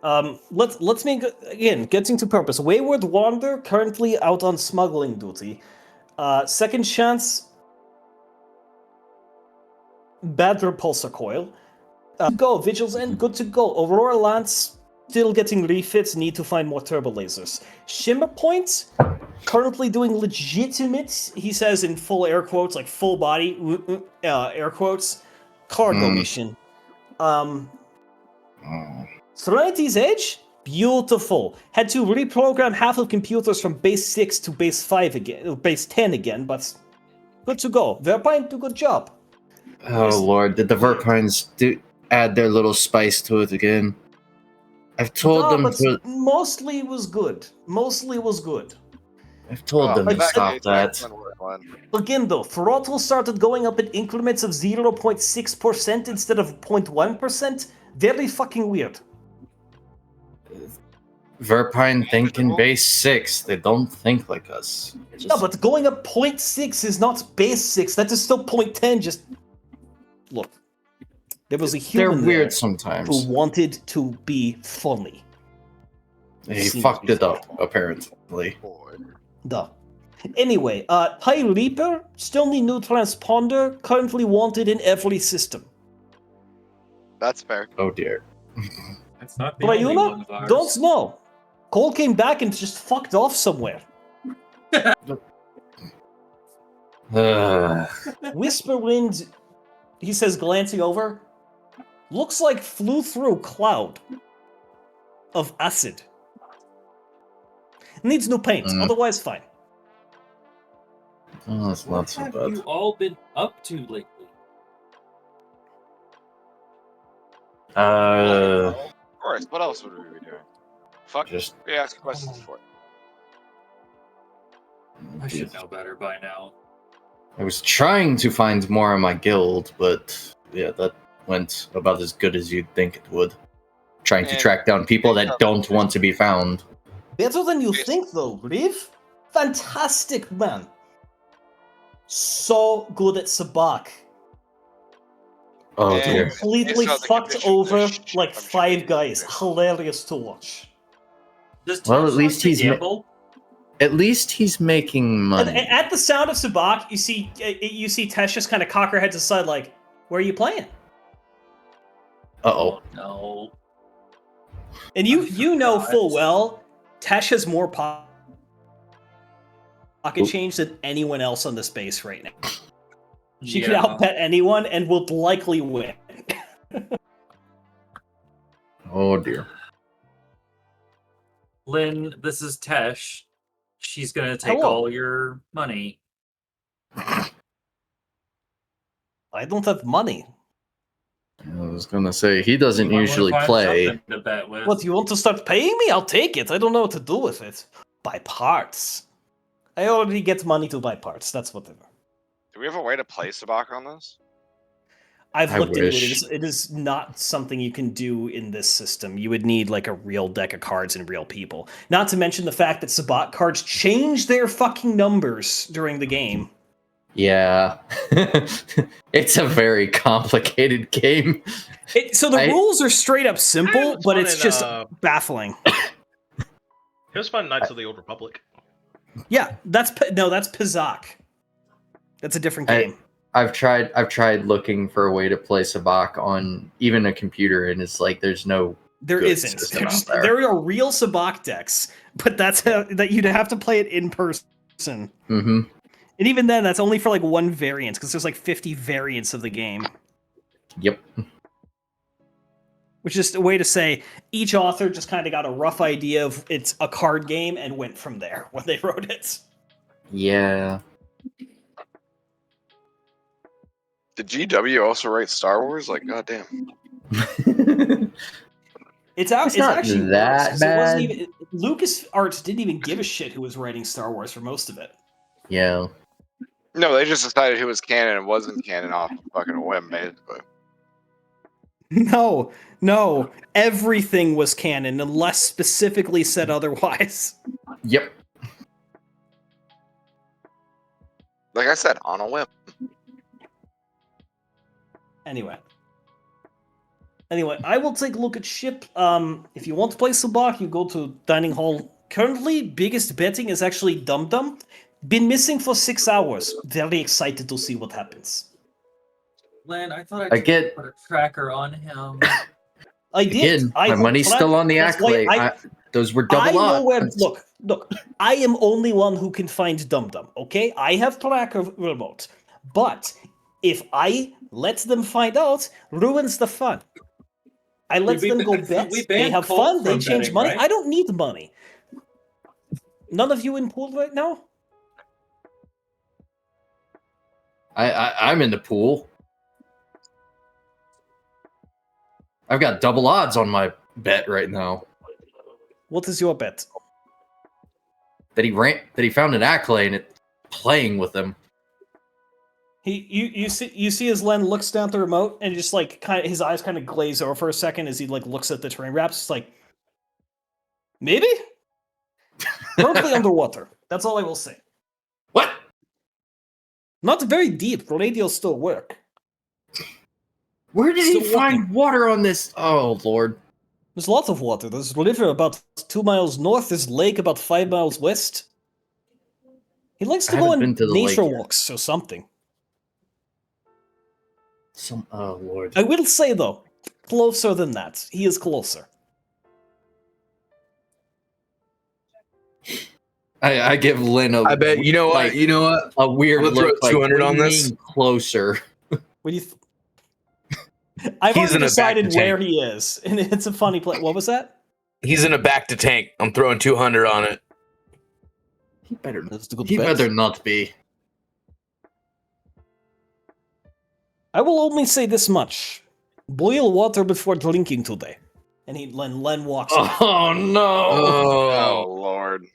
Let's make again getting to purpose. Wayward Wander currently out on smuggling duty. Second Chance. Bad repulsor coil. Go Vigils and good to go. Aurora Lance still getting refits. Need to find more turbo lasers. Shimmer Point currently doing legitimate. He says in full air quotes, like full body air quotes. Cargo mission. Serenity's Edge? Beautiful. Had to reprogram half of computers from base 6 to base 5 again, base 10 again, but good to go. Verpine, do good job. Oh Lord, did the Verpines add their little spice to it again? I've told No, them but to. mostly was good. Mostly was good. I've told them in to that stop case, that. excellent work, Len. Again though, throttle started going up in increments of 0.6% instead of 0.1%. Very fucking weird. Verpine think in base 6. They don't think like us. No, but going up 0.6 is not base 6. That is still 0.10. Just look. There was a They're human weird there sometimes. who wanted to be funny. He Seems fucked to be it up, apparently. Duh. Anyway, TIE Reaper, still need new transponder, currently wanted in every system. That's fair. Oh dear. That's not the only one Brayuna? of ours. Don't know. Cole came back and just fucked off somewhere. Whisperwind, he says, glancing over, looks like flew through cloud of acid. Needs new paint, otherwise fine. Oh, that's not so What have bad. you all been up to lately? Of course. What else would we be doing? Fuck. Just We ask questions for it. I should know better by now. I was trying to find more on my guild, but yeah, that went about as good as you'd think it would. Trying to And track down people that don't want to be found. Better than you think, though, Reeve. Fantastic, man. So good at Sabak. Oh And dear. Completely based on the fucked conditions, over there's shit like I'm sure 5 you can guys. do. Hilarious to watch. Does Well, Tesh at least like to he's ma- gamble? At least he's making And money. at the sound of Sabak, you see Tesh just kind of cock her head to the side, like, "Where are you playing?" Uh-oh. No. And I you know forgot. full well, Tesh has more pocket change than anyone else on this base right now. She could outbet anyone and will likely win. Oh dear. Lynn, this is Tesh. She's gonna take Hello. all your money. I don't have money. I was gonna say he doesn't You might wanna usually find play. something to bet with. What, you want to start paying me? I'll take it. I don't know what to do with it. Buy parts. I already get money to buy parts. That's whatever. Do we have a way to play Sabak on this? I've I looked into it. wish. It is not something you can do in this system. You would need like a real deck of cards and real people. Not to mention the fact that Sabat cards change their fucking numbers during the game. Yeah. It's a very complicated game. So the rules are straight up simple, it's but fun it's in, just baffling. It was fun Knights of the Old Republic. Yeah, that's Pizak. That's a different game. I've tried looking for a way to play Sabak on even a computer, and it's like there's no. There good isn't. system out there. There are real Sabak decks, but that you'd have to play it in person. Mm-hmm. And even then, that's only for like one variant, because there's like 50 variants of the game. Yep. Which is a way to say each author just kind of got a rough idea of it's a card game and went from there when they wrote it. Yeah. Did GW also write Star Wars? Like, goddamn. It's not actually that worse, 'cause bad. it wasn't even, LucasArts didn't even give a shit who was writing Star Wars for most of it. Yeah. No, they just decided who was canon and wasn't canon off a fucking whim, basically. No, everything was canon unless specifically said otherwise. Yep. Like I said, on a whim. Anyway, I will take a look at ship. If you want to play Sabak, you go to Dining Hall. Currently, biggest betting is actually Dum Dum. Been missing for 6 hours. Very excited to see what happens. Lynn, I thought I get- put a tracker on him. I did. Again, I my hold money's track. still on the That's why accolade. Those were I double know where. odds. Look. I am only one who can find Dum Dum. Okay, I have tracker remote, but if I let them find out, ruins the fun. I let them go bet. They have fun. They change money. Right? I don't need money. None of you in pool right now? I'm in the pool. I've got double odds on my bet right now. What is your bet? That he found an accolade and it's playing with him. You see as Len looks down at the remote and just like kind of his eyes kind of glaze over for a second as he like looks at the terrain wraps. It's like maybe currently underwater. That's all I will say. What? Not very deep. The radios still work. Where did he Still find water on this? Oh Lord. There's lots of water. There's a river about 2 miles north. There's a lake about 5 miles west. He likes to I go haven't on been to the nature lake yet. walks or something. Oh Lord. I will say though, closer than that. He is closer. I give Lynn a. I bet you know what? You know what? A weird I'm gonna look. throw Like, 200 what do on you this. mean closer. What do you? I've He's already in a decided back to where tank. he is, and it's a funny play. What was that? He's in a back to tank. I'm throwing 200 on it. He better. That's a good He bet. better not be. I will only say this much. Boil water before drinking today. And Len walks in. Oh no! Oh Oh, Lord.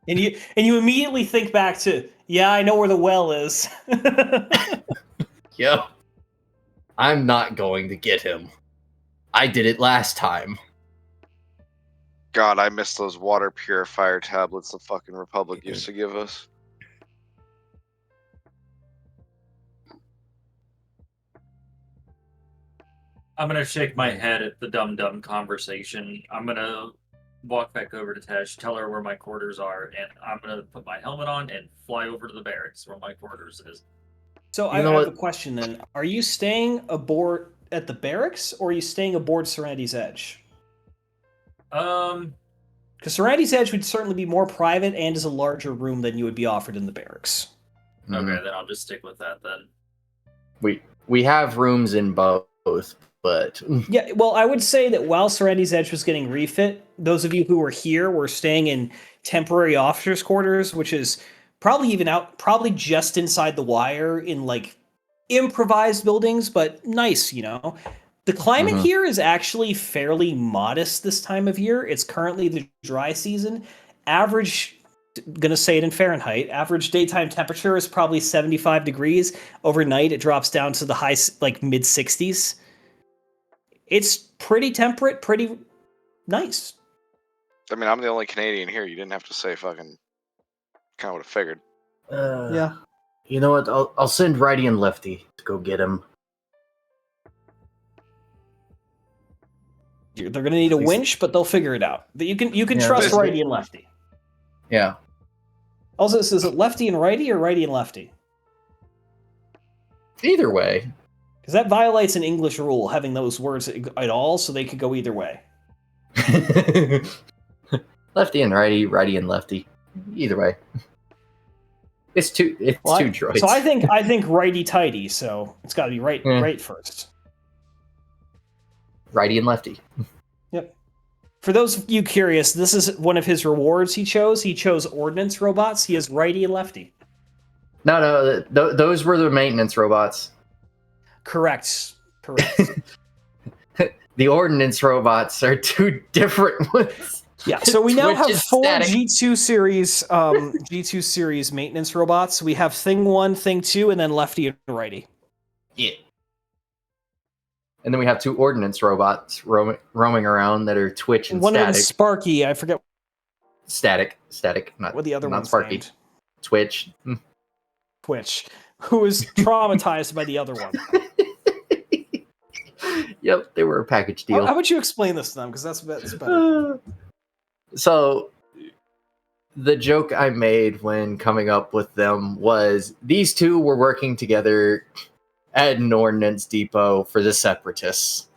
And you immediately think back to, yeah, I know where the well is. Yep. I'm not going to get him. I did it last time. God, I miss those water purifier tablets the fucking Republic used to give us. I'm gonna shake my head at the dumb conversation. I'm gonna walk back over to Tesh, tell her where my quarters are, and I'm gonna put my helmet on and fly over to the barracks where my quarters is. So I You know have what? a question then. Are you staying aboard at the barracks, or are you staying aboard Serenity's Edge? Um, Because Serenity's Edge would certainly be more private and is a larger room than you would be offered in the barracks. okay, then I'll just stick with that then. We have rooms in both, but Yeah, well, I would say that while Serenity's Edge was getting refit, those of you who were here were staying in temporary officers' quarters, which is probably just inside the wire in like improvised buildings, but nice, you know. The climate Mhm. here is actually fairly modest this time of year. It's currently the dry season. Average, gonna say it in Fahrenheit, average daytime temperature is probably 75 degrees. Overnight, it drops down to the high, like mid 60s. It's pretty temperate, pretty nice. I mean, I'm the only Canadian here. You didn't have to say fucking. Kind of would have figured. Yeah. You know what? I'll send Righty and Lefty to go get him. They're gonna need a winch, but they'll figure it out. You can Yeah, trust they- righty and lefty. Yeah. Also, is it lefty and righty or righty and lefty? Either way. Because that violates an English rule, having those words at all, so they could go either way. Lefty and righty, righty and lefty. Either way. It's two droids. So I think righty tighty. So it's got to be right first. Righty and lefty. Yep. For those of you curious, this is one of his rewards he chose. He chose ordnance robots. He has righty and lefty. No, those were the maintenance robots. Correct. The ordnance robots are two different ones. Yeah, so we now Twitch have is 4 static. G2 series maintenance robots. We have Thing 1, Thing 2, and then lefty and righty. Yeah. And then we have 2 ordnance robots roaming around that are Twitch and One of static. them's Sparky. I forget Static, not what the other not one's Sparky. named. Twitch. Twitch, who is traumatized by the other one. Yep, they were a package deal. How about you explain this to them? Because that's better. So, the joke I made when coming up with them was these two were working together at an ordnance depot for the Separatists.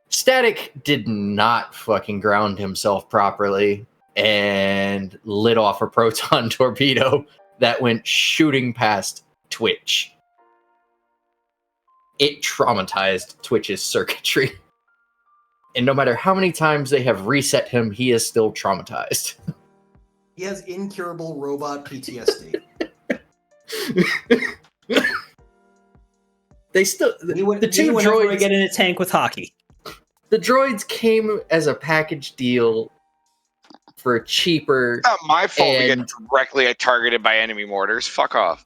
Static did not fucking ground himself properly and lit off a proton torpedo that went shooting past Twitch. It traumatized Twitch's circuitry. And no matter how many times they have reset him, he is still traumatized. He has incurable robot PTSD. They still the two droids get in a tank with hockey. The droids came as a package deal for cheaper. Not my fault we And- get directly targeted by enemy mortars. Fuck off.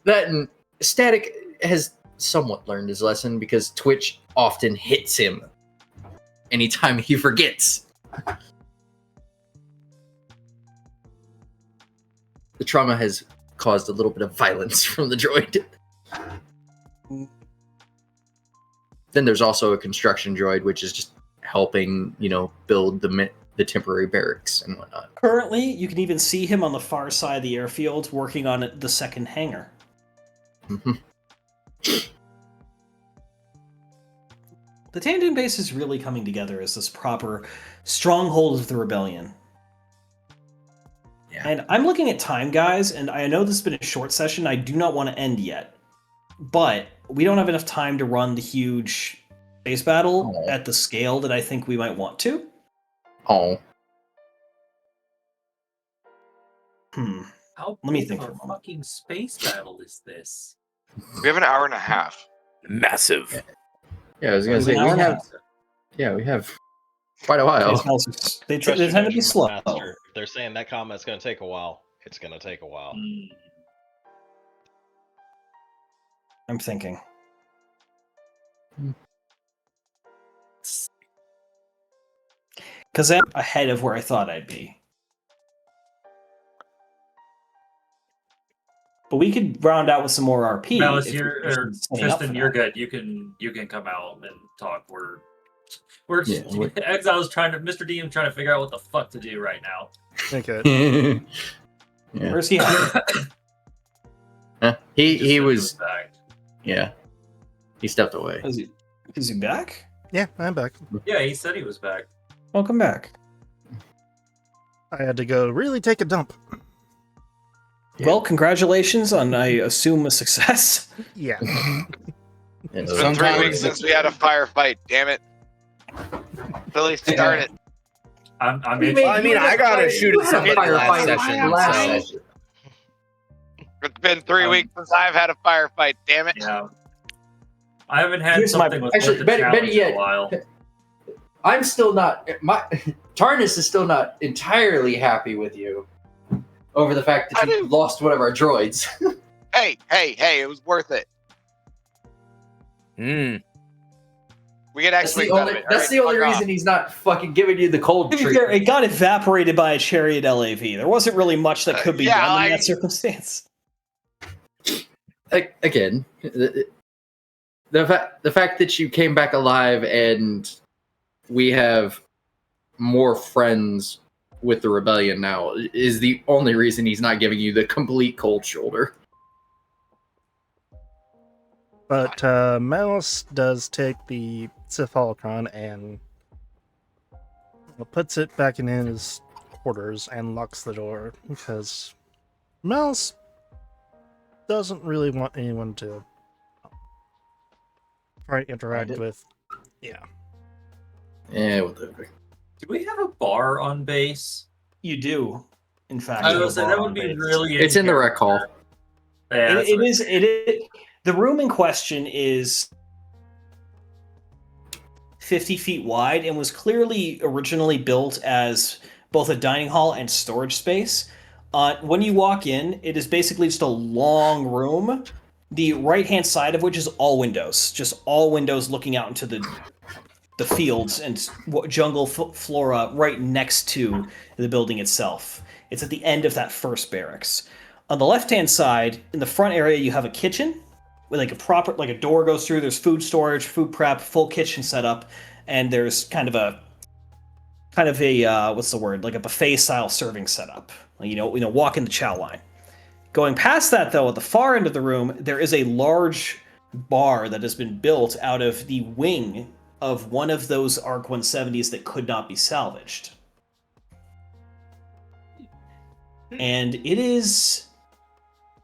That and Static has somewhat learned his lesson because Twitch often hits him anytime he forgets. The trauma has caused a little bit of violence from the droid. Then there's also a construction droid, which is just helping, build the temporary barracks and whatnot. Currently, you can even see him on the far side of the airfield working on the second hangar. Mhm. The Tandem base is really coming together as this proper stronghold of the rebellion. Yeah. And I'm looking at time, guys, and I know this has been a short session. I do not want to end yet. But we don't have enough time to run the huge space battle at the scale that I think we might want to. Oh. How Let me big think of for a a moment. fucking space battle is this? We have an hour and a half. Massive. Yeah, I was gonna An say hour we and a have. half. Yeah, we have quite a while. These houses, they Trust tend your to be measurement slow. master. If they're saying that combat's going to take a while, it's going to take a while. I'm thinking. Because I'm ahead of where I thought I'd be. But we could round out with some more RP. Malice, if you're you're or setting up for Tristan, you're that. good. You can come out and talk. We're Yeah, Exile's trying to Mr. DM trying to figure out what the fuck to do right now. Okay. Yeah. Where's he at? He Just said was back. yeah. He stepped away. Is he back? Yeah, I'm back. Yeah, he said he was back. Welcome back. I had to go really take a dump. Yeah. Well, congratulations on, I assume, a success. Yeah. It's been 3 weeks since we had a firefight. Damn it. Billy, start it. I'm Well, I mean, I gotta shoot at something last session. So. It's been 3 weeks since I've had a firefight. Damn it. Yeah. I haven't had Here's my- something with Actually, the better challenge yet, in a while. I'm still not. Tarnus is still not entirely happy with you over the fact that you lost one of our droids. Hey, it was worth it. We get That's X-Wings out of it. That's the only reason he's not fucking giving you the cold To be fair, treatment. it got evaporated by a chariot LAV. There wasn't really much that could be yeah, done in I- that circumstance. Again, the fact that you came back alive and we have more friends with the rebellion now is the only reason he's not giving you the complete cold shoulder. But Malice does take the Cephalocorn and puts it back in his quarters and locks the door because Malice doesn't really want anyone to try to interact with. Yeah. Yeah, whatever. Do we have a bar on base? You do, in fact. I have a was say bar that on would be base. really. It's in the rec hall. Yeah, It is. The room in question is 50 feet wide and was clearly originally built as both a dining hall and storage space. When you walk in, it is basically just a long room, the right-hand side of which is all windows, just all windows looking out into the fields and jungle flora right next to the building itself. It's at the end of that first barracks. On the left-hand side, in the front area, you have a kitchen with like a door goes through. There's food storage, food prep, full kitchen setup, and there's kind of a what's the word? Like a buffet style serving setup. You know, walk in the chow line. Going past that, though, at the far end of the room, there is a large bar that has been built out of the wing of one of those ARC 170s that could not be salvaged. And it is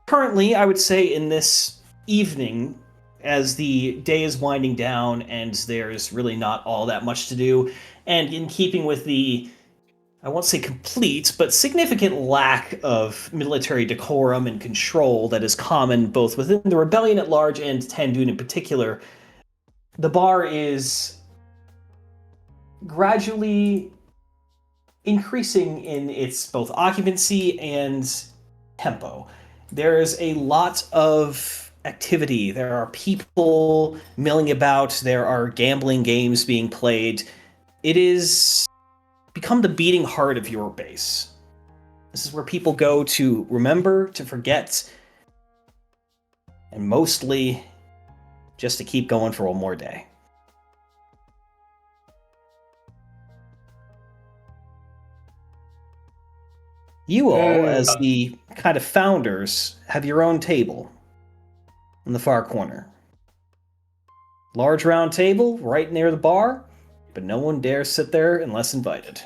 currently, I would say, in this evening, as the day is winding down and there's really not all that much to do, and in keeping with the, I won't say complete, but significant lack of military decorum and control that is common both within the rebellion at large and Tandoon in particular, the bar is gradually increasing in its both occupancy and tempo. There's a lot of activity. There are people milling about. There are gambling games being played. It is become the beating heart of your base. This is where people go to remember, to forget, and mostly just to keep going for one more day. You all, as the kind of founders, have your own table in the far corner. Large round table right near the bar, but no one dares sit there unless invited.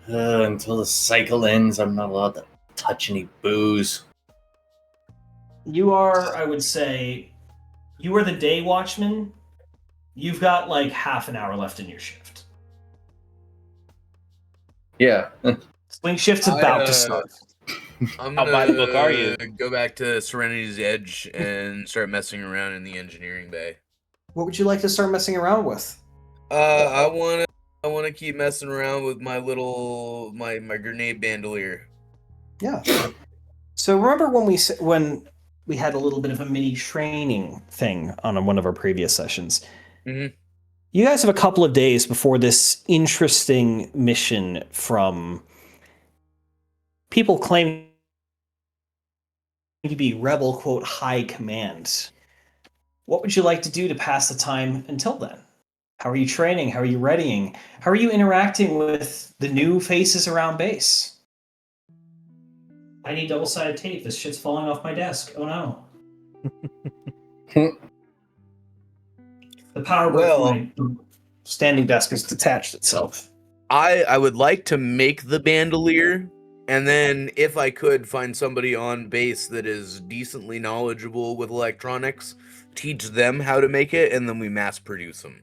Until the cycle ends, I'm not allowed to touch any booze. You are, I would say, you are the day watchman. You've got like half an hour left in your shift. Yeah. Swing shift's about to I, start. I'm How by the book are gonna you? go back to Serenity's Edge and start messing around in the engineering bay. What would you like to start messing around with? I wanna keep messing around with my little my grenade bandolier. Yeah. So remember when we had a little bit of a mini training thing on one of our previous sessions? Mhm. You guys have a couple of days before this interesting mission from people claiming to be rebel quote high command. What would you like to do to pass the time until then? How are you training? How are you readying? How are you interacting with the new faces around base? I need double-sided tape. This shit's falling off my desk. Oh no. The power brick from my standing desk has detached itself. I would like to make the bandolier, and then if I could find somebody on base that is decently knowledgeable with electronics, teach them how to make it, and then we mass produce them.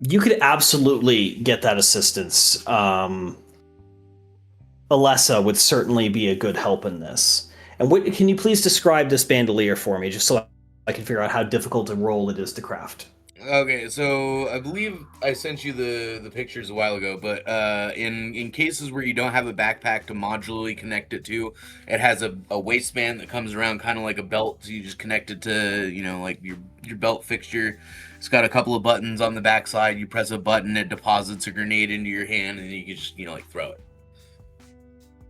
You could absolutely get that assistance. Alessa would certainly be a good help in this. And can you please describe this bandolier for me, just so I can figure out how difficult a role it is to craft? Okay, so I believe I sent you the pictures a while ago, but in cases where you don't have a backpack to modularly connect it to, it has a waistband that comes around kind of like a belt, so you just connect it to, like your belt fixture. It's got a couple of buttons on the backside. You press a button, it deposits a grenade into your hand, and then you can just, like throw it.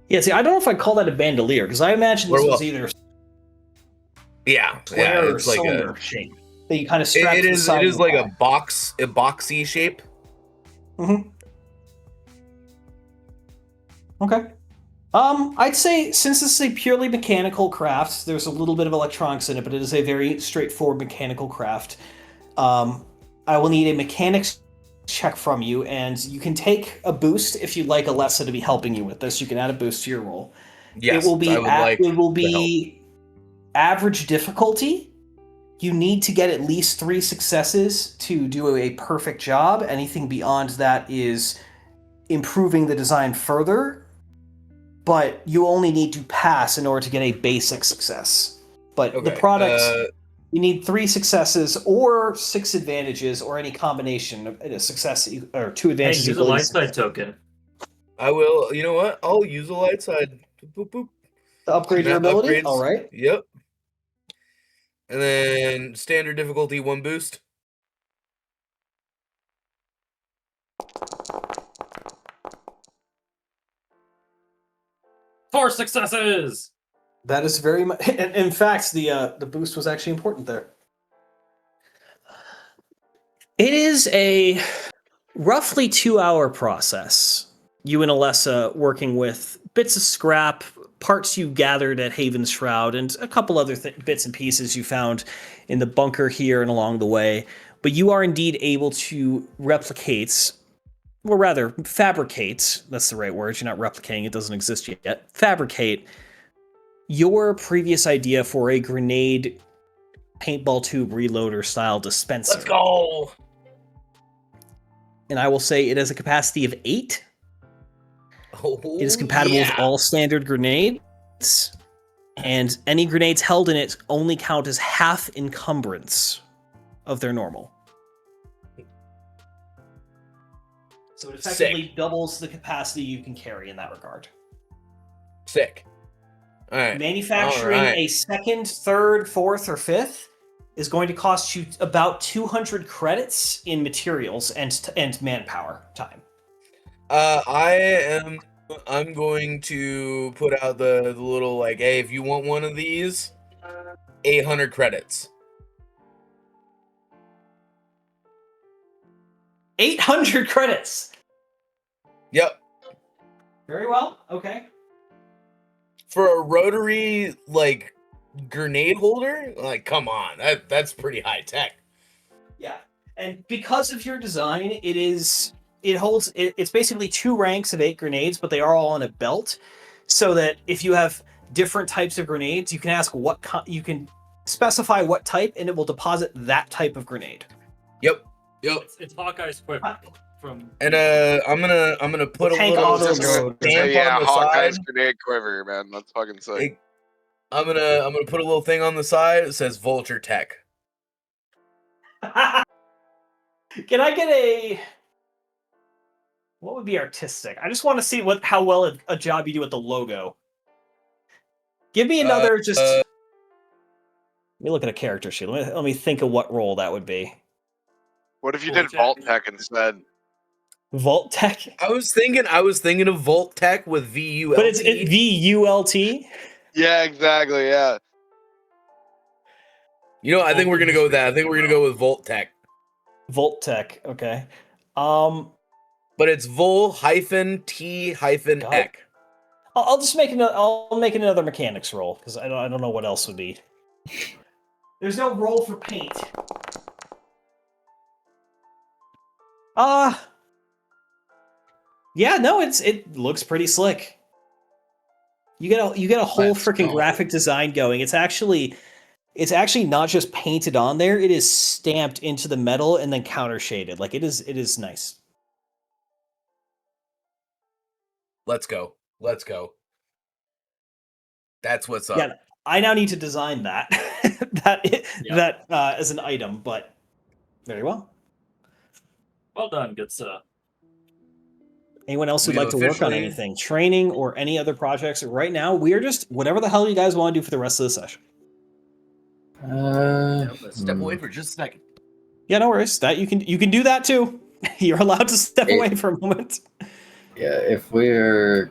Yeah, see, I don't know if I'd call that a bandolier, because I imagine this was either square or it's like cylinder shape. That you kind of strap it to the is side it of is the like back. a boxy shape. Mm-hmm. Okay. I'd say since this is a purely mechanical craft, there's a little bit of electronics in it, but it is a very straightforward mechanical craft. I will need a mechanics check from you, and you can take a boost if you'd like Alessa to be helping you with this. You can add a boost to your roll. Yes, it will be I would like it will the help. be average difficulty. You need to get at least 3 successes to do a perfect job. Anything beyond that is improving the design further, but you only need to pass in order to get a basic success. But the product, you need 3 successes or 6 advantages or any combination of a success or 2 Hey, advantages. use a light side token. I will. You know what? I'll use a light side. Boop, boop, boop. To upgrade your ability? Upgrades. All right. Yep. And then standard difficulty 1 boost. Four successes. That is very much. In fact, the boost was actually important there. It is a roughly 2-hour process. You and Alessa working with bits of scrap, parts you gathered at Haven's Shroud, and a couple other bits and pieces you found in the bunker here and along the way. But you are indeed able to replicate, or rather, fabricate, that's the right word, you're not replicating, it doesn't exist yet, fabricate your previous idea for a grenade paintball tube reloader style dispenser. Let's go! And I will say it has a capacity of 8. It is compatible with all standard grenades, and any grenades held in it only count as half encumbrance of their normal. So it effectively doubles the capacity you can carry in that regard. Sick. All right. Manufacturing a second, third, fourth, or fifth is going to cost you about 200 credits in materials and manpower time. I'm going to put out the little like, hey, if you want one of these, 800 credits. 800 credits. Yep. Very well. Okay. For a rotary like grenade holder, like come on, that's pretty high tech. Yeah, and because of your design, it's basically 2 ranks of 8 grenades, but they are all on a belt, so that if you have different types of grenades, you can ask you can specify what type, and it will deposit that type of grenade. Yep. It's Hawkeye's quiver. from. And I'm gonna put a Tank little auto Just gonna load. stamp yeah, on the Hawkeye's side. grenade quiver, man. That's fucking sick. I'm gonna put a little thing on the side that says Vulture Tech. Can I get a? What would be artistic? I just want to see how well a job you do with the logo. Give me another just. Let me look at a character sheet. Let me think of what role that would be. What if you Cool, did Jack. Vault Tech instead? Vault Tech, I was thinking of Volt Tech with VULT. but it's VULT. Yeah, exactly. Yeah. You know, I think we're gonna go with that. I think we're gonna go with Volt Tech. Volt Tech. Okay. But it's Vol-T-Ek. I'll just make I'll make another mechanics roll because I don't know what else would be. There's no roll for paint. Yeah, no, it looks pretty slick. You get a whole Let's freaking go. graphic design going. It's actually not just painted on there. It is stamped into the metal and then counter shaded. Like it is nice. Let's go. That's what's up. Yeah, I now need to design that that as an item, but very well. Well done, good stuff. Anyone else who'd We like to work on officially- anything, training or any other projects? Right now, we are just whatever the hell you guys want to do for the rest of the session. I'm gonna step away for just a second. Yeah, no worries. That you can do that too. You're allowed to step It- away for a moment. Yeah, if we're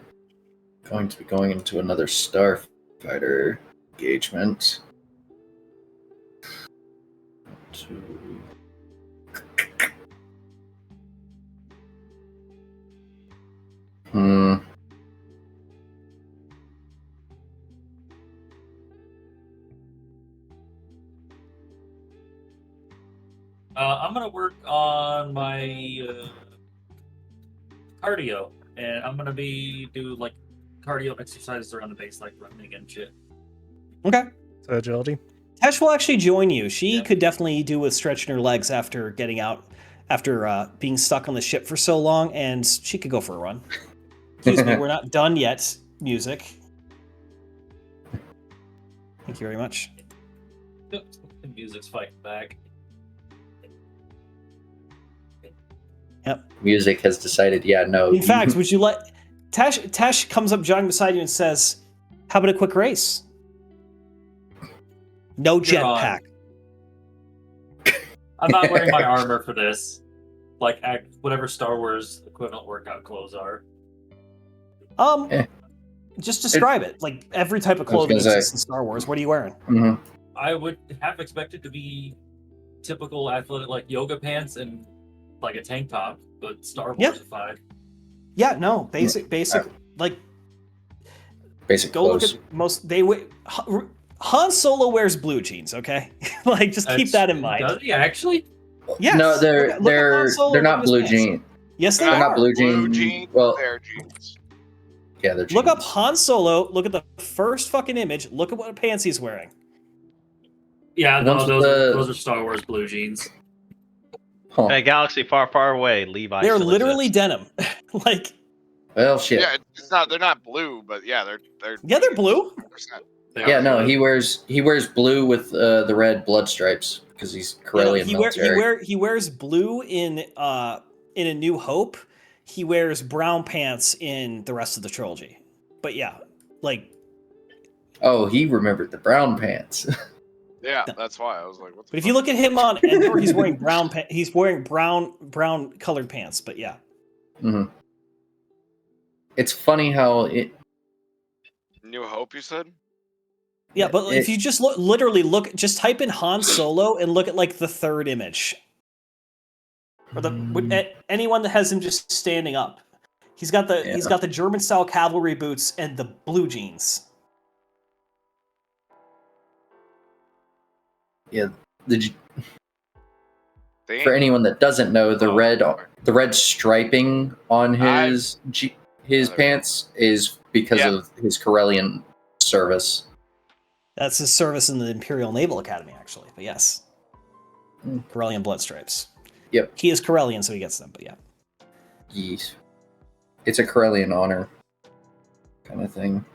going to be going into another Starfighter engagement. Hmm. I'm gonna work on my cardio, and I'm gonna do like cardio exercises around the base, like running and shit. Okay. So agility. Tesh will actually join you. She Yeah. could definitely do with stretching her legs after getting out, after being stuck on the ship for so long, and she could go for a run. Excuse me, we're not done yet. Music. Thank you very much. The music's fighting back. Music has decided, yeah, no. In fact, would you let Tesh comes up jogging beside you and says, "How about a quick race?" No You're on. jetpack. I'm not wearing my armor for this. Like whatever Star Wars equivalent workout clothes are. Eh. Just describe it. Like every type of I was clothing gonna say- exists in Star Wars. What are you wearing? Mhm. I would have expected to be typical athletic, like yoga pants and like a tank top, but Star Yeah. Warsified. Yeah, no, basic, like Basic go clothes. look at most. Han Solo wears blue jeans. Okay, like just keep that in mind. Does he actually? Yes. No, Look at Han they're Solo, they're look at not his blue pants. jeans. Yes, they They're are. not blue Blue jeans. jeans, Well, fair jeans. yeah, they're jeans. Look up Han Solo. Look at the first fucking image. Look at what pants he's wearing. Yeah, The no, ones with those are Star Wars blue jeans. Huh. In a galaxy far, far away, Levi. They're still literally exists. denim. Like, Well, shit. Yeah, it's not. They're not blue, but yeah, they're. yeah, they're blue. 100%. They Yeah, are no, blue. he wears blue with the red blood stripes because he's Corellian military. He wears blue in A New Hope. He wears brown pants in the rest of the trilogy. But yeah, like, Oh, he remembered the brown pants. Yeah, that's why I was like, "What's?" but if you look at him on Endor, he's wearing he's wearing brown colored pants. But yeah, hmm It's funny how it. New Hope, you said? yeah. But if you just literally look, just type in Han Solo and look at like the third image, or anyone that has him just standing up. He's got the German style cavalry boots and the blue jeans. Yeah, They for ain't- anyone that doesn't know, the Oh, red sorry. the red striping on his I've- pants is because Yeah. of his Corellian service. That's his service in the Imperial Naval Academy, actually. But yes, Corellian blood stripes. Yep. He is Corellian, so he gets them. But yeah. Yeet. It's a Corellian honor kind of thing.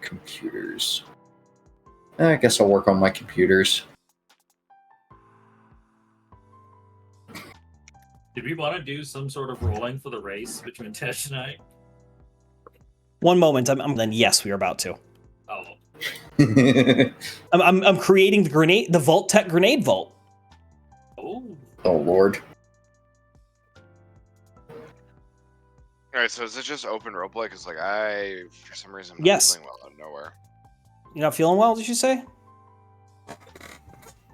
Computers. I guess I'll work on my computers. Did we want to do some sort of rolling for the race between Tesh and I? One moment. Then yes, we are about to. Oh. I'm creating the Vault Tech grenade vault. Oh. Oh Lord. All right, so is it just open roleplay? Because like I, for some reason, I'm not Yes. feeling well out of nowhere. You're not feeling well, did you say?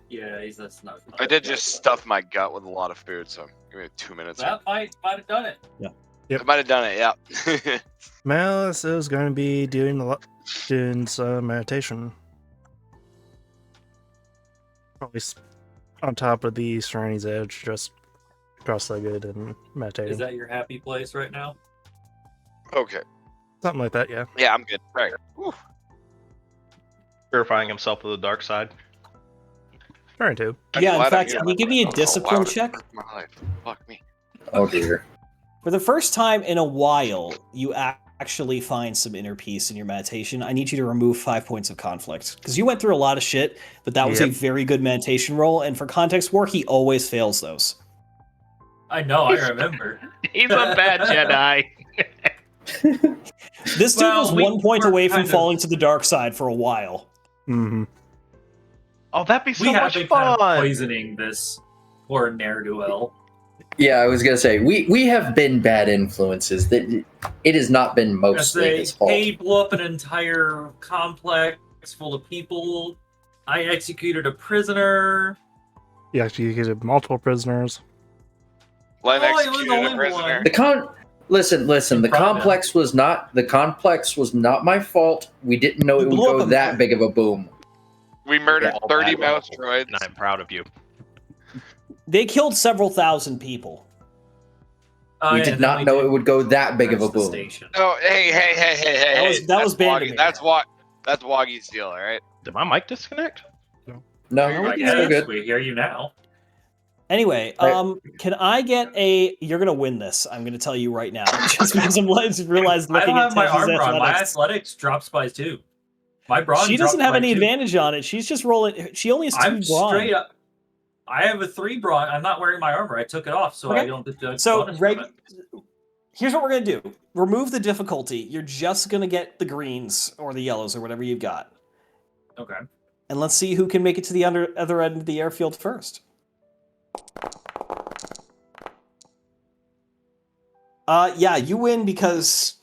Yeah, that's not. I did just stuff my gut with a lot of food, so give me 2 minutes. That might have done it. I might have done it. Yeah. Malice is going to be doing some meditation. Probably on top of the Serenity's Edge, just cross-legged and meditating. Is that your happy place right now? Okay. Something like that, yeah. Yeah, I'm good. All right. Whew. Purifying himself with the dark side. Trying to. I'm Yeah, in glad I'm fact, here. can you give me a That was the discipline loudest check? part of my life. Fuck me. Oh dear. For the first time in a while, you actually find some inner peace in your meditation. I need you to remove 5 points of conflict. Because you went through a lot of shit, but that was a Yep. very good meditation roll, and for context war, he always fails those. I know, I remember. He's a bad Jedi. This dude Well, was we 1 point were away from kind of- falling to the dark side for a while. Mm-hmm. Oh, that'd be so We have much been kind of fun. poisoning this poor ne'er-do-well. Yeah, I was gonna say we have been bad influences. That it has not been As mostly they his fault. blew up an entire complex full of people. I executed a prisoner. You executed multiple prisoners. Len Oh, he was executed the a only prisoner. one. Listen. The Improv complex was not my fault. We didn't know You it would blew up go a that moon. big of a boom. We murdered All 30 bad mouse people, droids. And I'm proud of you. They killed several thousand people. Oh, We yeah, did and not then know it would go that big of a crashed the boom. station. Oh, hey. That was That's Woggy. Bandamere. That's Woggy's deal, all right? Did my mic disconnect? No, I I you're still guess good. we hear you now. Anyway, Right. can I get a? You're gonna win this. I'm gonna tell you right now, just because I'm realized I looking don't at have my Tesh's armor on. My athletics. athletics drops by 2. My brawn. She doesn't dropped have by any 2. advantage on it. She's just rolling. She only has 2 I'm brawn. straight up. I have a 3 brawn. I'm not wearing my armor. I took it off, so Okay. I don't get the So, bonus from it. here's what we're gonna do: remove the difficulty. You're just gonna get the greens or the yellows or whatever you've got, Okay. and let's see who can make it to the other end of the airfield first. Yeah, you win because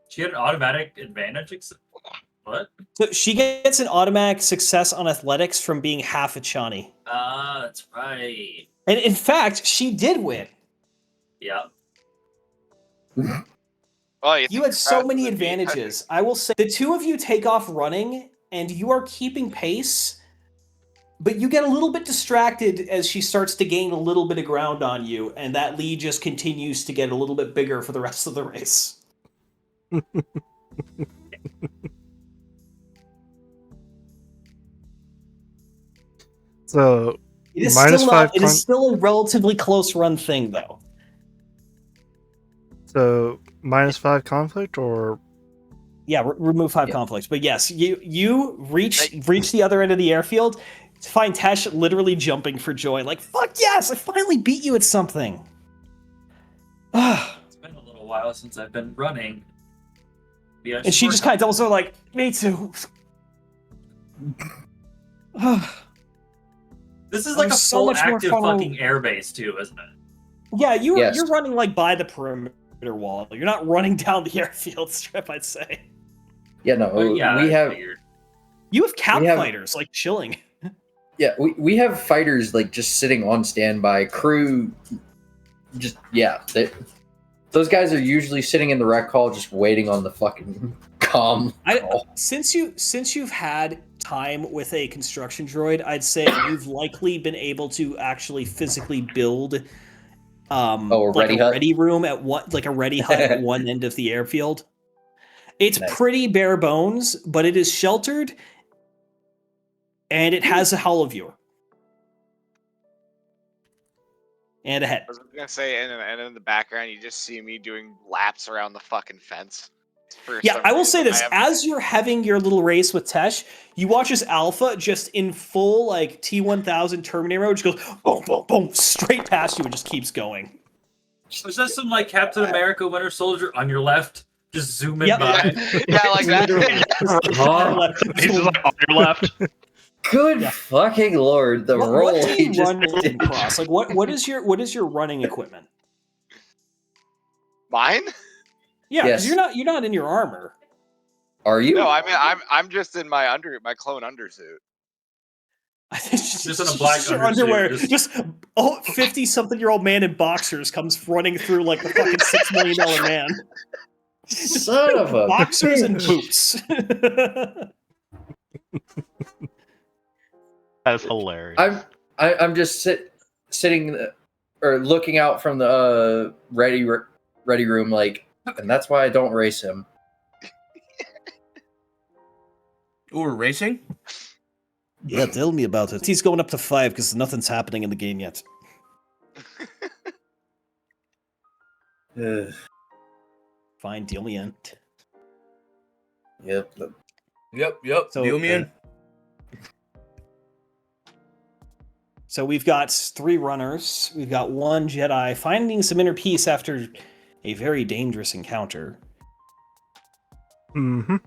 She had an automatic advantage. What? so she gets an automatic success on athletics from being half a Chani. Ah, that's right. And in fact, she did win. Yeah. Oh, You had so many advantages. I will say the two of you take off running and you are keeping pace, but you get a little bit distracted as she starts to gain a little bit of ground on you, and that lead just continues to get a little bit bigger for the rest of the race. So It is Minus still not, five it is still a relatively close run thing, though. So -5 conflict, or Yeah, remove 5 Yeah. conflicts. But yes, you reach the other end of the airfield to find Tesh literally jumping for joy, like fuck yes, I finally beat you at something. It's been a little while since I've been running. Yeah, And she just kind of also like, me too. This is like I'm a so full much more active fun when- fucking airbase too, isn't it? Yeah, you're Yes. you're running like by the perimeter wall. You're not running down the airfield strip, I'd say. Yeah, no, Yeah, we I have figured. You have cap We have- fighters like chilling. we have fighters like just sitting on standby. Crew, just those guys are usually sitting in the rec hall just waiting on the fucking comm. call. Since you've had time with a construction droid, I'd say you've likely been able to actually physically build a ready hut? ready room at a ready hut at one end of the airfield. It's Nice. pretty bare bones, but it is sheltered, and it has a hollow viewer. And a head. I was gonna say, and in the background, you just see me doing laps around the fucking fence. For Yeah, some I will say reason. this. As you're having your little race with Tesh, you watch as Alpha just in full, like, T-1000 Terminator mode, just goes boom, boom, boom, straight past you and just keeps going. Was that some like Captain America Winter Soldier on your left? Just zooming Yep. by. Yeah, like that. Literally. Oh, He's just like on your left. good Yeah. fucking lord! The roll What do he you just run did. across? Like, what is your running equipment? Mine? Yeah, because Yes. you're not in your armor. Are you? No, I mean I'm just in my clone undersuit. Just in a black your undersuit, underwear. just- Just 50-something-year-old man in boxers comes running through like the fucking $6 million man. Son of a Boxers and bitch. boots. That's hilarious. I'm just sitting or looking out from the ready room, like, and that's why I don't race him. Ooh, we're racing? Yeah, tell me about it. He's going up to 5 because nothing's happening in the game yet. Ugh. Fine, deal me in. Yep. Yep. So, Deal me in. So we've got 3 runners. We've got 1 Jedi finding some inner peace after a very dangerous encounter. Mm-hmm.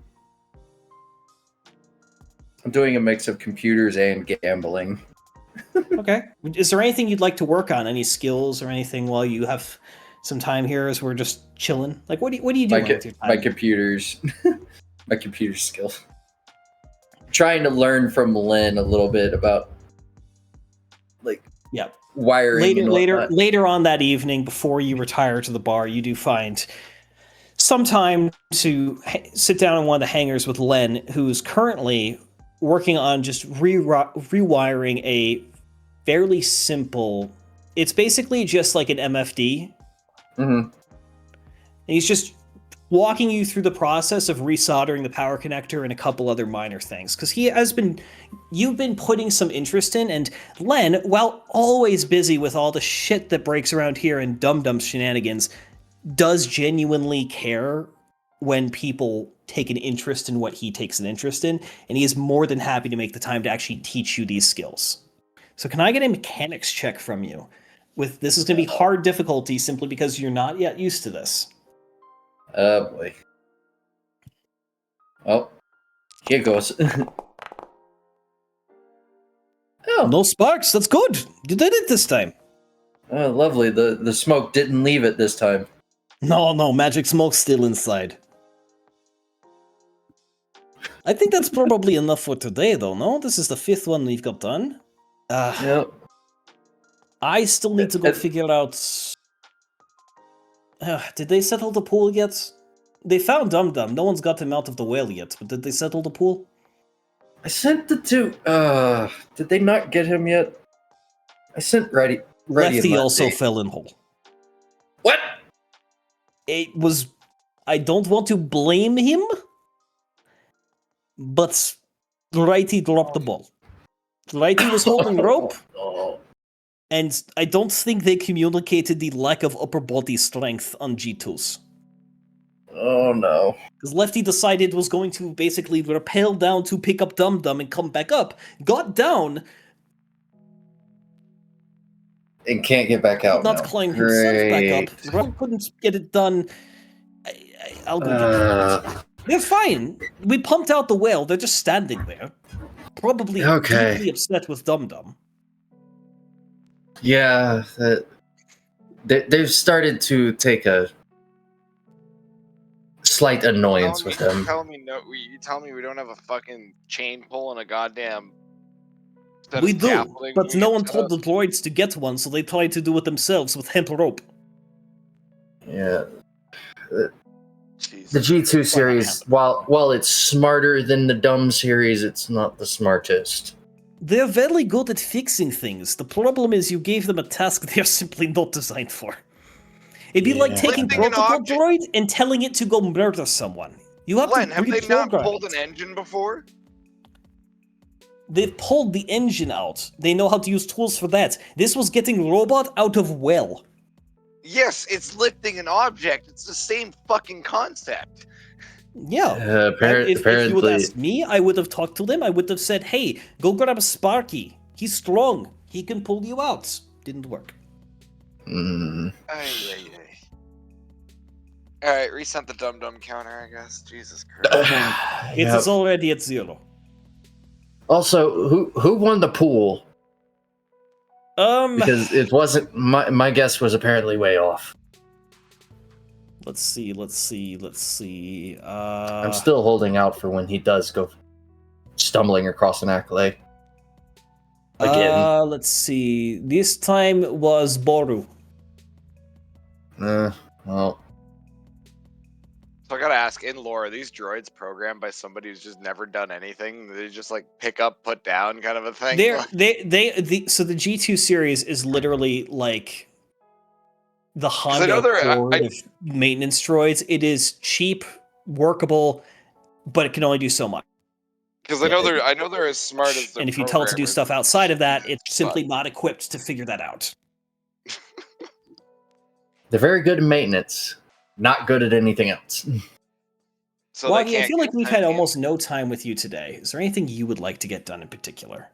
I'm doing a mix of computers and gambling. Okay. Is there anything you'd like to work on? Any skills or anything while you have some time here as we're just chilling? Like, what do you do with your time? My computers, my computer skills. Trying to learn from Lynn a little bit about, like, Yeah. wiring. and whatnot. Later on that evening, before you retire to the bar, you do find some time to sit down in one of the hangars with Len, who's currently working on just rewiring a fairly simple. It's basically just like an MFD. Mhm. And he's just walking you through the process of resoldering the power connector and a couple other minor things, because you've been putting some interest in, and Len, while always busy with all the shit that breaks around here and dum-dum shenanigans, does genuinely care when people take an interest in what he takes an interest in, and he is more than happy to make the time to actually teach you these skills. So can I get a mechanics check from you? This is going to be hard difficulty simply because you're not yet used to this. Oh boy. Oh, here goes. Oh, No sparks, that's good. You did it this time. oh, lovely. The smoke didn't leave it this time. No, magic smoke's still inside. I think that's probably enough for today, though, no? This is the 5th one we've got done. Yep. I still need to go figure out... did they settle the pool yet? They found Dum Dum. No one's got him out of the whale yet, but did they settle the pool? I sent the 2. Did they not get him yet? I sent Ready Lefty and also Lefty. fell in hole. What? It was... I don't want to blame him, but Righty dropped the ball. Righty was holding rope, Oh. and I don't think they communicated the lack of upper body strength on G2s. Oh no. Because Lefty decided was going to basically rappel down to pick up Dum Dum and come back up. Got down, And can't get back out. could not now. climb himself back up. Ron couldn't get it done. I'll go get it. They're fine. We pumped out the whale. They're just standing there. Probably Okay. deeply upset with Dum Dum. Yeah, they've started to take a slight annoyance with them. You tell me we don't have a fucking chain pull and a goddamn. set We of do, scaffolding but we no can one set told up? the droids to get one, so they tried to do it themselves with hemp rope. Yeah. Jesus. The G2 series, while it's smarter than the dumb series, it's not the smartest. They're very good at fixing things. The problem is you gave them a task they're simply not designed for. It'd be like taking Lifting an protocol object. droid and telling it to go murder someone. You have Glenn, to have they not reprogram pulled it. an engine before? They've pulled the engine out. They know how to use tools for that. This was getting robot out of well. Yes, it's lifting an object. It's the same fucking concept. Yeah. If you would apparently, ask me, I would have talked to them. I would have said, hey, go grab Sparky. He's strong. He can pull you out. Didn't work. Ay, ay, ay. Alright, reset the dum-dum counter, I guess. Jesus Christ. It is already at 0. Also, who won the pool? Because it wasn't my guess was apparently way off. Let's see. I'm still holding out for when he does go stumbling across an accolade. Again. Let's see. This time was Boru. Well. So I gotta ask, in lore, are these droids programmed by somebody who's just never done anything? They just like pick up, put down kind of a thing? So the G2 series is literally like the Honda they're- Accord of maintenance droids. It is cheap, workable, but it can only do so much. Because I know they're as smart as their And if you tell it to do programmers. stuff outside of that, it's simply not equipped to figure that out. They're very good at maintenance, not good at anything else. So well, they I can't feel like get we've time had in. almost no time with you today. Is there anything you would like to get done in particular?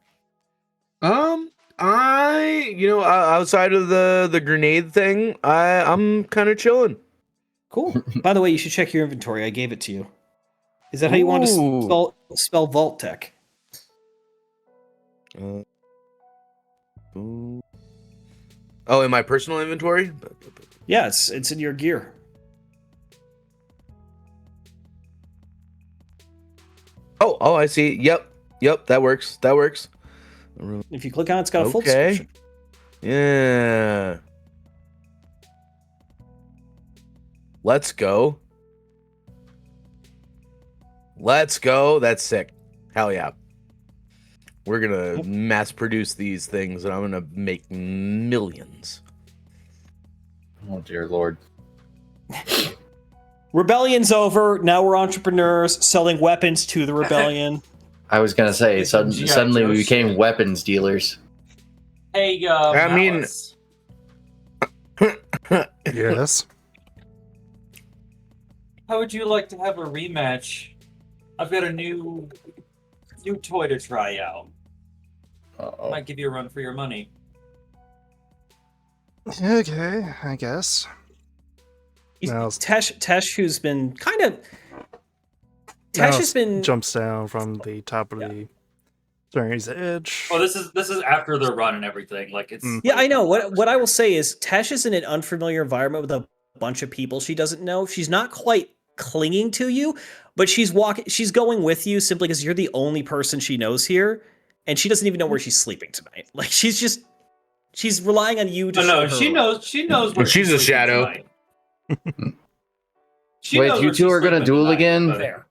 Outside of the grenade thing, I'm kind of chilling. Cool. By the way, you should check your inventory. I gave it to you. Is that how you want to spell Vault Tech? Oh, in my personal inventory? Yeah, it's in your gear. Oh, I see. Yep, that works. If you click on it, it's got a full Okay. description. Yeah. Let's go. That's sick. Hell yeah. We're gonna mass produce these things and I'm gonna make millions. Oh dear lord. Rebellion's over. Now we're entrepreneurs selling weapons to the rebellion. I was gonna say, G.I. suddenly Joe we became shit. weapons dealers. Hey, I mean- Malice, Yes. how would you like to have a rematch? I've got a new toy to try out. Uh-oh. Might give you a run for your money. Okay, I guess. Now- Tesh, who's been kind of... Tesh has been... Jumps down from the top of the Journey's edge. Oh, this is after the run and everything. Like it's Yeah, I know. What I will say is Tesh is in an unfamiliar environment with a bunch of people she doesn't know. She's not quite clinging to you, but she's going with you simply because you're the only person she knows here, and she doesn't even know where she's sleeping tonight. Like she's relying on you to No, show no, her she around. knows where She's a sleeping shadow. tonight. She Wait, knows you where two she's are gonna sleeping duel tonight. again? Fair.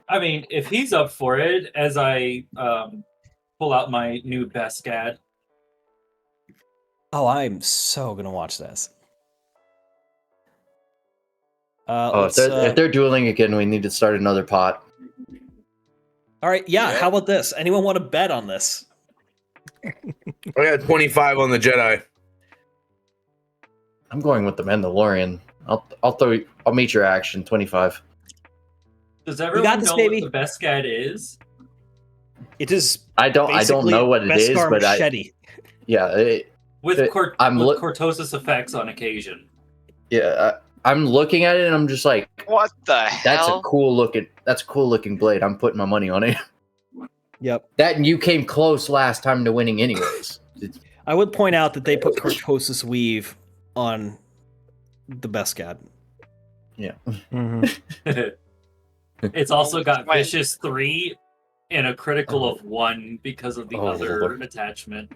I mean, if he's up for it, as I pull out my new Beskad. Oh, I'm so gonna watch this. If they're dueling again, we need to start another pot. All right, yeah. Yeah. How about this? Anyone want to bet on this? I got 25 on the Jedi. I'm going with the Mandalorian. I'll meet your action. 25. Does got everyone this, know baby. what the Beskad is? It is. I don't know what it is, Beskar but machete. With I'm cortosis effects on occasion. I'm looking at it and I'm just like, What the that's hell? a cool looking blade. I'm putting my money on it. Yep. That and you came close last time to winning anyways. I would point out that they put cortosis weave on the Beskad. Mhm. It's also got Wait. Vicious 3 and a critical of 1 because of the Oh, other Lord. attachment.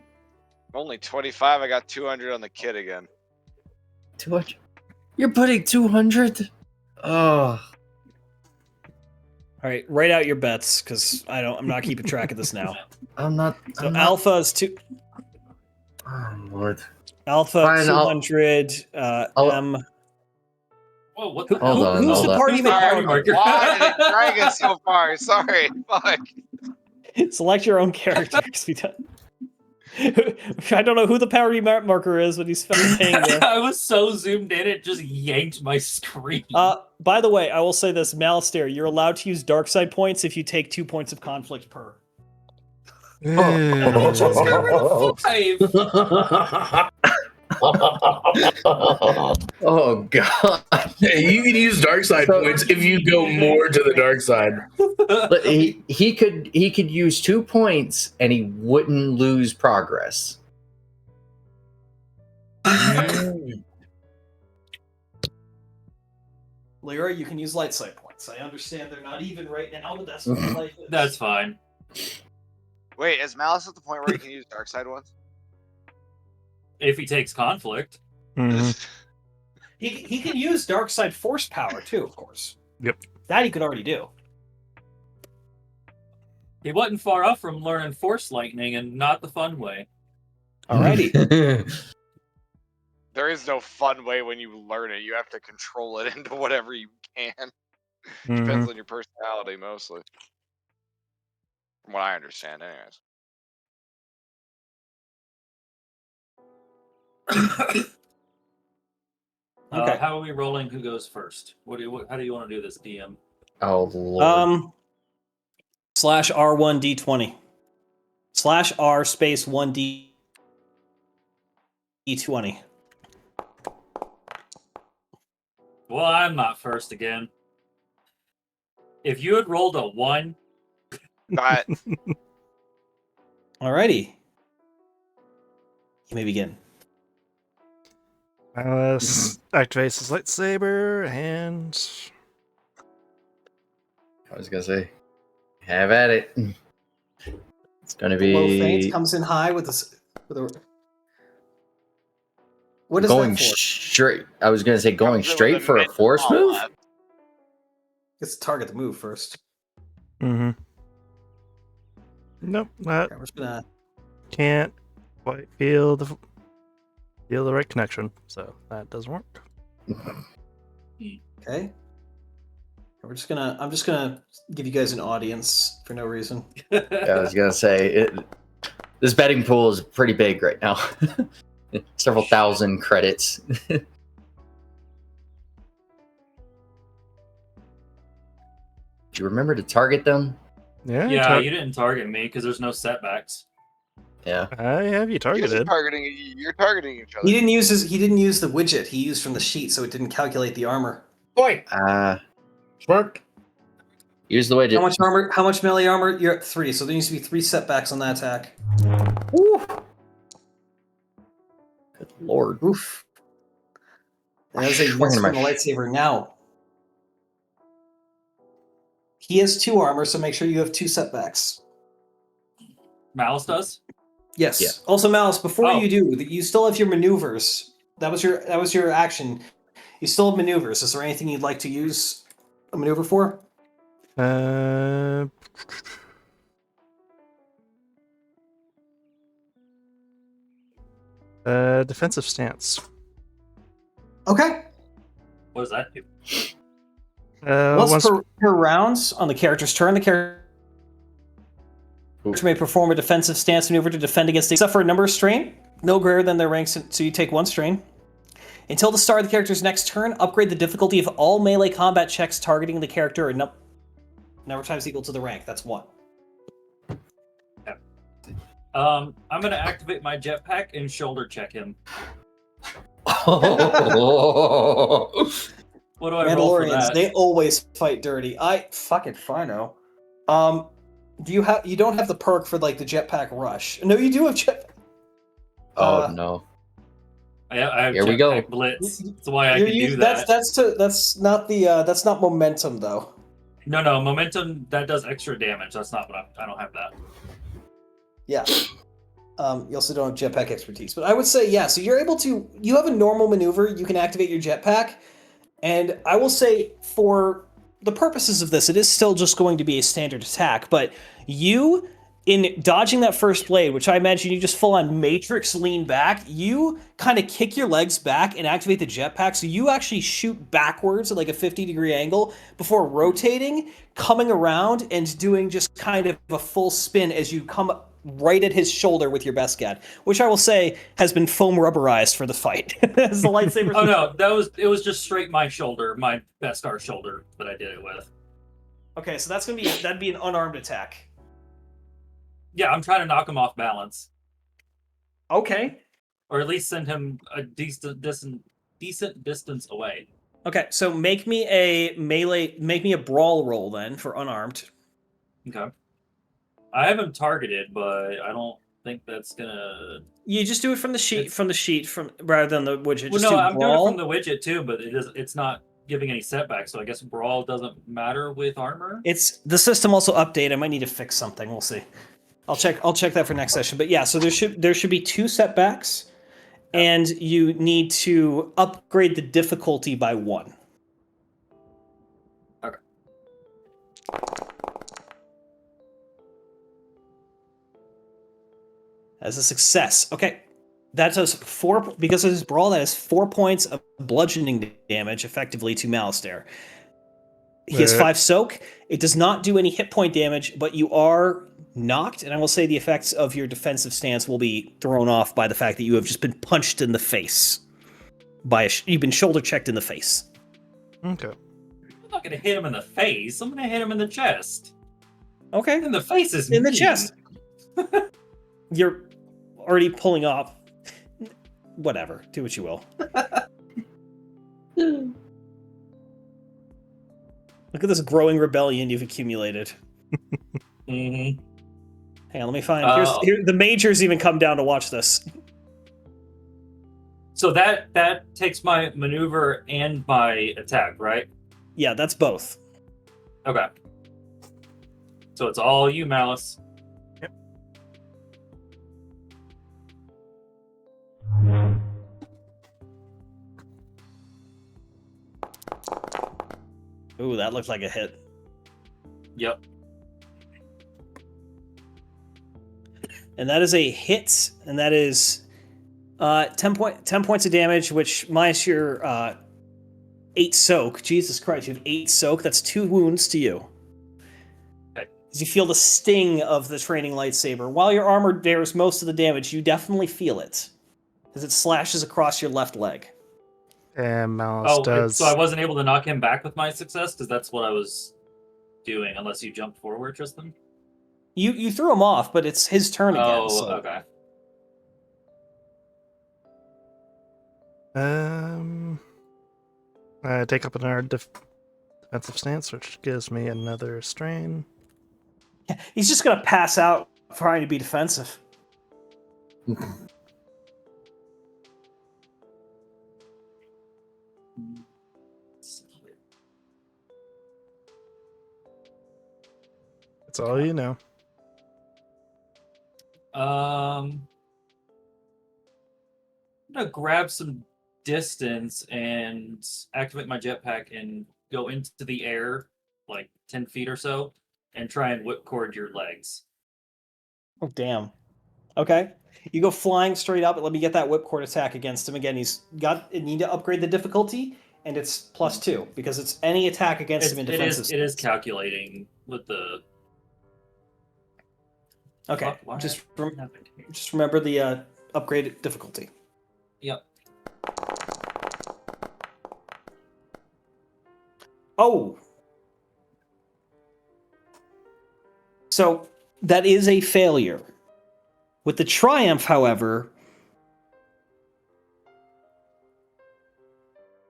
Only 25. I got 200 on the kid again. 200. You're putting 200. Oh, All right, write out your bets because I'm not keeping track of this now. I'm not. So I'm not- Alpha is two. Oh Lord. Alpha Fine, I'll- 200. I'll- M Whoa, what the Hold hell? on, who's hold the on. party Sorry, marker? why did it drag us so far? Sorry, fuck. Select your own character. 'Cause we don't... I don't know who the party marker is, but he's fucking paying there. I was so zoomed in, it just yanked my screen. By the way, I will say this, Malistair, you're allowed to use dark side points if you take 2 points of conflict per. I just got rid of 5. Oh god. Yeah, you can use dark side So- points if you go more to the dark side. But he could use 2 points and he wouldn't lose progress. Lyra, you can use light side points. I understand they're not even right now, but that's what life is. That's fine. Wait, is Malice at the point where he can use dark side ones? If he takes conflict. Mhm. He can use dark side force power too, of course. Yep. That he could already do. He wasn't far off from learning Force Lightning, and not the fun way. Alrighty. There is no fun way when you learn it. You have to control it into whatever you can. Depends Mhm. on your personality mostly. From what I understand, anyways. Okay. How are we rolling? Who goes first? How do you want to do this, DM? Oh lord. /R1 D20. /R space 1 D20. Well, I'm not first again. If you had rolled a 1, But Alrighty. You may begin. Alice activates his lightsaber and I was gonna say, have at it. It's gonna Low feint be comes in high with a. What is going that for? straight. I was gonna say going Comes in with straight a for a mid force move. follow-up. It's target the move first. nope, that Okay, we're just gonna. can't quite feel the right connection, so that doesn't work. Okay. We're just gonna. I'm just gonna give you guys an audience for no reason. Yeah, I was gonna say this betting pool is pretty big right now. Several thousand credits. Do you remember to target them? Yeah, yeah, you didn't target me because there's no setbacks. Yeah. I have you You guys are targeted. you're targeting each other. He didn't use He didn't use the widget he used from the sheet, so it didn't calculate the armor. Boy, smart. Use the widget. How much armor? How much melee armor? You're at 3, so there needs to be 3 setbacks on that attack. Woo. Good lord. Oof. And that was a yes from the lightsaber. Now, he has 2 armor, so make sure you have 2 setbacks. Malice does? Yes. Yeah. Also, Malice, before Oh. you do, you still have your maneuvers. That was your action. You still have maneuvers. Is there anything you'd like to use a maneuver for? Defensive stance. Okay. What does that do? Once per round on the character's turn, the character may perform a defensive stance maneuver to defend against a suffer a number of strain, no greater than their ranks, so you take 1 strain. Until the start of the character's next turn, upgrade the difficulty of all melee combat checks targeting the character a number of times equal to the rank. That's 1. I'm gonna activate my jetpack and shoulder check him. What do I roll for Mandalorians, that? they always fight dirty. I fucking fino. You don't have the perk for like the jetpack rush. No, you do have jet. Oh no. I have Here we go. jetpack blitz. That's why I can do that. That's not momentum though. No, momentum that does extra damage. That's not what I don't have that. Yeah. You also don't have jetpack expertise, but I would say yeah. So you're able to. You have a normal maneuver. You can activate your jetpack, and I will say for the purposes of this, it is still just going to be a standard attack. But you in dodging that first blade, which I imagine you just full on matrix lean back, you kind of kick your legs back and activate the jetpack, so you actually shoot backwards at like a 50-degree angle before rotating, coming around, and doing just kind of a full spin as you come right at his shoulder with your Beskad, which I will say has been foam rubberized for the fight. As the lightsaber. Oh no, it was just straight my shoulder, my Beskar shoulder that I did it with. Okay, so that'd be an unarmed attack. Yeah, I'm trying to knock him off balance. Okay. Or at least send him a decent distance away. Okay, so make me a brawl roll then for unarmed. Okay. I have him targeted, but I don't think that's gonna. You just do it from the sheet, rather than the widget. Well, Just no, I'm doing brawl. it from the widget too, but it's not giving any setbacks. So I guess brawl doesn't matter with armor. It's the system also updated. I might need to fix something. We'll see. I'll check that for next session. But yeah, so there should be 2 setbacks, and you need to upgrade the difficulty by 1. Okay. As a success. Okay. That does 4, because of his brawl, that is 4 points of bludgeoning damage effectively to Malistaire. He has 5 soak. It does not do any hit point damage, but you are knocked, and I will say the effects of your defensive stance will be thrown off by the fact that you have just been punched in the face. You've been shoulder checked in the face. Okay. I'm not gonna hit him in the face. I'm gonna hit him in the chest. Okay. In the face is in the mean. chest. You're already pulling off. Whatever. Do what you will. Look at this growing rebellion you've accumulated. Mm-hmm. Hang on, let me find. Here, the majors even come down to watch this. So that takes my maneuver and my attack, right? Yeah, that's both. Okay. So it's all you, Malice. Yep. Ooh, that looked like a hit. Yep. And that is a hit, and that is 10 points of damage, which minus your 8 soak. Jesus Christ, you have 8 soak. That's 2 wounds to you. Okay. As you feel the sting of the training lightsaber. While your armor bears most of the damage, you definitely feel it. As it slashes across your left leg. And Malice does. So I wasn't able to knock him back with my success? Because that's what I was doing, unless you jumped forward, Tristan? You threw him off, but it's his turn again. Oh, So. okay. I take up another defensive stance, which gives me another strain. Yeah, he's just gonna pass out trying to be defensive. That's all you know. I'm gonna grab some distance and activate my jetpack and go into the air, like 10 feet or so, and try and whipcord your legs. Oh, damn. Okay. You go flying straight up, and let me get that whipcord attack against him. Again, you need to upgrade the difficulty, and it's +2, because it's any attack against him in defensive. It is calculating with the... Okay, just remember the upgraded difficulty. Yep. Oh! So, that is a failure. With the triumph, however,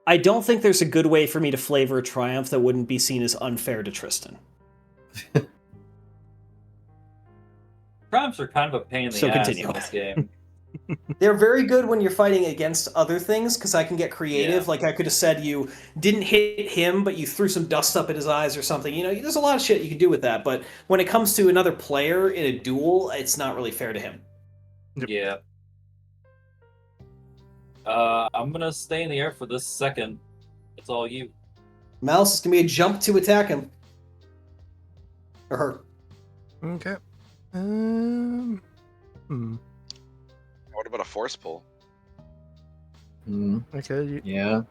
I don't think there's a good way for me to flavor a triumph that wouldn't be seen as unfair to Tristan. Triumphs are kind of a pain in the ass in this game. They're very good when you're fighting against other things, because I can get creative. Yeah. Like, I could have said you didn't hit him, but you threw some dust up in his eyes or something. You know, there's a lot of shit you can do with that. But when it comes to another player in a duel, it's not really fair to him. Yeah. I'm gonna stay in the air for this second. It's all you. Mouse is going to be a jump to attack him. Or her. Okay. Hmm. What about a force pull? Okay. Yeah.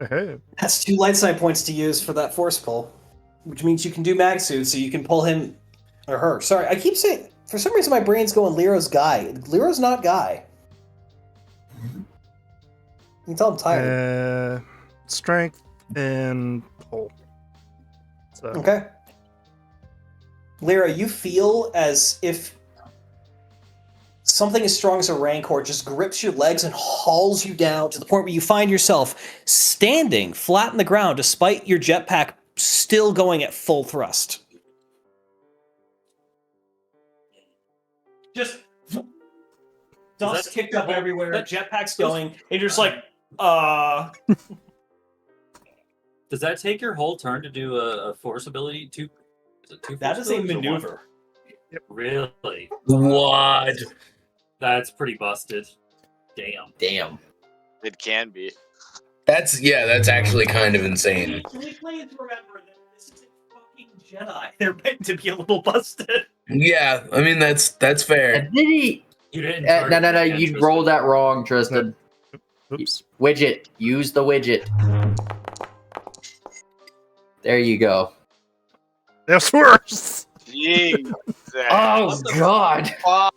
Hey. That's 2 light side points to use for that force pull, which means you can do mag suit, so you can pull him or her. Sorry, I keep saying, for some reason my brain's going Lero's Guy. Lero's not Guy. You can tell I'm tired. Strength and pull. So. Okay. Lyra, you feel as if something as strong as a rancor just grips your legs and hauls you down to the point where you find yourself standing flat in the ground despite your jetpack still going at full thrust. Just dust kicked up everywhere, jetpack's going, and you're just like, Does that take your whole turn to do a force ability? Is it 2 That force is a abilities or one? maneuver. Really? What? That's pretty busted. Damn. It can be. That's actually kind of insane. Please remember that this is a fucking Jedi. They're meant to be a little busted. Yeah, I mean that's fair. And did he? You didn't. No. You rolled that wrong, Tristan. Oops. Widget. Use the widget. There you go. That's worse. Jeez. Oh God. Fuck.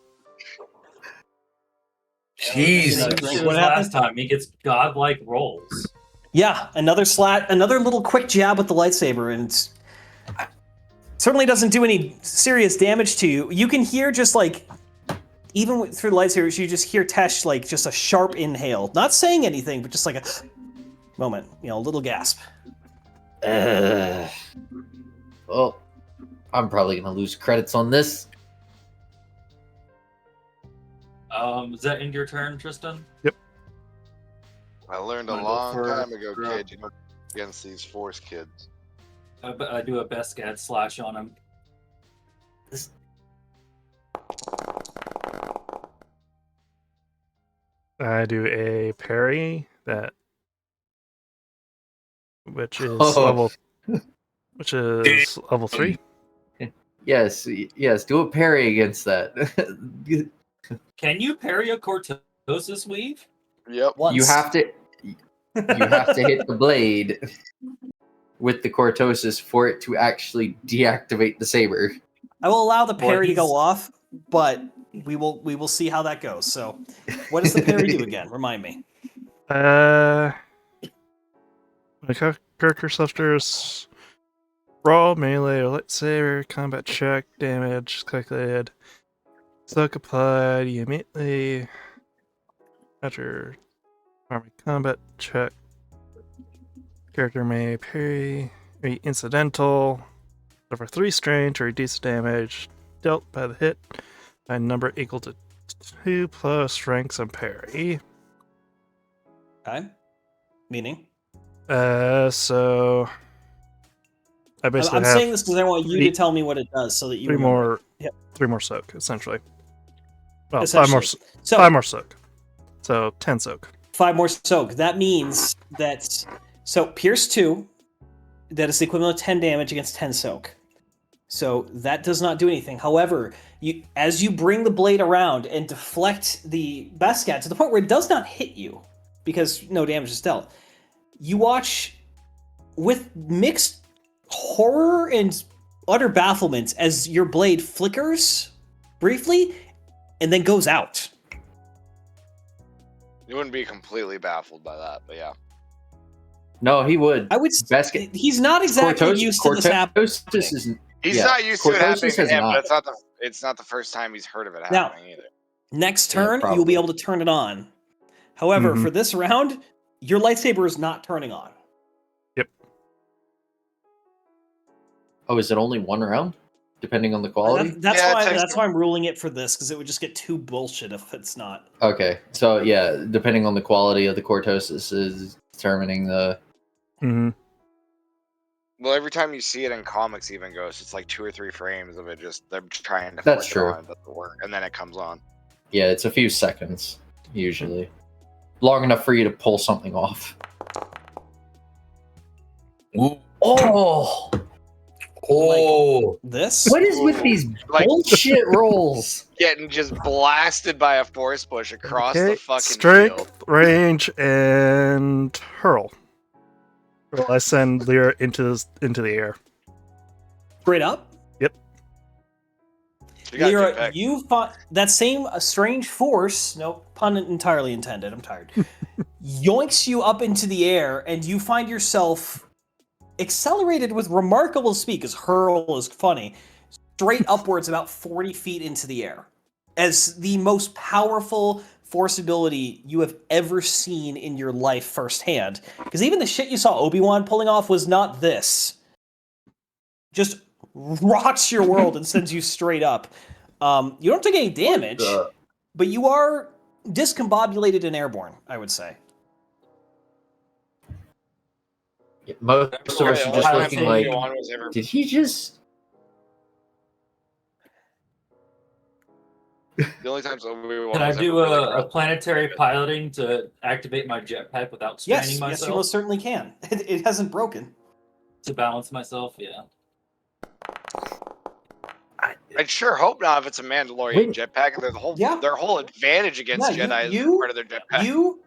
Jeez. What last time? He gets godlike rolls. Yeah, another little quick jab with the lightsaber, and certainly doesn't do any serious damage to you. You can hear just like, even through the lightsabers, you just hear Tesh like just a sharp inhale, not saying anything, but just like a moment, a little gasp. Well, I'm probably gonna lose credits on this. Is that end your turn, Tristan? Yep. I learned a Wanna go long for- time ago, kid. You know, against these force kids. I do a best gad slash on him. I do a parry which is Oh. level 3. Yes. Do a parry against that. Can you parry a cortosis weave? Yep. Once. You have to hit the blade with the cortosis for it to actually deactivate the saber. I will allow the parry to he's- go off, but we will see how that goes. So, what does the parry do again? Remind me. My character suffers raw melee or lightsaber combat check damage calculated. Soak applied. You immediately after army combat check. Character may parry or incidental. Suffer 3 strain to reduce damage dealt by the hit by a number equal to 2 plus ranks and parry. Okay. Meaning? So I basically I'm have saying this because I want you to tell me what it does, so that you remember. three more soak essentially. Well, Essentially. 5 more soak. So 10 soak. 5 more soak. That means that Pierce 2. That is the equivalent of 10 damage against 10 soak. So that does not do anything. However, as you bring the blade around and deflect the Bascat to the point where it does not hit you, because no damage is dealt, you watch with mixed horror and utter bafflement as your blade flickers briefly and then goes out. You wouldn't be completely baffled by that, but yeah. No, he would. I would. Basket. He's not exactly used to this happening. He's not used to it happening to has him, not. but it's not the first time he's heard of it Now- happening either. Next Yeah, turn, probably. you'll be able to turn it on. However, Mhm. for this round, your lightsaber is not turning on. Oh, is it only one round? Depending on the quality? That's Yeah, why. it takes- That's why I'm ruling it for this, because it would just get too bullshit if it's not. Okay. So yeah, depending on the quality of the cortosis is determining the Mm-hmm. Well, every time you see it in comics, even Ghost, it's like 2 or 3 frames of it just them trying to That's flick true. it on, it doesn't work, and then it comes on. yeah, it's a few seconds usually. Long enough for you to pull something off. Ooh. Oh Oh, This? What is with these Like- bullshit rolls? Getting just blasted by a force push across the fucking strength, field. range, and hurl. Well, I send Lyra into the air. Straight up? Yep. You got Lyra, jetpack. you find that same strange force, no pun entirely intended, I'm tired, yoinks you up into the air, and you find yourself accelerated with remarkable speed, because hurl is funny, straight upwards about 40 feet into the air. As the most powerful force ability you have ever seen in your life firsthand. Because even the shit you saw Obi-Wan pulling off was not this. Just rocks your world and sends you straight up. You don't take any damage, but you are discombobulated and airborne, I would say. Most of us are just Wow, looking so like, Obi-Wan was ever- did he just? The only times Obi-Wan Can I was do ever really a planetary piloting to activate my jetpack without straining Yes, myself? you most certainly can. It hasn't broken. To balance myself, yeah. I'd sure hope not if it's a Mandalorian Wait. jetpack. Their whole advantage against Yeah, Jedi is you- part of their jetpack. You,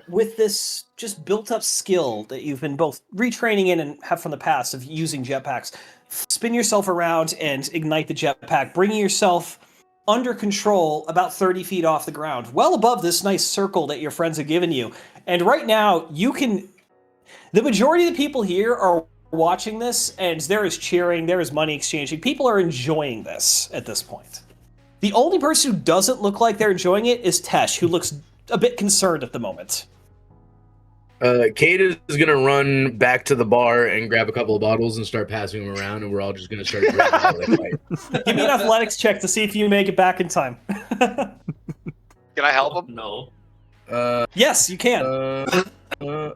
with this just built-up skill that you've been both retraining in and have from the past of using jetpacks, spin yourself around and ignite the jetpack, bringing yourself under control about 30 feet off the ground, well above this nice circle that your friends have given you. And right now, you can... The majority of the people here are watching this, and there is cheering, there is money exchanging. People are enjoying this at this point. The only person who doesn't look like they're enjoying it is Tesh, who looks a bit concerned at the moment. Kate is gonna run back to the bar and grab a couple of bottles and start passing them around, and we're all just gonna start drinking while they fight. Give me an athletics check to see if you make it back in time. Can I help him? No. Yes, you can. uh,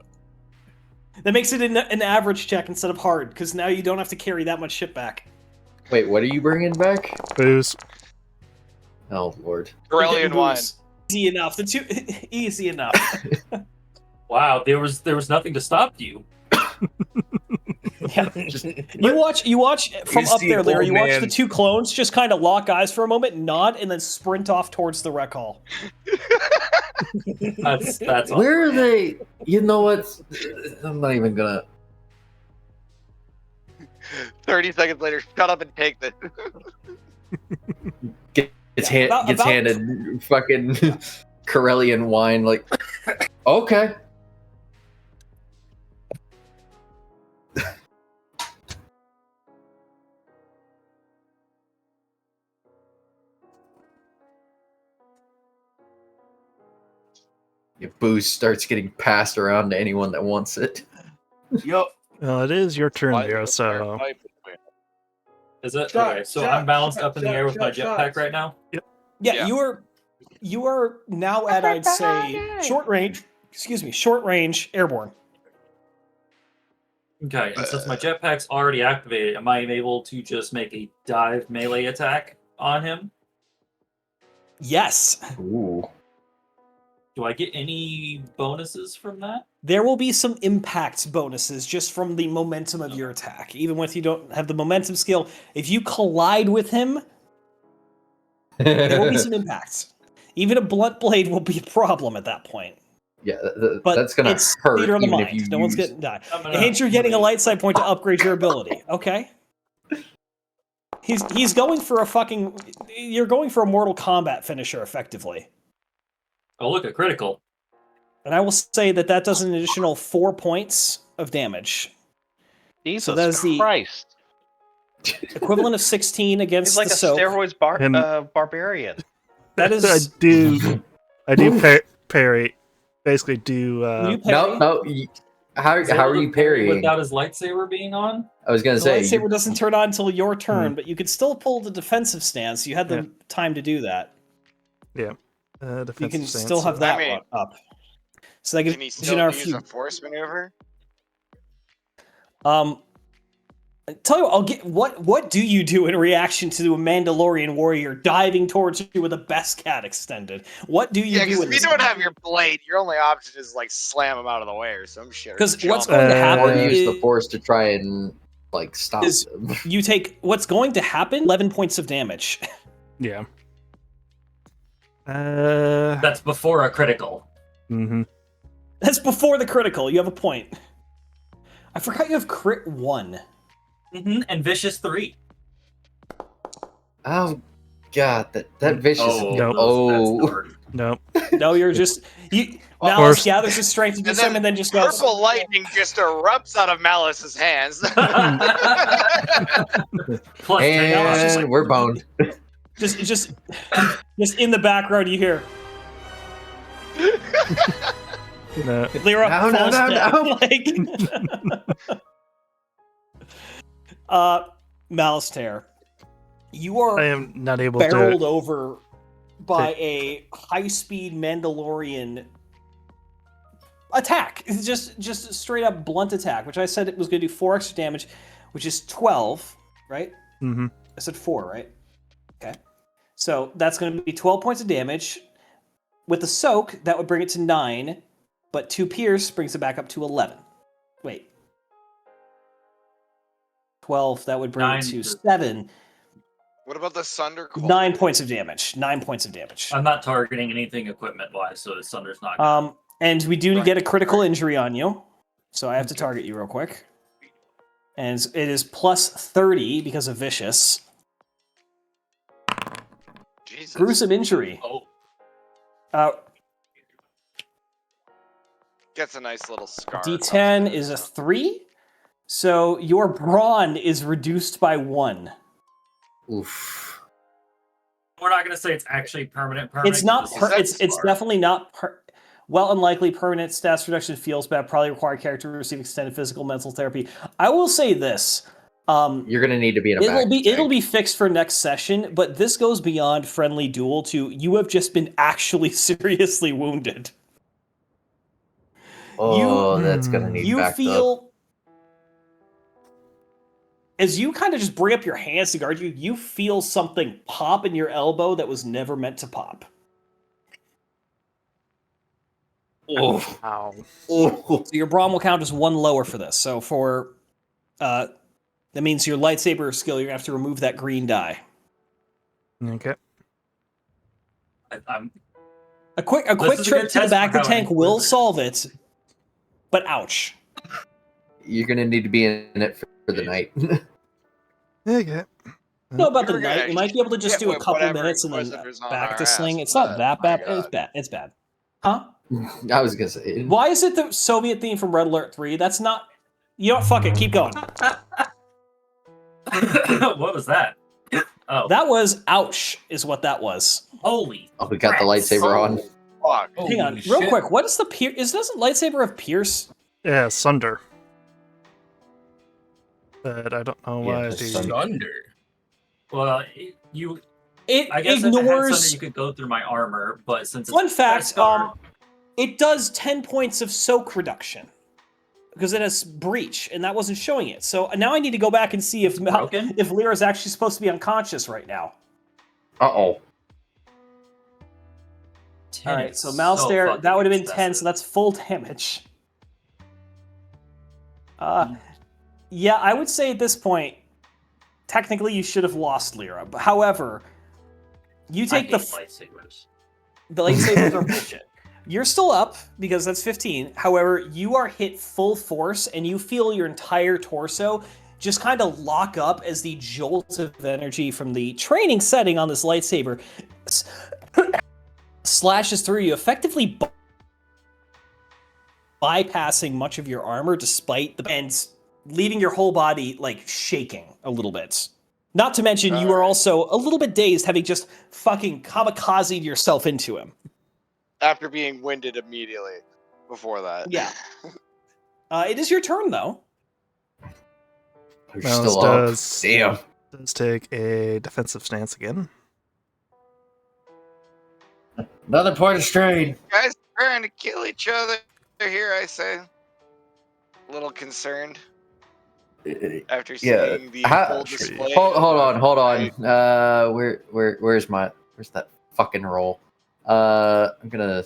That makes it an average check instead of hard, because now you don't have to carry that much shit back. Wait, what are you bringing back? Booze. Oh lord. Corellian wine. Easy enough. The two easy enough. Wow, there was nothing to stop you. Yeah. You watch from up see there, an Larry. old You watch man- the two clones just kind of lock eyes for a moment, nod, and then sprint off towards the rec hall. That's awesome. Where are they? You know what? I'm not even gonna. 30 seconds later, shut up and take this. Gets about- handed fucking Corellian wine. Like, okay. Your booze starts getting passed around to anyone that wants it. Yup. Well, it is your turn, Why Lyra, is there a so pipe between- Is it? Shot, Okay, so shot, I'm balanced shot, up in the shot, air with my shot, jetpack shots. right now? Yeah, Yeah. you are now at, I'd say, short range airborne. Okay, and since my jetpack's already activated, am I able to just make a dive melee attack on him? Yes. Ooh. Do I get any bonuses from that? There will be some impact bonuses just from the momentum of your attack. Even if you don't have the momentum skill, if you collide with him, there will be some impacts. Even a blunt blade will be a problem at that point. Yeah, But that's gonna it's hurt. theater of the even mind. if you No one's use- getting died. I'm It hates you're getting a light side point to upgrade your ability. Okay. He's going for a fucking. You're going for a Mortal Kombat finisher, effectively. Oh, look, a critical. And I will say that does an additional 4 points of damage, Jesus that is the- Christ. equivalent of 16 against He's like the a soak. steroids barbarian. That I is. do parry. Basically, do You No, parry. no. How Is it are able you to parry parrying? without his lightsaber being on? I was gonna The say. lightsaber doesn't turn on until your turn, Hmm. but you could still pull the defensive stance. You had the Yeah. time to do that. defensive You can stance, still have so- that I mean, one up. So that Can he gives you still another use few. a force maneuver? Tell you what, I'll get what do you do in reaction to a Mandalorian warrior diving towards you with a best cat extended? What do you Yeah, do because in if you this don't have your blade, your only option is like slam him out of the way or some shit. or 'Cause what's jump. going to or happen use the is- force to try and like stop Is- them. You take what's going to happen. 11 points of damage. Yeah. That's before a critical. Mm-hmm. That's before the critical. You have a point. I forgot you have crit 1. And vicious 3. Oh god, that vicious. Nope. Oh, Nope. No, you're just you. Of Malice course. gathers his strength to do And something, and then just goes. Purple lightning just erupts out of Malice's hands. Plus 10 Now it's just and like- we're boned. Just in the background, you hear No. Lyra No, no, falls no, dead. Like, Malistair, you are I am not able barreled to. over by a high-speed Mandalorian attack. It's just a straight up blunt attack, which I said it was going to do 4 extra damage, which is 12, right? Mm-hmm. I said 4, right? Okay. So that's going to be 12 points of damage. With the soak, that would bring it to 9, but 2 pierce brings it back up to 11. Wait. 12, that would bring it 9 to to- 7. What about the Sunder Cold? 9 points of damage. 9 points of damage. I'm not targeting anything equipment-wise, so the Sunder's not gonna... And we do get a critical injury on you, so I have to target you real quick. And it is plus 30 because of vicious. Jesus. Gruesome injury. Oh, Gets a nice little scar. D10 is a 3, so your brawn is reduced by 1. Oof. we're not gonna say it's actually permanent. It's not. This is It's scar. definitely not. Well, unlikely permanent stats reduction feels bad. Probably require character to receive extended physical mental therapy. I will say this. You're gonna need to be in a It'll be fixed for next session, but this goes beyond friendly duel to you have just been actually seriously wounded. Oh, that's gonna need You backed up. feel as you kind of just bring up your hands to guard you, you feel something pop in your elbow that was never meant to pop. Oh, Ow. oh. So your brawn will count as 1 lower for this. So for that means your lightsaber skill, you're gonna have to remove that green die. Okay. I'm A quick is a trip good to the test back for of the how tank it will works. solve it. But ouch. You're gonna need to be in it for the night. Okay. know about the We're gonna night. You might be able to just get do a with couple whatever minutes and then Inquisitor's on back our to sling. ass, It's not but that my bad. It's God. bad. It's bad. Huh? I was gonna say. Why is it the Soviet theme from Red Alert 3? That's not. You know what? Fuck it. Keep going. what was that? Oh, That was ouch, is what that was. holy! Oh, we got the lightsaber on. Fuck. Hang on, real quick. What is the pierce? Doesn't lightsaber have pierce? Yeah, Sunder. But I don't know Yeah, why the the Thunder. Well, you. It I guess if it had ignores. something you could go through my armor, but since it's Fun fact. Beskar- It does 10 points of soak reduction because it has breach, and that wasn't showing it. So now I need to go back and see if broken? if Lyra's actually supposed to be unconscious right now. Uh-oh. 10 All right, is so Malistair, fucking that would have been 10, so excessive. that's full damage. Yeah, I would say at this point, technically you should have lost Lyra. But however, you I take hate lightsabers. the lightsabers are bullshit. You're still up because that's 15. However, you are hit full force and you feel your entire torso just kind of lock up as the jolt of energy from the training setting on this lightsaber slashes through you, effectively bypassing much of your armor despite the and leaving your whole body like shaking a little bit. Not to mention you are also a little bit dazed, having just fucking kamikazed yourself into him. After being winded immediately before that. Yeah. It is your turn though. You're Mouse still up. does, Damn. does take a defensive stance again. Another point of strain. Guys trying to kill each other here, I say. A little concerned after Yeah. seeing the How- full display. Hold of on. my- Where's that fucking roll? I'm gonna.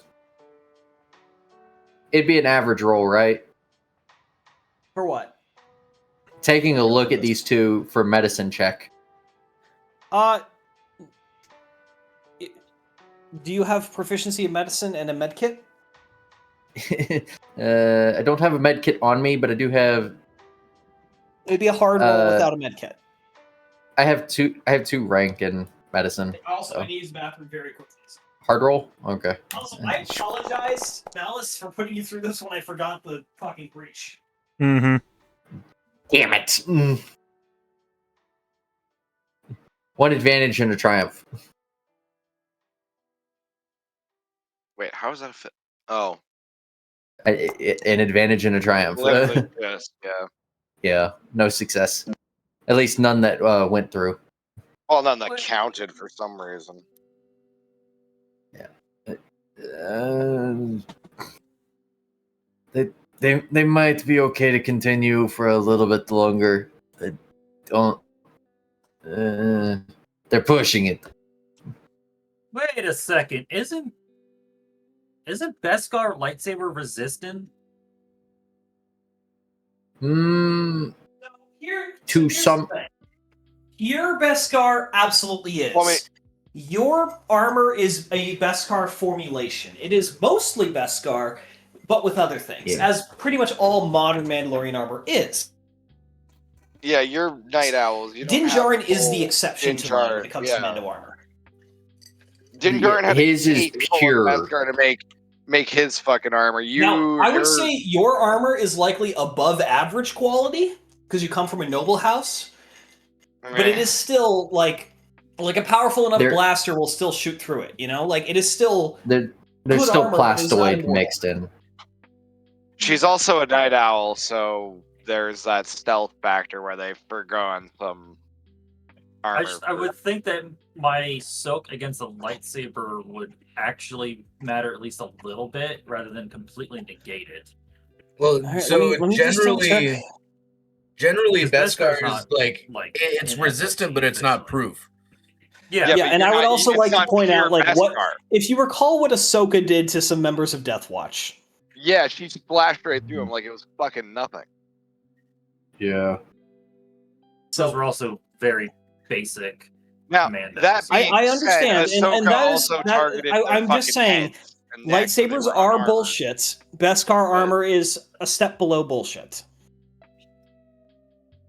It'd be an average roll, right? For what? taking a look at these two for medicine check. Do you have proficiency in medicine and a med kit? I don't have a med kit on me, but I do have. It'd be a hard roll without a med kit. I have two rank in medicine. Also, so. I need to use the bathroom very quickly. Hard roll? Okay. Also, I apologize, Malice, for putting you through this when I forgot the fucking breach. Mm-hmm. Damn it. One advantage and a triumph. Wait, how is that a fit? Oh. An advantage and a triumph. Yes, yeah. Yeah, no success. At least none that went through. Well, none that counted for some reason. Yeah. They might be okay to continue for a little bit longer. I don't. They're pushing it. Wait a second. Isn't Beskar lightsaber resistant? To some. Your Beskar absolutely is. Well, I mean, your armor is a Beskar formulation. It is mostly Beskar, but with other things, as pretty much all modern Mandalorian armor is. Yeah, you're Night Owls. Din Djarin is the exception to mine when it comes to Mando armor. Din Djarin had his is pure Beskar to make his fucking armor. Now, I would say your armor is likely above average quality because you come from a noble house, but it is still like a powerful enough blaster will still shoot through it. You know, like it is still. There's still plastoid mixed in. She's also a Night Owl, so there's that stealth factor where they've forgone some armor. I would think that my soak against a lightsaber would actually matter at least a little bit, rather than completely negate it. Well, Right, so let me just generally Because Beskar Beskar's is like it's resistant, but it's not proof. Yeah, and I would also like to point out, like, what Beskar. if you recall what Ahsoka did to some members of Death Watch? Yeah, she splashed right through him like it was fucking nothing. Yeah. Those were also very basic. Now, that being I understand, said, and that is also targeted I'm just saying, lightsabers are bullshit. Beskar armor is a step below bullshit.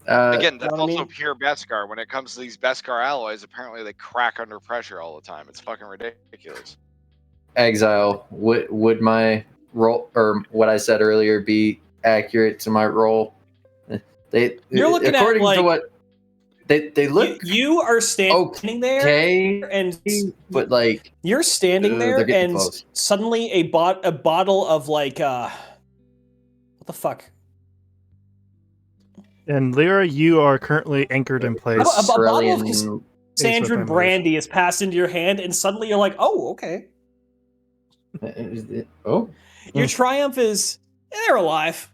Again, that's also pure Beskar. When it comes to these Beskar alloys, apparently they crack under pressure all the time. It's fucking ridiculous. Exile, would my roll or what I said earlier be accurate to my roll? You're looking according at, like, to what they look. You are standing there, and but like you're standing there, and close. suddenly a bottle of like what the fuck. And Lyra, you are currently anchored in place. A bottle of Sandrin brandy is passed into your hand, and suddenly you're like, "Oh, okay." Oh, your triumph is they're alive.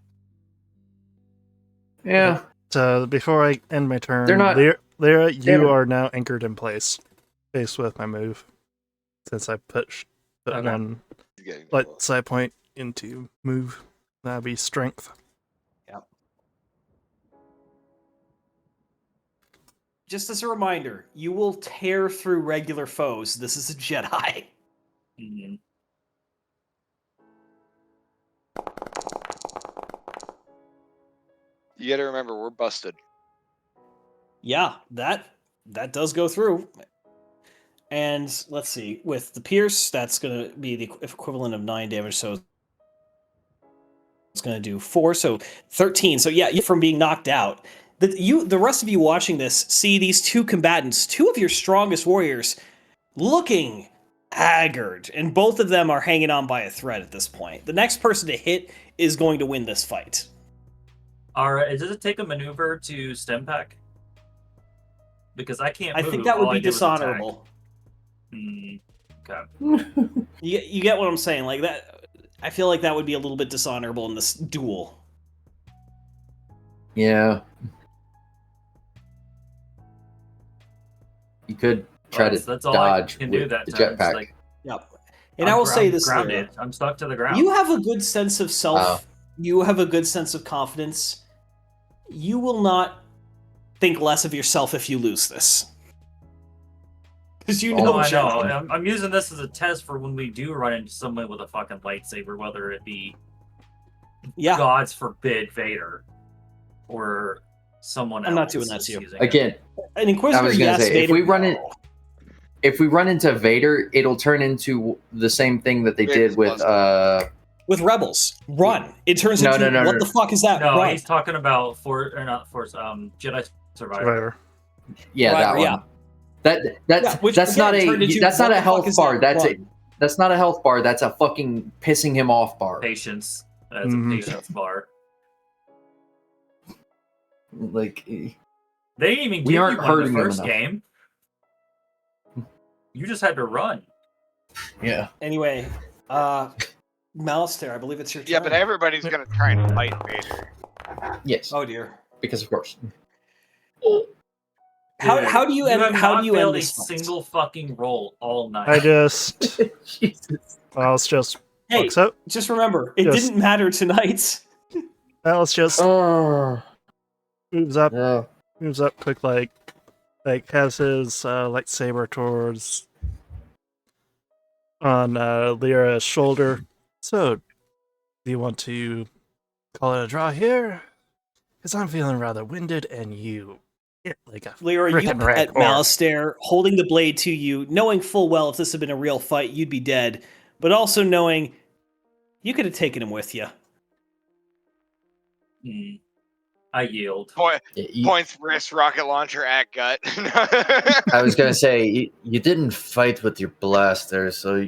Yeah. So before I end my turn, They're not. Lyra, you are now anchored in place, faced with my move, since I put one light side point into move. That'd be strength. Just as a reminder, you will tear through regular foes. This is a Jedi. Mm-hmm. You gotta remember, we're busted. Yeah, that does go through. And let's see, with the Pierce, that's going to be the equivalent of 9 damage, so it's going to do 4, so 13. So yeah, from being knocked out. The rest of you watching this see these two combatants, two of your strongest warriors, looking haggard, and both of them are hanging on by a thread at this point. The next person to hit is going to win this fight. Alright, does it take a maneuver to stem pack? Because I can't move. I think that would be dishonorable. Okay. You get what I'm saying? Like that, I feel like that would be a little bit dishonorable in this duel. Yeah. You could try to that's all dodge I can do with that the time. jetpack. Like, yep. And I will say this: grounded. I'm stuck to the ground. You have a good sense of self. You have a good sense of confidence. you will not think less of yourself if you lose this. Because you know, No, I know. Jen. I'm using this as a test for when we do run into someone with a fucking lightsaber, whether it be, Yeah, God's forbid, Vader, or someone else. I'm not doing that to is you. using it. Again, An Inquisitor, I was gonna yes. say, if Vader, we run no. if we run into Vader, it'll turn into the same thing that they Vader's did with With Rebels, run. It turns No, into, no, no, what no. the fuck is that? No, Run. he's talking about Jedi Survivor. Survivor. yeah, that Survivor, one. yeah. That's Which, that's again, not turned a into, that's what not a the fuck health is bar. that? That's not a health bar. That's a fucking pissing him off bar. Patience as Mhm. a patience bar. Like They didn't even We give aren't you one in hurting the him first enough. game. You just had to run. yeah. Anyway, Malister, I believe it's your turn. Yeah, but everybody's gonna try and fight Vader. Yes. Oh dear. Because of course. How do you end? have How not do you end failed this a fight? single fucking roll all night? I just. Jesus. Alice just Hey, walks up. just remember, it Yes. didn't matter tonight. Alice just Oh. moves up, No. quick, like has his lightsaber towards on Lyra's shoulder. So, do you want to call it a draw here? Because I'm feeling rather winded, and you hit like a Lyra, you frickin' red at orc. Malister, holding the blade to you, knowing full well if this had been a real fight, you'd be dead, but also knowing you could have taken him with you. I yield. Points, wrist, rocket launcher at gut. I was gonna say you didn't fight with your blaster, so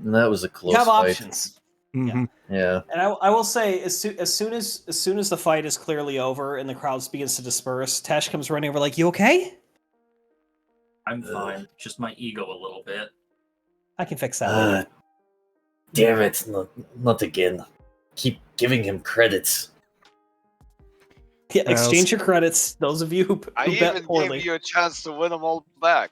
that was a close You have fight. options. Mhm. Yeah. And I will say, as soon as the fight is clearly over and the crowd begins to disperse, Tesh comes running over like, "You okay? I'm fine. Just my ego a little bit. I can fix that later." Damn it! Not again. Keep giving him credits. Yeah, Well, exchange your credits. Those of you who I bet even poorly. gave you a chance to win them all back.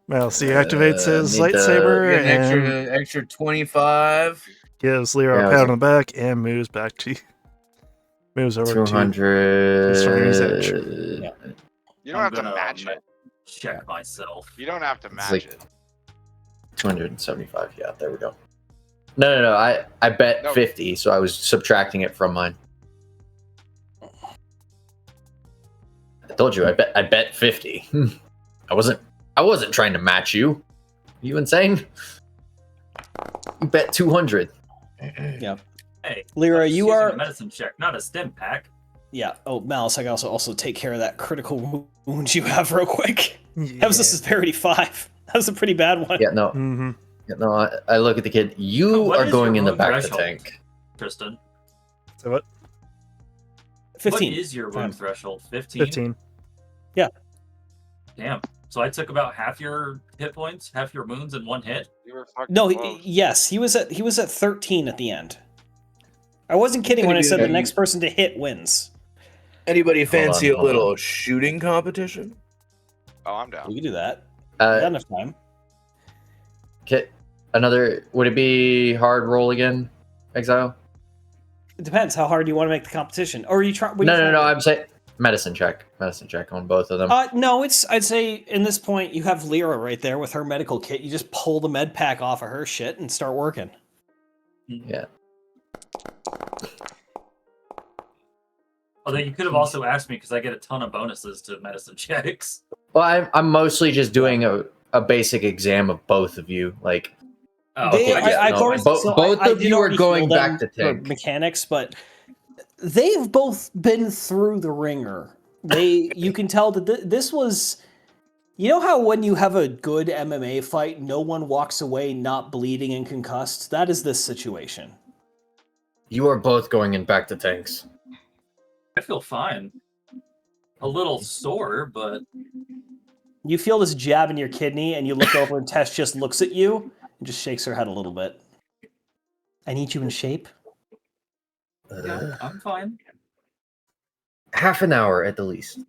Well, so he activates his need to lightsaber Get an and extra 25. gives Lyra Yeah, a I pat was on the back and moves back to moves over to 200. Starry's Edge. Yeah. You don't I'm have to gonna match it. Check myself. You don't have to match like- it. 275. Yeah, there we go. No. I bet No. 50, so I was subtracting it from mine. I told you I bet 50. I wasn't trying to match you. You insane? You bet 200. Hey, Lyra, I'm just you using are- a medicine check, not a stim pack. Yeah. Oh, Malice, I can also take care of that critical wound you have real quick. That was a severity 5. That was a pretty bad one. Yeah, no. Mm-hmm. Yeah, no, I look at the kid. You What are is going your in the wound back of the threshold? tank. Tristan. So what? 15. What is your wound threshold? 15? 15. Damn. So I took about half your hit points, half your wounds in one hit? You were fucking No, close. yes, he was at 13 at the end. I wasn't kidding when I said the next person to hit wins. Anybody fancy a hold on. little shooting competition? Oh, I'm down. We can do that. We got Uh, enough time. another. Would it be hard roll again, Exile? It depends how hard you want to make the competition. Or are you try? No. I'm saying medicine check on both of them. No, I'd say in this point you have Lyra right there with her medical kit. You just pull the med pack off of her shit and start working. Yeah. Although you could have also asked me because I get a ton of bonuses to medicine checks. Well, I'm mostly just doing a basic exam of both of you. Like, Oh, They- okay. I've no, already- both I of did you are already going heal back them to for tank. mechanics, but they've both been through the ringer. You can tell that this was. You know how when you have a good MMA fight, no one walks away not bleeding and concussed? That is this situation. You are both going in back to tanks. I feel fine. A little sore, but You feel this jab in your kidney, and you look over, and Tess just looks at you and just shakes her head a little bit. I need you in shape. yeah, I'm fine. Half an hour at the least. You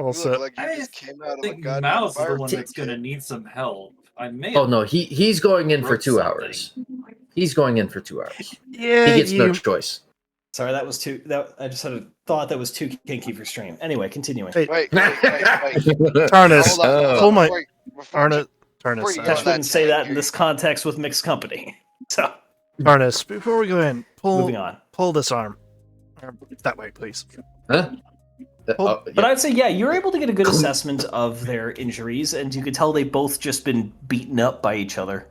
Also, look like you I just came out I of a think goddamn Mouse is the fire one pit. that's going to need some help. I may Oh have no, he's going in for broke 2 something. hours. He's going in for 2 hours. yeah, He gets no you choice. Sorry, that was too. That I just had a thought that was too kinky for stream. Anyway, continuing. Hey, Wait. Tarnus, Hold on. pull my Before you Tarnus, go Tesh on wouldn't say that tank, in this context with mixed company. So Tarnus, before we go in, moving on. pull this arm. That way, please. Huh? But I'd say, yeah, you're able to get a good assessment of their injuries, and you could tell they've both just been beaten up by each other.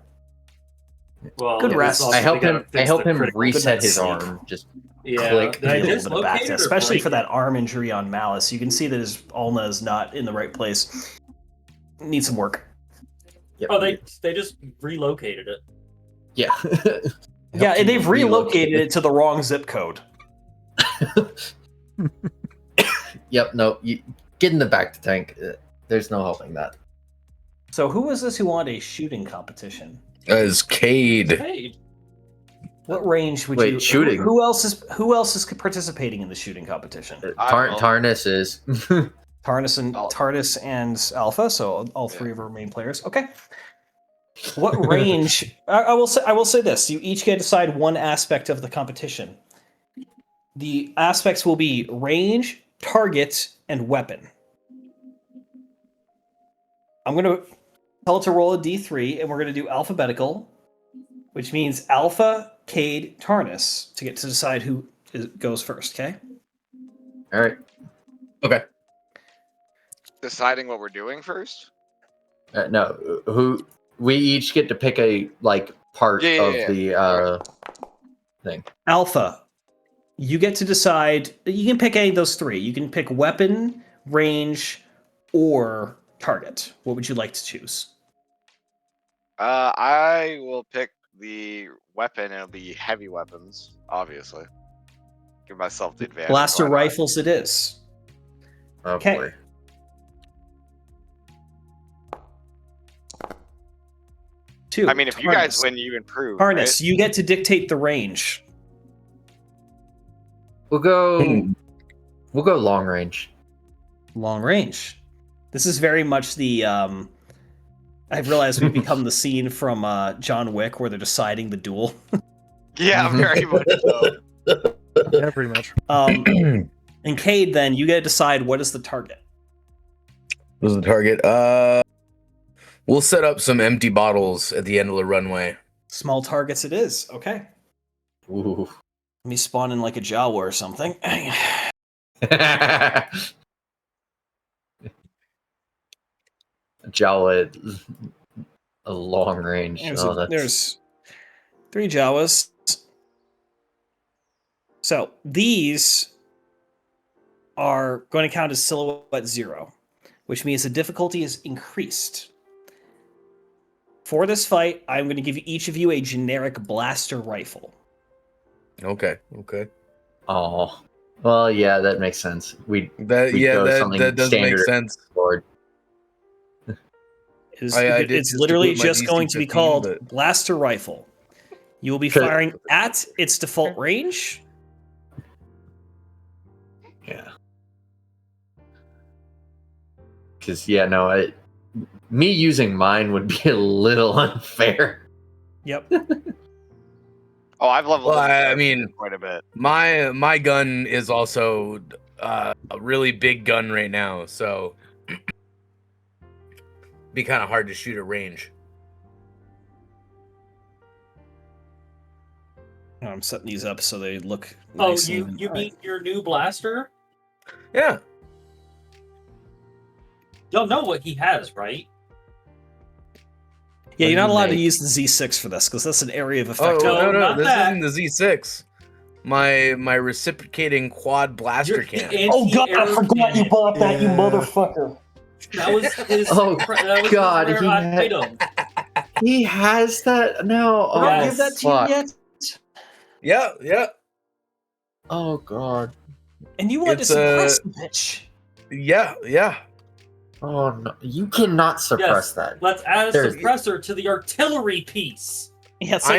Well, Good it was rest. also I help they gotta him. I fix help the him critical- reset his sleep. arm. Just Yeah, click. did I Need a little bit of back dislocate to, it or especially break for it? that arm injury on Malice. You can see that his ulna is not in the right place. Needs some work. Yep. Oh, they just relocated it. Yeah. Yeah, and they've relocated it to the wrong zip code. Yep. No. You get in the back to tank. There's no helping that. So who was this who wanted a shooting competition? As Cade. Hey, What range would Wait, you? shooting? Who else is participating in the shooting competition? I will. Tarnus is. Tardis and Alpha, so all three of our main players. Okay. What range? I will say this: you each get to decide one aspect of the competition. The aspects will be range, target, and weapon. I'm going to tell it to roll a d3, and we're going to do alphabetical, which means Alpha, Cade, Tarnus, to get to decide who goes first. Okay. All right. Okay. Deciding what we're doing first. No. Who? We each get to pick a part of the thing. Alpha, you get to decide. You can pick any of those three. You can pick weapon, range, or target. What would you like to choose? I will pick the weapon. It'll be heavy weapons, obviously. Give myself the advantage. Blaster why not? rifles it is. Oh Okay. boy. Two. I mean, if you guys win, you improve. Harness, Right? you get to dictate the range. We'll go. We'll go long range. Long range. This is very much the. I've realized we've become the scene from John Wick where they're deciding the duel. Yeah, very much so. Yeah, pretty much. And Cade, then you get to decide what is the target. What was the target? We'll set up some empty bottles at the end of the runway. Small targets it is. Okay. Ooh. Let me spawn in like a Jawa or something. Jawa, a long range. There's 3 Jawas. So these are going to count as silhouette 0, which means the difficulty is increased. For this fight, I'm going to give each of you a generic blaster rifle. Okay. Oh, well, yeah, that makes sense. We'd That does make sense. Forward. It's literally just going to be called blaster rifle. You will be firing at its default range. Yeah. Because me using mine would be a little unfair. Yep. Oh, I've leveled Well, up I mean, quite a bit. my gun is also a really big gun right now, so be kind of hard to shoot at range. I'm setting these up so they look Oh, nice. you mean your new blaster? Yeah. You'll know what he has, right? Yeah, What you're do not you allowed to make? use the Z6 for this because that's an area of effect. Oh, no, not this that. isn't the Z6. My reciprocating quad blaster can. Oh god, I forgot you bought that, you motherfucker. That was his. Oh, that was God, his he rare had- item. He has that now. Did Oh, I give that to you fuck. yet? Yeah. Oh god. And you wanted to It's, suppress the bitch. Yeah. Oh no, you cannot suppress Yes. that. Let's add a There's- suppressor to the artillery piece. Yeah, it's I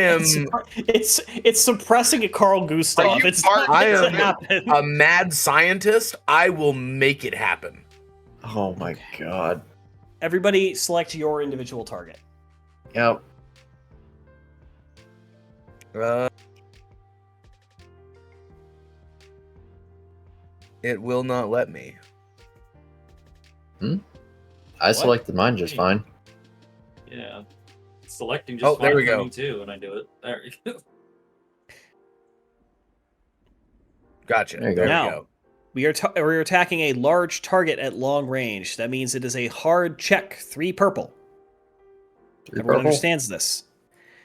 it's suppressing a Carl Gustav. Are you It's part- not I going am- to happen. A mad scientist, I will make it happen. Oh my god. Everybody select your individual target. Yep. It will not let me. I selected mine just fine. Yeah. Selecting just Oh, there fine we for go. me too when I do it. There we go. Gotcha. There you There go. we Now, go. we're attacking a large target at long range. That means it is a hard check. 3 purple. 3 Everyone purple. understands this.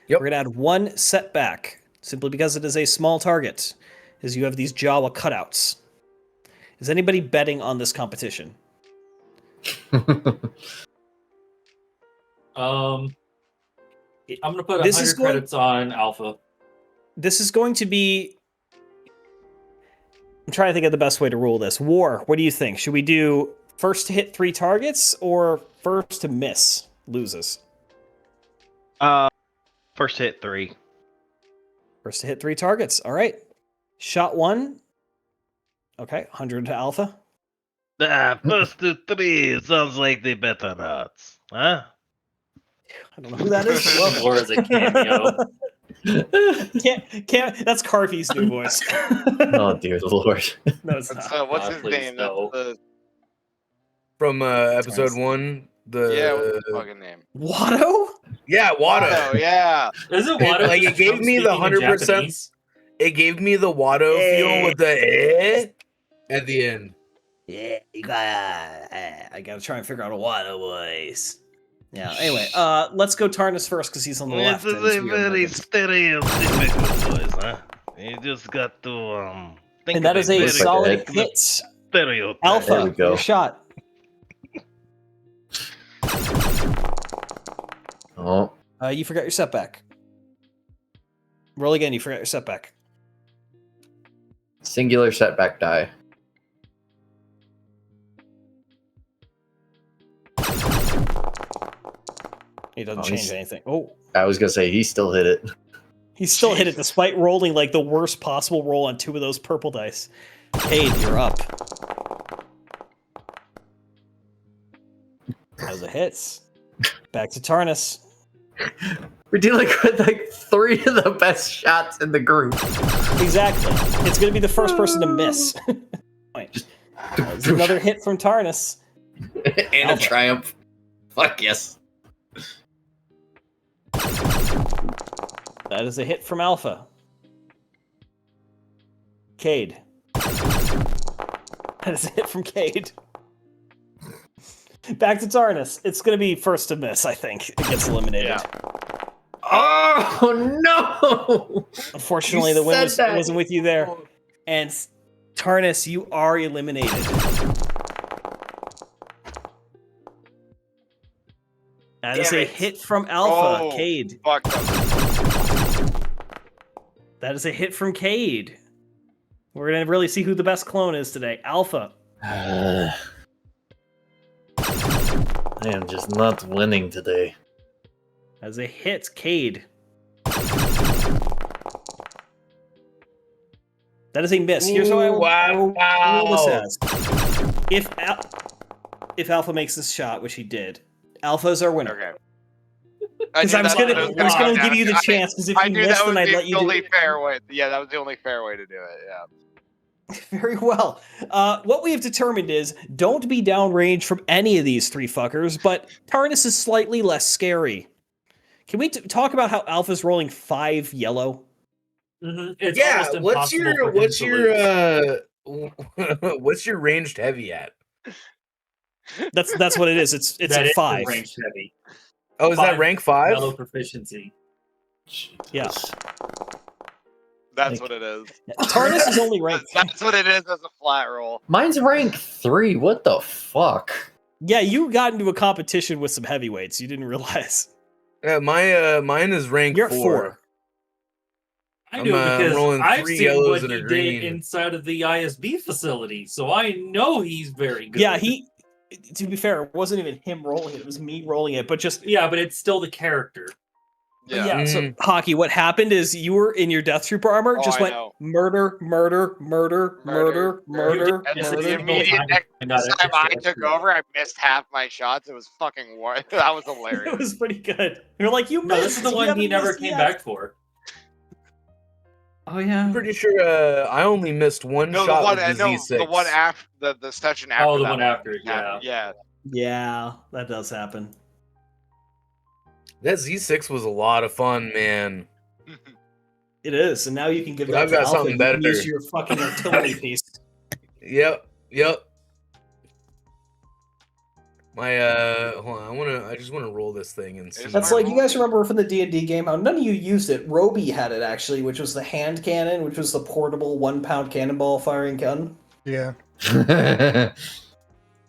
Yep. We're going to add 1 setback, simply because it is a small target, as you have these Jawa cutouts. Is anybody betting on this competition? I'm gonna put This is 100 going- credits on Alpha. This is going to be... I'm trying to think of the best way to rule this. War, what do you think? Should we do first to hit 3 targets, or first to miss loses? First hit 3. First to hit 3 targets. All right. Shot 1. Okay, 100 to Alpha. First to 3 sounds like the better odds, huh? I don't know who that is, but welcome. War is a cameo. Can't, that's Carvey's new voice. Oh dear lord. No, it's That's, not. what's God, his please, name? no. That's From episode Nice. 1, yeah, what's his fucking name? Watto? yeah, Watto. Watto, yeah. Is it Watto? Like, it gave me the 100%. It gave me the Watto feel with the at the end. Yeah, you gotta. I gotta try and figure out a Watto voice. Yeah. Anyway, let's go Tarnus first because he's on the left. This And is a we are very Morgans. stereotypical voice, huh? You just got to think And that of is it a very solid quick. hit. Stereotype. Alpha, There we go. your shot. Oh, You forgot your setback. Roll again. You forgot your setback. singular setback die. He doesn't Oh, change he's- anything. Oh, I was gonna say he still hit it. he still hit it Jesus. despite rolling like the worst possible roll on 2 of those purple dice. Cade, you're up. Those are hits. Back to Tarnus. We're dealing with like 3 of the best shots in the group. Exactly. It's going to be the first person to miss. Point. There's another hit from Tarnus. And a Alpha. triumph. Fuck yes. That is a hit from Alpha. Cade. That is a hit from Cade. Back to Tarnus. It's going to be first to miss, I think. It gets eliminated. Yeah. Oh no! Unfortunately, You the win said that. wasn't with you there. And Tarnus, you are eliminated. That is Damn a it. hit from Alpha, Oh. Cade. Fuck them. That is a hit from Cade. We're going to really see who the best clone is today. Alpha. I am just not winning today. As a hit, Cade. That is a miss. Here's how I will rule this as. If Alpha makes this shot, which he did, Alpha is our winner. Okay. Because I was gonna give you the chance. Because if I you knew missed, that was then I'd let the you do only it. fair way. Yeah, that was the only fair way to do it. Yeah. Very well. What we have determined is don't be downrange from any of these 3 fuckers, but Tarnus is slightly less scary. Can we talk about how Alpha's rolling 5 yellow? It's Yeah, almost what's impossible your for him to lose. what's your ranged heavy at? That's what it is. It's That at is 5. ranged heavy. Oh, is that rank 5? Yellow proficiency. Yeah. That's what it is. Tarnus is only rank. That's what it is as a flat roll. Mine's rank 3. What the fuck? Yeah, you got into a competition with some heavyweights. You didn't realize. Mine is rank You're at 4. 4. I I'm, knew I'm because rolling I've 3 seen yellows what and he a did green. inside of the ISB facility, so I know he's very good. Yeah, to be fair, it wasn't even him rolling it. It was me rolling it. But just Yeah, but it's still the character. Yeah. So Hockey, what happened is you were in your Death Trooper armor, Oh, just I went know. murder, murder, murder, murder, murder, And then murder. the immediate next I got it. time I took over, I missed half my shots. It was fucking what? That was It hilarious. was pretty good. You're like, you No, missed. this is the You one he haven't never missed came yet. back for. Oh yeah. I'm pretty sure I only missed one No, shot the one. with the No, Z6. the one after the session after. Oh, the that one after. happened. Yeah. Yeah, that does happen. That Z6 was a lot of fun, man. It is, and now you can give But that I've to got Alpha. something You can use better. your fucking artillery piece. Yep. My hold on, I just wanna roll this thing and see. That's like, you guys remember from the D&D game how none of you used it. Roby had it actually, which was the hand cannon, which was the portable 1-pound cannonball firing gun. Yeah.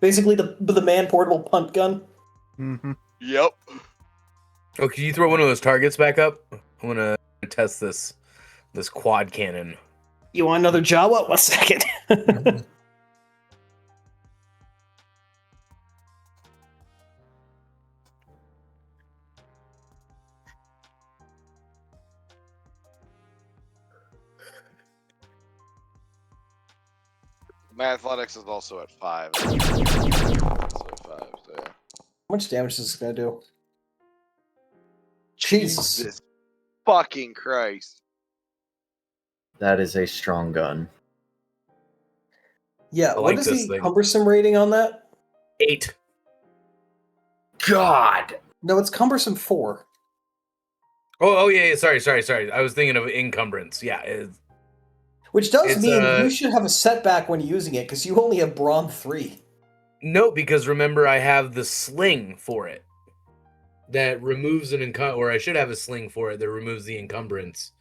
Basically the man portable punt gun. Mm-hmm. Yep. Oh, can you throw one of those targets back up? I wanna test this quad cannon. You want another Jawa? 1 second. My athletics is also at 5. So 5, so yeah. How much damage is this gonna do? Jesus. Fucking Christ. That is a strong gun. Yeah, I what like is this the thing. cumbersome rating on that? 8. God. No, it's cumbersome 4. Oh yeah, sorry. I was thinking of encumbrance. Yeah, Which does It's, mean you should have a setback when using it, because you only have Brawn 3. no, because remember I have the sling for it that removes or I should have a sling for it that removes the encumbrance.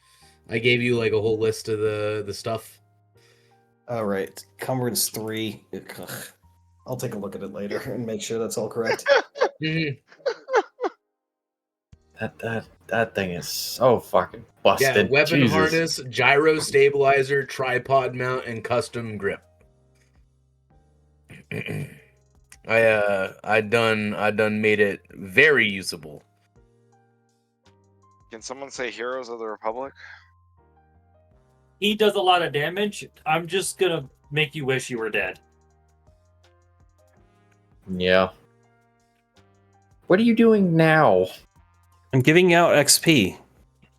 I gave you like a whole list of the stuff. All right, cumbrance 3. Ugh. I'll take a look at it later and make sure that's all correct. That thing is so fucking busted. Yeah, weapon Jesus. harness, gyro stabilizer, tripod mount, and custom grip. I done made it very usable. Can someone say Heroes of the Republic? He does a lot of damage. I'm just gonna make you wish you were dead. Yeah. What are you doing now? I'm giving out XP.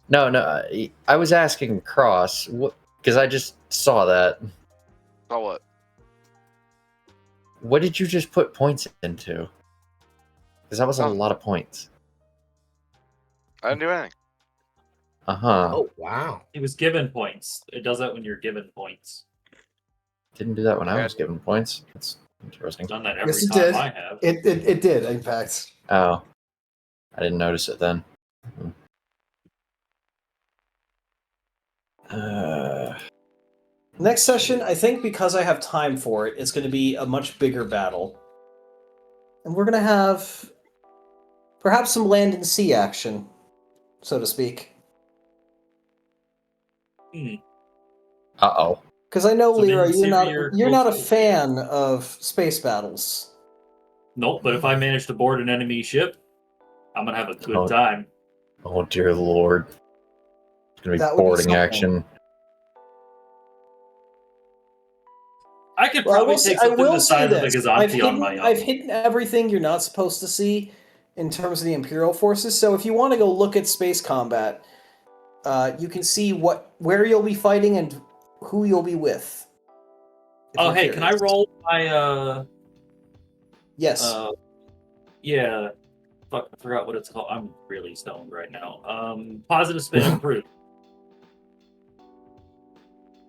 No, I was asking Cross, because I just saw that. Oh, what? What did you just put points into? Because that was a Oh. lot of points. I didn't do anything. Uh-huh. Oh wow. He was given points. It does that when you're given points. Didn't do that when I Okay. was given points. That's interesting. Done that every Yes, it time did. I have. It did, in fact. Oh. I didn't notice it then. Next session, I think because I have time for it, it's going to be a much bigger battle. And we're going to have perhaps some land and sea action, so to speak. Uh-oh. Because I know, So Lyra, then severe you're not a coastal- fan of space battles. Nope, but if I manage to board an enemy ship, I'm gonna have a good Oh. time. Oh, dear Lord. It's going to That be would be boarding something. action. I could Well, probably take something the size of a Gazanti on my I've own. hidden everything you're not supposed to see in terms of the Imperial forces. So if you want to go look at space combat, you can see where you'll be fighting and who you'll be with. if Oh, you're hey, can I curious. roll my Yes. yeah. Fuck, I forgot what it's called. I'm really stoned right now. Positive spin improved.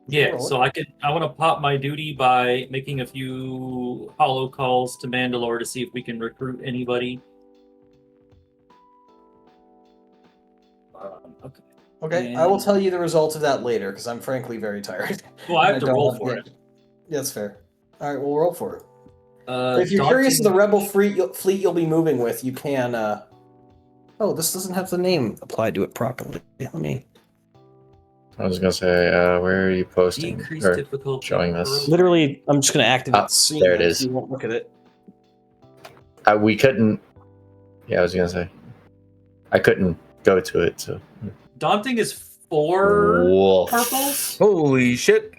Yeah, Roll it. so I want to pop my duty by making a few hollow calls to Mandalore to see if we can recruit anybody. Okay. Okay, I will tell you the result of that later because I'm frankly very tired. Well, I And have to don't roll have for yet. it. That's fair. All right, we'll roll for it. But if you're curious of Daunting- the Rebel fleet you'll be moving with, you can. Oh, this doesn't have the name applied to it properly. Let me. I was going to say, where are you posting? Decrease Or difficulty. showing this? Literally, I'm just going to activate Ah, the scene. there it then, is. so you won't look at it. We couldn't... Yeah, I was going to say. I couldn't go to it, so... Daunting is 4 Wolf. purples. Holy shit!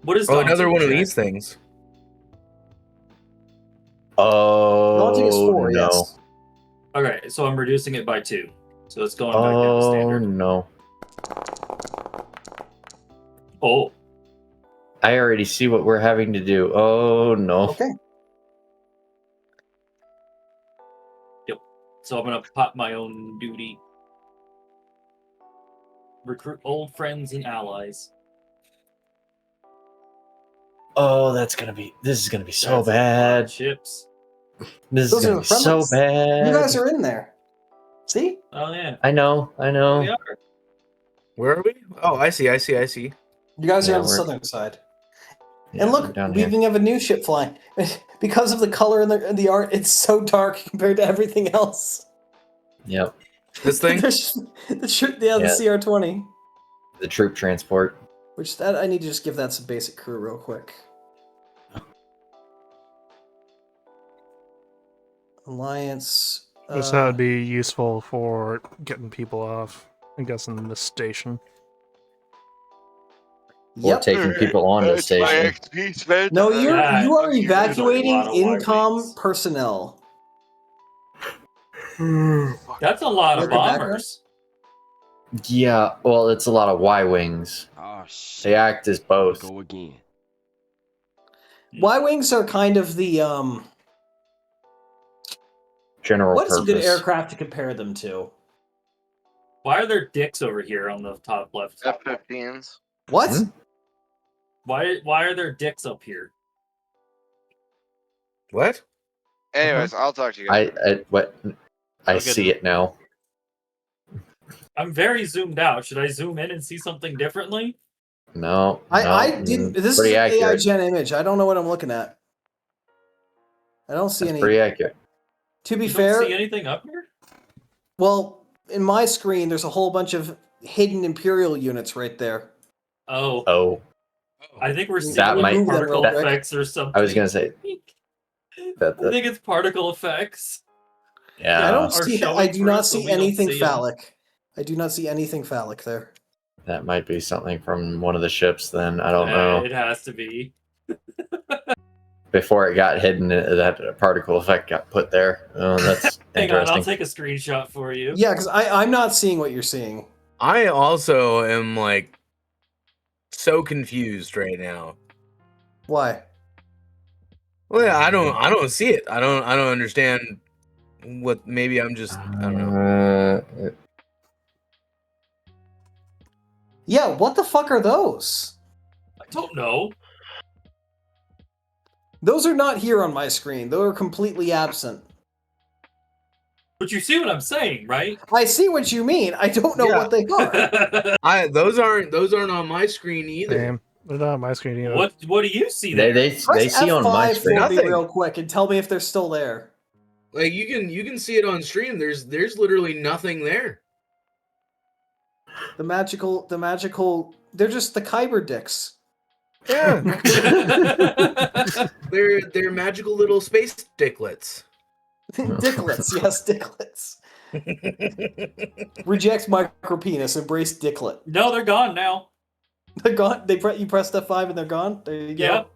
What is Oh, daunting? another one of Jack? these things. Oh, Daunting is 4, no. yes. Okay, so I'm reducing it by 2. So it's going back down to Oh, standard. no. Oh, I already see what we're having to do. Oh no. Okay. so I'm gonna pop my own duty. Recruit old friends and allies. Oh, this is gonna be so That's a lot of bad. chips. This is Those are gonna the be so friendlies. bad. You guys are in there. See? Oh yeah. I know. We are. Where are we? Oh, I see. You guys are Yeah, on the we're- southern side. Yeah, And we're look, down we here. even have a new ship flying. Because of the color and the art, it's so dark compared to everything else. Yep. This thing? The CR-20. The troop transport. Which that I need to just give that some basic crew real quick. Alliance. Guess that would be useful for getting people off. I'm guessing this station. Or Yep. taking people on the station. No, you Yeah, are there's a evacuating lot of incom Y-wings. personnel. That's a lot You of like the background? bombers. Yeah, well, it's a lot of Y-wings. Oh shit. They act as both. Go again. Y-wings are kind of the General what is a good purpose. aircraft to compare them to? Why are there dicks over here on the top left? F-15s. What? Hmm? Why are there dicks up here? What? Anyways, I'll talk to you guys. I Okay, see then. it now. I'm very zoomed out. Should I zoom in and see something differently? No, I didn't. This is pretty an AI accurate. gen image. I don't know what I'm looking at. I don't see That's any. pretty accurate. To be You fair, don't see anything up here? well, in my screen, there's a whole bunch of hidden Imperial units right there. Oh, Oh, I think we're That seeing might- like particle That- effects or something. I was gonna say that. I think it's particle effects. Yeah, I don't Are see. showing I do for not us, so see we don't anything see 'em. phallic. I do not see anything phallic there. That might be something from one of the ships. Then I don't know. It has to be. Before it got hidden, that particle effect got put there. Oh, that's Hang on, interesting. I'll take a screenshot for you. Yeah, because I'm not seeing what you're seeing. I also am like so confused right now. Why? Well, yeah, I don't see it. I don't understand what. Maybe I'm just. I don't know. Yeah, what the fuck are those? I don't know. Those are not here on my screen. Those are completely absent. But you see what I'm saying, right? I see what you mean. I don't know Yeah. what they are. Those aren't on my screen either. Damn, they're not on my screen either. What do you see They there? they see on my F5 screen. for me Nothing. real quick and tell me if they're still there. Like you can see it on stream. There's literally nothing there. The magical. They're just the Kyber dicks. Yeah. they're magical little space dicklets. Dicklets, yes, dicklets. Reject micropenis, embrace dicklet. No, they're gone now. They're gone. You pressed F5 and they're gone. There you go. Yep.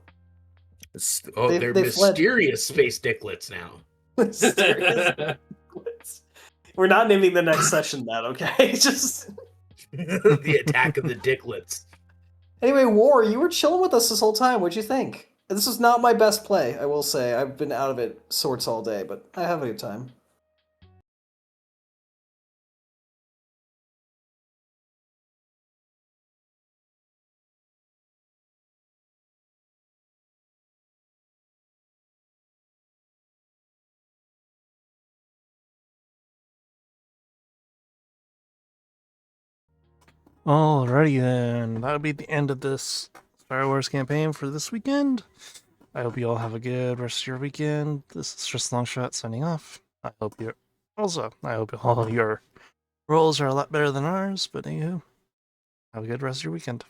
They're they fled. mysterious space dicklets now. Mysterious dicklets. We're not naming the next session that, okay? Just The attack of the dicklets. anyway, War, you were chilling with us this whole time. What'd you think? This is not my best play, I will say. I've been out of it sorts all day, but I have a good time. Alrighty then, that'll be the end of this Star Wars campaign for this weekend. I hope you all have a good rest of your weekend. This is just Longshot signing off. I hope all your rolls are a lot better than ours, but anywho, have a good rest of your weekend.